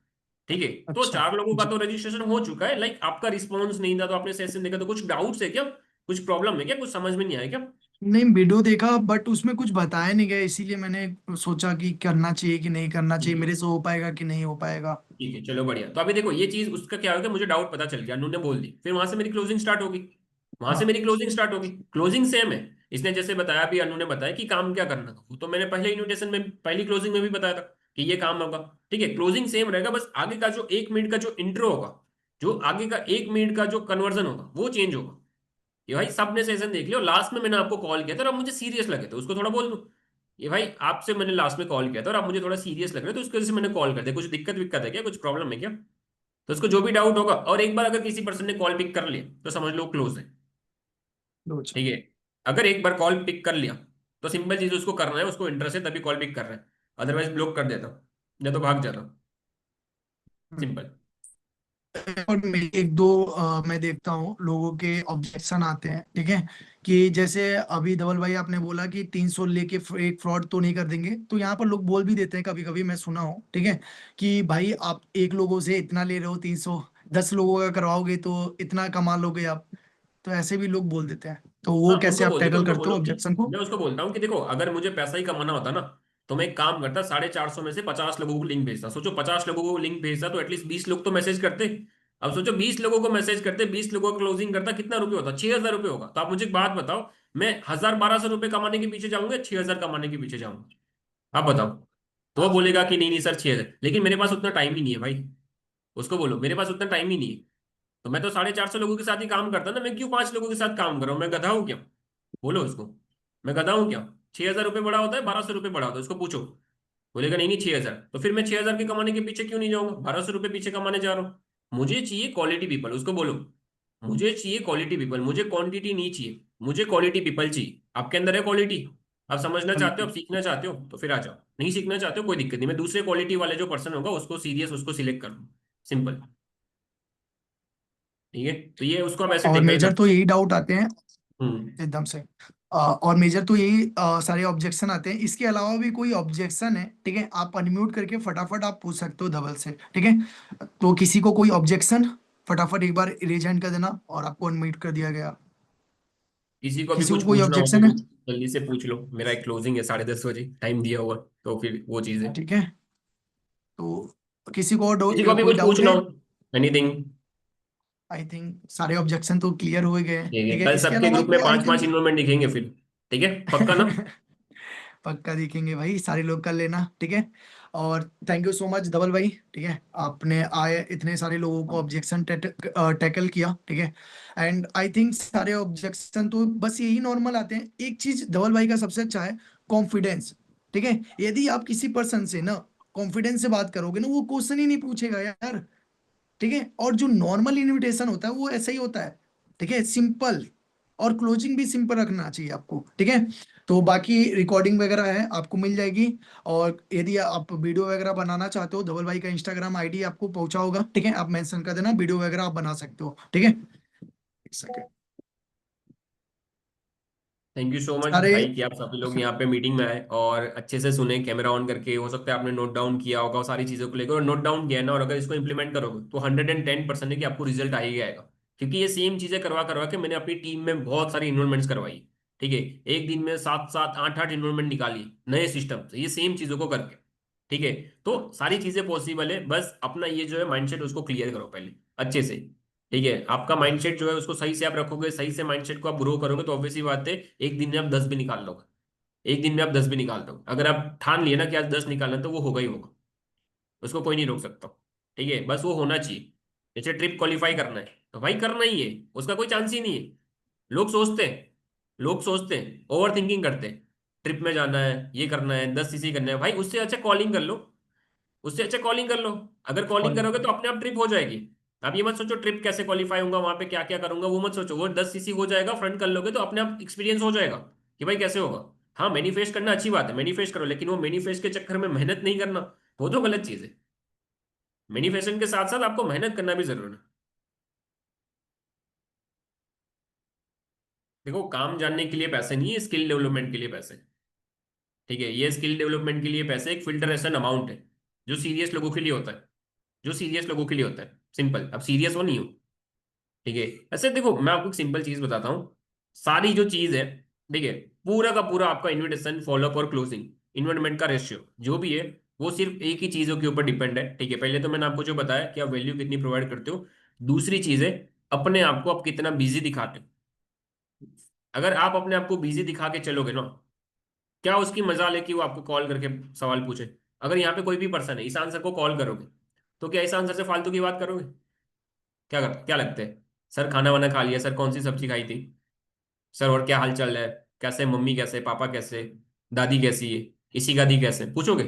ठीक है। तो अच्छा 4 लोगों का जी। तो रजिस्ट्रेशन हो चुका है, लाइक आपका रिस्पॉन्स नहीं था, तो आपने सेशन देखा, तो कुछ डाउट्स है क्या, कुछ प्रॉब्लम है क्या, कुछ समझ में नहीं आया क्या? नहीं, वीडियो देखा बट उसमें कुछ बताया नहीं गया, इसीलिए मैंने सोचा कि करना चाहिए कि नहीं करना ठीक चाहिए, है। मेरे से हो पाएगा कि नहीं हो पाएगा। ठीक है, चलो बढ़िया। तो अभी देखो ये चीज उसका क्या होगा, मुझे डाउट पता चल गया, अनु ने बोल दी, फिर वहां से मेरी क्लोजिंग स्टार्ट होगी। वहां से हाँ। मेरी क्लोजिंग स्टार्ट होगी, क्लोजिंग सेम है। इसने जैसे बताया, भी अनु ने बताया कि काम क्या करना था, वो तो मैंने पहले इन्विटेशन में, पहली क्लोजिंग में भी बताया था कि ये काम होगा। ठीक है, क्लोजिंग सेम रहेगा, बस आगे का जो 1 मिनट का जो इंट्रो होगा, जो आगे का 1 मिनट का जो कन्वर्जन होगा वो चेंज होगा। ये भाई सबने सेशन देख लिया, और लास्ट में मैंने आपको कॉल किया था और अब मुझे सीरियस लगे तो उसको थोड़ा बोल दूं, ये भाई आपसे मैंने लास्ट में कॉल किया था और आप मुझे थोड़ा सीरियस लग रहे हो, तो उसकी वजह से मैंने कॉल कर दिया, कुछ दिक्कत विक्कत है क्या, कुछ प्रॉब्लम है क्या? तो उसको जो भी डाउट होगा, और एक बार अगर किसी पर्सन ने कॉल पिक कर लिया तो समझ लो क्लोज है। लो अच्छा। ठीक है। अगर एक बार कॉल पिक कर लिया तो सिंपल चीज उसको करना है, उसको इंटरेस्ट है तभी कॉल पिक कर रहा है, अदरवाइज ब्लॉक कर देता, या तो भाग जाता। हम्म। सिंपल। और एक दो मैं देखता हूँ लोगों के ऑब्जेक्शन आते हैं, ठीक है, कि जैसे अभी धवल भाई आपने बोला कि 300 लेके एक फ्रॉड तो नहीं कर देंगे, तो यहाँ पर लोग बोल भी देते हैं, कभी कभी मैं सुना हूँ, ठीक है, कि भाई आप एक लोगों से इतना ले रहे हो 300, 10 लोगों का करवाओगे तो इतना कमा लोगे आप। तो ऐसे भी लोग बोल देते हैं, तो वो हाँ, कैसे उनको आप बोल देखो, टैकल उनको करते हो बोलो कि, ऑब्जेक्शन को? मैं उसको बोलता हूँ कि देखो अगर मुझे पैसा ही कमाना होता ना, तो मैं एक काम करता, 450 में से 50 लोगों को लिंक भेजता। सोचो 50 लोगों को लिंक भेजता तो एटलीस्ट 20 लोग तो मैसेज करते। अब सोचो 20 लोगों को मैसेज करते, 20 लोगों को क्लोजिंग करता, कितना रुपये होता? 6,000 रुपये होगा। तो आप मुझे एक बात बताओ, मैं 1,000 1,200 रुपये कमाने के पीछे जाऊंगा, 6,000 कमाने के पीछे जाऊंगा? आप बताओ। तो वो बोलेगा कि नहीं नहीं सर 6,000, लेकिन मेरे पास उतना टाइम ही नहीं है भाई। उसको बोलो मेरे पास उतना टाइम ही नहीं है। तो मैं तो 450 लोगों के साथ ही काम करता ना, मैं क्यों 5 लोगों के साथ काम कर रहा हूँ, मैं गधा हूँ क्या? बोलो उसको, मैं गधा हूँ क्या? 6,000 रुपये बड़ा होता है, 1,200 रुपये बड़ा होता है, उसको पूछो। बोलेगा नहीं नहीं 6,000, तो फिर मैं 6,000 के कमाने के पीछे क्यों नहीं जाऊंगा, 1,200 रुपये पीछे कमाने जा रहा हूँ। मुझे चाहिए क्वालिटी पीपल, उसको बोलो मुझे चाहिए क्वालिटी पीपल, मुझे क्वांटिटी नहीं चाहिए, मुझे क्वालिटी पीपल चाहिए। आपके अंदर है क्वालिटी, आप समझना चाहते हो, आप सीखना चाहते हो तो फिर आ जाओ, नहीं सीखना चाहते हो कोई दिक्कत नहीं, मैं दूसरे क्वालिटी वाले जो पर्सन होगा उसको सीरियस उसको सिलेक्ट कर दूँ। सिंपल। ठीक है, तो ये उसको आप ऐसे और टेकल मेजर कर। तो यही डाउट आते हैं हम्म। एकदम से। और मेजर तो यही सारे ऑब्जेक्शन आते हैं, इसके अलावा भी कोई ऑब्जेक्शन है, ठीक है, आप अनम्यूट करके फटाफट आप पूछ सकते हो धवल से, ठीक है। तो किसी को कोई ऑब्जेक्शन, फटाफट एक बार रेज हैंड कर देना और आपको अनम्यूट कर दिया गया। किसी को भी किसी को कुछ कोई पूछना हो तो ऑब्जेक्शन है? जल्दी से पूछ लो, मेरा एक क्लोजिंग है 10:30 बजे टाइम दिया हुआ, तो फिर वो चीज़ है। ठीक है। तो किसी को और किसी को भी कोई कुछ डाउट पूछना है? हो, एनीथिंग। आई थिंक सारे ऑब्जेक्शन तो क्लियर हो गए हैं, ठीक है, ठीक है, कल इसके सबके अलावा ग्रुप में तो आई पांच पांच थिंक इन्वॉल्वमेंट दिखेंगे फिर। ठीक है, पक्का ना? पक्का दिखेंगे भाई, सारे लोग कर लेना, ठीक है। और थैंक यू सो मच धवल भाई, ठीक है, आपने आए इतने सारे लोगों को ऑब्जेक्शन टैकल किया, ठीक है। एंड आई थिंक सारे ऑब्जेक्शन तो बस यही नॉर्मल आते हैं। एक चीज धवल भाई का सबसे अच्छा है, कॉन्फिडेंस, ठीक है। यदि आप किसी पर्सन से ना कॉन्फिडेंस से बात करोगे ना, वो क्वेश्चन ही नहीं पूछेगा यार, ठीक है। और जो नॉर्मल इनविटेशन होता है वो ऐसा ही होता है, ठीक है, सिंपल। और क्लोजिंग भी सिंपल रखना चाहिए आपको, ठीक है। तो बाकी रिकॉर्डिंग वगैरह है आपको मिल जाएगी। और यदि आप वीडियो वगैरह बनाना चाहते हो, धवल भाई का इंस्टाग्राम आईडी आपको पहुंचा होगा, ठीक है, आप मेंशन कर देना, वीडियो वगैरह आप बना सकते हो, ठीक है। एक second. Thank you so much सारे भाई कि आप सभी लोग यहाँ पे मीटिंग में आए और अच्छे से सुने, कैमरा ऑन करके। हो सकता है आपने नोट डाउन किया होगा और सारी चीजों को लेकर, और नोट डाउन किया है ना, और अगर इसको इंप्लीमेंट करोगे तो 110% है कि आपको रिजल्ट आ ही आएगा। क्योंकि ये सेम चीजें करवा करवा के मैंने अपनी टीम में बहुत सारी इन्वॉल्वमेंट्स करवाई। ठीक है, एक दिन में 7 7 8 8 इन्वॉल्वमेंट निकाली नए सिस्टम से, ये सेम चीजों को करके। ठीक है, तो सारी चीजें पॉसिबल है, बस अपना ये जो है माइंडसेट उसको क्लियर करो पहले अच्छे से। ठीक है, आपका माइंडसेट जो है उसको सही से आप रखोगे, सही से माइंडसेट को आप ग्रो करोगे, तो ऑब्वियस सी बात है एक दिन में आप 10 भी निकाल लोगे। एक दिन में आप 10 भी निकाल दोगे, अगर आप ठान लिए ना कि आज 10 निकालना है, तो वो होगा ही होगा। उसको कोई नहीं रोक सकता। ठीक है, बस वो होना चाहिए। जैसे ट्रिप क्वालिफाई करना है तो भाई करना ही है, उसका कोई चांस ही नहीं है। लोग सोचते हैं ओवर थिंकिंग करते हैं। ट्रिप में जाना है, ये करना है, 10 सीसी करना है, भाई उससे अच्छा कॉलिंग कर लो। उससे अच्छा कॉलिंग कर लो। अगर कॉलिंग कॉलिंग करोगे कर तो अपने आप ट्रिप हो जाएगी। आप ये मत सोचो ट्रिप कैसे क्वालिफाई होगा, वहां पे क्या क्या करूंगा, वो मत सोचो। वो 10 सीसी हो जाएगा, फ्रंट कर लोगे तो अपने आप एक्सपीरियंस हो जाएगा कि भाई कैसे होगा। हाँ, मैनिफेस्ट करना अच्छी बात है, मैनिफेस्ट करो, लेकिन वो मैनिफेस्ट के चक्कर में मेहनत नहीं करना, वो तो गलत चीज है। मैनिफेस्टेशन के साथ साथ आपको मेहनत करना भी जरूरी है। देखो, काम जानने के लिए पैसे नहीं है, स्किल डेवलपमेंट के लिए पैसे हैं। ठीक है, ये स्किल डेवलपमेंट के लिए पैसे एक फिल्टरेशन अमाउंट है, जो सीरियस लोगों के लिए होता है। जो सीरियस लोगों के लिए होता है, सिंपल। अब सीरियस हो नहीं हो। ठीक है, ऐसे देखो मैं आपको एक सिंपल चीज बताता हूँ। सारी जो चीज है, ठीक है, पूरा का पूरा आपका इन्विटेशन, फॉलोअप और क्लोजिंग, इन्वेस्टमेंट का रेशियो जो भी है, वो सिर्फ एक ही चीजों के ऊपर डिपेंड है। ठीक है, पहले तो मैंने आपको जो बताया कि आप वैल्यू कितनी प्रोवाइड करते हो। दूसरी चीज है, अपने आप को आप कितना बिजी दिखाते हो। अगर आप अपने आप को बिजी दिखा के चलोगे ना, क्या उसकी मजाल है कि वो आपको कॉल करके सवाल पूछे। अगर यहाँ पे कोई भी पर्सन है, ईशान सर को कॉल करोगे, तो क्या ईशान सर से फालतू की बात करोगे? क्या लगता है? सर खाना वाना खा लिया, सर कौन सी सब्जी खाई थी, सर और क्या हाल चल रहा है, कैसे मम्मी, कैसे पापा, कैसे दादी, कैसी है, इसी का दी कैसे, पूछोगे?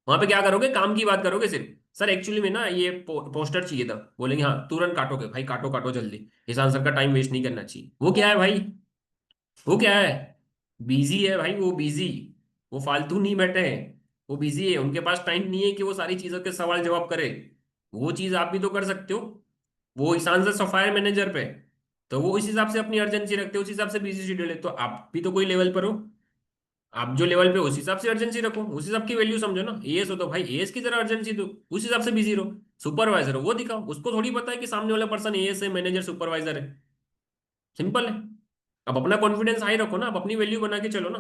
वहां पे क्या करोगे? काम की बात करोगे सिर्फ। सर एक्चुअली में ना ये पोस्टर चाहिए था, बोलेंगे हाँ तुरंत काटोगे, भाई काटो काटो जल्दी। ईशान सर का टाइम वेस्ट नहीं करना चाहिए। वो क्या है भाई? वो क्या है? बिजी है भाई, वो बिजी। वो फालतू नहीं बैठे हैं, वो बिजी है, उनके पास टाइम नहीं है कि वो सारी चीजों के सवाल जवाब करे। वो चीज आप भी तो कर सकते हो। वो ईशान से सफायर मैनेजर पे, तो वो इस हिसाब से अपनी अर्जेंसी रखते हो, उस हिसाब से बिजी शेड्यूल है, तो आप भी तो कोई लेवल पर हो। आप जो लेवल पे हो, उस हिसाब से अर्जेंसी रखो, उस हिसाब की वैल्यू समझो ना। एएस हो तो भाई एएस की तरह अर्जेंसी दो, उस हिसाब से बिजी रहो। सुपरवाइजर हो वो दिखाओ, उसको थोड़ी पता है कि सामने वाला पर्सन एएस है, मैनेजर सुपरवाइजर है। सिंपल है। अब अपना कॉन्फिडेंस हाई रखो ना, अब अपनी वैल्यू बना के चलो ना।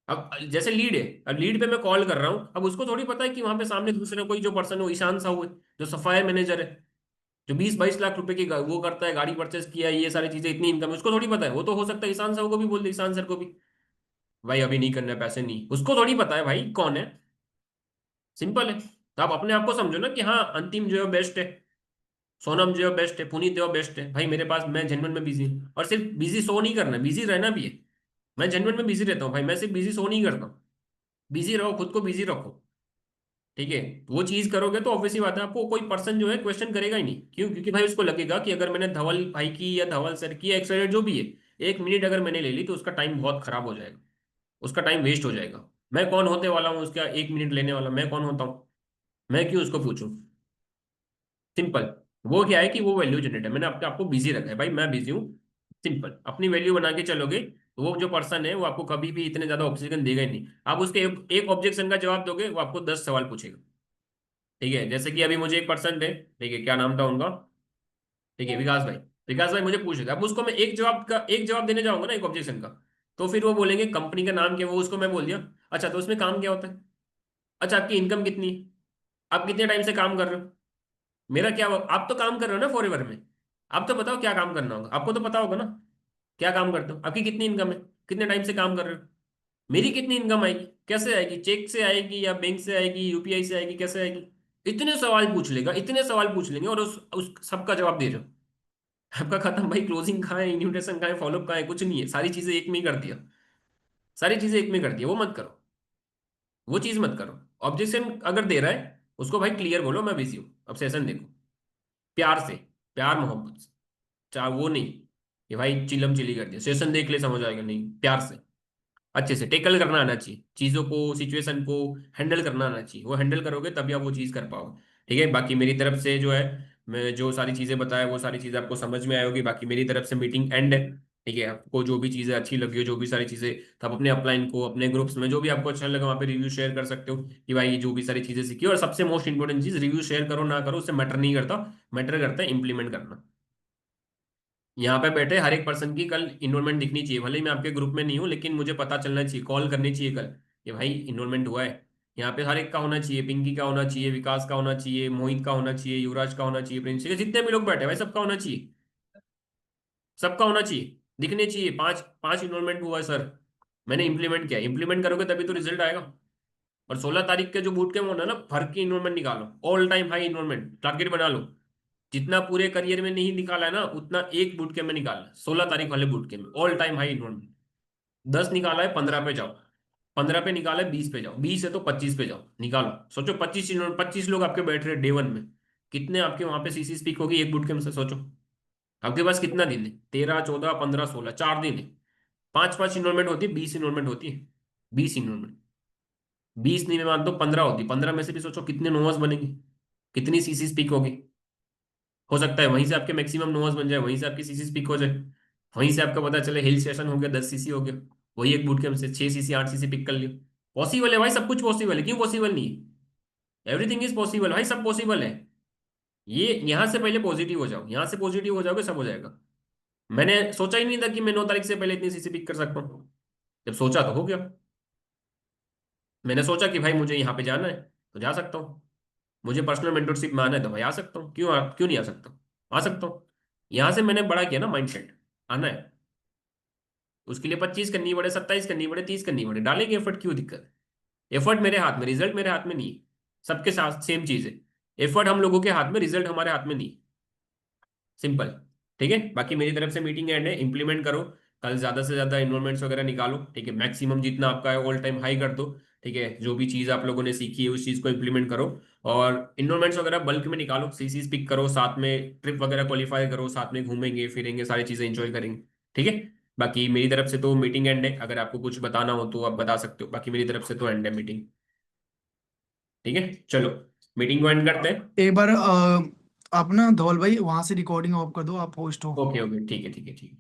अब जैसे लीड है, अब लीड पे मैं कॉल कर रहा हूँ, अब उसको थोड़ी पता है कि वहां पे सामने दूसरे कोई जो पर्सन है, वो ईशान साहू है, जो सफायर मैनेजर है, जो 20 22 लाख रुपए की वो करता है, गाड़ी परचेस किया है, ये सारी चीजें, इतनी इनकम है, उसको थोड़ी पता है। वो तो हो सकता है ईशान साहू को भी बोल दे, ईशान सर को भी, भाई अभी नहीं करना है, पैसे नहीं। उसको थोड़ी पता है भाई कौन है। सिंपल है। तो आप अपने आप को समझो ना कि हाँ अंतिम जो है बेस्ट है, सोनम जो है बेस्ट है, पुनीत जो है बेस्ट है, भाई मेरे पास, मैं जेनवन में बिजी हूँ। और सिर्फ बिजी शो नहीं करना, बिजी रहना भी है। मैं जेनवन में बिजी रहता हूँ भाई, मैं सिर्फ बिजी शो नहीं करता हूँ। बिजी रहो, खुद को बिजी रखो। ठीक है, वो चीज करोगे तो ऑब्वियसली बात है आपको कोई पर्सन जो है क्वेश्चन करेगा ही नहीं। क्यों? क्योंकि भाई उसको लगेगा कि अगर मैंने धवल भाई की या धवल सर की या एक्सवाइजेड जो भी है, 1 मिनट अगर मैंने ले ली तो उसका टाइम बहुत खराब हो जाएगा, उसका टाइम वेस्ट हो जाएगा। मैं कौन होते वाला हूँ उसका 1 मिनट लेने वाला? मैं कौन होता हूँ? मैं क्यों उसको पूछूं? सिंपल। वो क्या है कि वो वैल्यू जनरेट है, मैंने अपने आपको बिजी रखा है भाई, मैं बिजी हूँ। सिंपल, अपनी वैल्यू बना के चलोगे तो वो जो पर्सन है वो आपको कभी भी इतने ज्यादा ऑक्सीजन देगा ही नहीं। आप उसके एक ऑब्जेक्शन का जवाब दोगे, वो आपको 10 सवाल पूछेगा। ठीक है, जैसे कि अभी मुझे एक पर्सन थे, ठीक है, क्या नाम था उनका, ठीक है, विकास भाई। विकास भाई मुझे पूछ रहे थे, अब उसको मैं एक जवाब देने जाऊंगा ना एक ऑब्जेक्शन का, तो फिर वो बोलेंगे कंपनी का नाम क्या है, वो उसको मैं बोल दिया। अच्छा तो उसमें काम क्या होता है? अच्छा आपकी इनकम कितनी है? आप कितने टाइम से काम कर रहे हो? मेरा क्या, आप तो काम कर रहे हो ना फॉरएवर में। आप तो बताओ क्या काम करना होगा, आपको तो पता होगा ना क्या काम करते हो, आपकी कितनी इनकम है, कितने टाइम से काम कर रहे हो, मेरी कितनी इनकम आएगी, कैसे आएगी, चेक से आएगी या बैंक से आएगी, यूपीआई से आएगी, कैसे आएगी? इतने सवाल पूछ लेगा, इतने सवाल पूछ लेंगे और उस सबका जवाब दे रहे हो। आपका खत्म भाई, क्लोजिंग कहाँ है, इन्विटेशन कहाँ है, फॉलोअप कहाँ है, कुछ नहीं है, सारी चीजें एक में ही कर दिया, सारी चीजें एक में कर दिया। वो मत करो, वो चीज मत करो। ऑब्जेक्शन अगर दे रहा है उसको भाई क्लियर बोलो मैं बिजी हूँ, अब सेशन देखो, प्यार से, प्यार मोहब्बत से, चाहे वो नहीं कि भाई चिलम चिली कर दिया, सेशन देख ले समझ आएगा, नहीं, प्यार से, अच्छे से टेकल करना आना चाहिए, चीजों को, सिचुएशन को हैंडल करना आना चाहिए। वो हैंडल करोगे तभी आप वो चीज कर पाओगे। ठीक है, बाकी मेरी तरफ से जो है, मैं जो सारी चीजें बताया वो सारी चीजें आपको समझ में आई होगी। बाकी मेरी तरफ से मीटिंग एंड है। ठीक है, आपको जो भी चीजें अच्छी लगी हो, जो भी सारी चीजें, तो आप अपने अपलाइन को, अपने ग्रुप्स में जो भी आपको अच्छा लगा वहाँ पे रिव्यू शेयर कर सकते हो कि भाई ये जो भी सारी चीजें सीखी। और सबसे मोस्ट इंपॉर्टेंट चीज, रिव्यू शेयर करो ना करो उससे मैटर नहीं करता, मैटर करता है इम्प्लीमेंट करना। यहाँ पे बैठे हर एक पर्सन की कल इन्रोलमेंट दिखनी चाहिए, भले ही मैं आपके ग्रुप में नहीं हूँ, लेकिन मुझे पता चलना चाहिए, कॉल करनी चाहिए कल कि भाई इन्रोलमेंट हुआ है। यहाँ पे हर एक का होना चाहिए, पिंकी का होना चाहिए, विकास का होना चाहिए, मोहित का होना चाहिए, युवराज का होना चाहिए, प्रिंस, ये जितने भी लोग बैठे हैं भाई सबका होना चाहिए, सबका होना चाहिए, दिखने चाहिए। पांच पांच इन्रोलमेंट हुआ है सर, मैंने इंप्लीमेंट किया, इंप्लीमेंट करोगे तभी तो रिजल्ट आएगा। और 16 तारीख के जो बूट कैंप होना है ना, भर के इन्रोलमेंट निकालो, ऑल टाइम हाई इन्रोलमेंट टारगेट बना लो। जितना पूरे करियर में नहीं निकाला है ना, उतना एक बूट कैंप में निकालना, 16 तारीख वाले बूट कैंप में ऑल टाइम हाई इन्रोलमेंट। 10 निकाला है 15 पे जाओ, 15 पे निकाला है 20 पे जाओ, 20 है तो 25 पे जाओ, निकालो। सोचो 25 लोग आपके बैठ रहे डे 1 में, कितने आपके वहां पे सीसी स्पीक होगी एक बूट कैंप से? सोचो आपके पास कितना दिन है, 13 14 15 16, 4 दिन है। पांच पांच इन्रोलमेंट होती है, 20 इन्रोलमेंट होती है, 20 इन्रोलमेंट, 20 नहीं मैं मानता हूँ 15 होती, 15 में से भी सोचो कितने नोवास बनेंगे, कितनी सीसी स्पीक होगी। हो सकता है वहीं से आपके मैक्सिमम नोवास बन जाए, वहीं से आपकी सीसी स्पीक हो जाए, वहीं से आपका पता चले हिल स्टेशन हो गया 10 सीसी हो गया, वही एक बूट कैंप से 6 सीसी 8 सीसी पिक कर लियो। पॉसिबल है भाई, सब कुछ पॉसिबल है, क्यों पॉसिबल नहीं है? एवरीथिंग इज पॉसिबल भाई, सब पॉसिबल है। ये यहाँ से पहले पॉजिटिव हो जाओ, यहाँ से पॉजिटिव हो जाओगे सब हो जाएगा। मैंने सोचा ही नहीं था कि मैं 9 तारीख से पहले इतनी सीसी पिक कर सकता हूँ, जब सोचा तो हो गया। मैंने सोचा कि भाई मुझे यहाँ पे जाना है तो जा सकता हूँ, मुझे पर्सनल मेंटरशिप में आना है तो भाई आ सकता हूँ, क्यों नहीं आ सकता हूँ? आ सकता हूँ। यहाँ से मैंने बड़ा किया ना माइंडसेट, आना है। उसके लिए 25 करनी पड़े, 27 करनी पड़े, 30 करनी पड़े, डालेंगे एफर्ट, क्यों दिक्कत है? एफर्ट मेरे हाथ में, रिजल्ट मेरे हाथ में नहीं है। सबके साथ सेम चीज है, एफर्ट हम लोगों के हाथ में, रिजल्ट हमारे हाथ में नहीं। सिंपल। ठीक है, बाकी मेरी तरफ से मीटिंग एंड है, इंप्लीमेंट करो। कल ज्यादा से ज्यादा इन्वॉल्वमेंट्स वगैरह निकालो। ठीक है, मैक्सिमम जितना आपका है ऑल टाइम हाई कर दो। ठीक है, जो भी चीज आप लोगों ने सीखी है उस चीज को इंप्लीमेंट करो। और इन्वॉल्वमेंट्स वगैरह बल्क में निकालो, सीसीज पिक करो, साथ में ट्रिप वगैरह क्वालिफाई करो, साथ में घूमेंगे फिरेंगे, सारी चीजें इंजॉय करेंगे। ठीक है, बाकी मेरी तरफ से तो मीटिंग एंड है, अगर आपको कुछ बताना हो तो आप बता सकते हो, बाकी मेरी तरफ से तो एंड है मीटिंग। ठीक है, चलो मीटिंग को एंड करते हैं। एक बार आप ना धवल भाई वहां से रिकॉर्डिंग ऑफ कर दो, आप होस्ट हो। ओके ओके, ठीक है ठीक है ठीक है।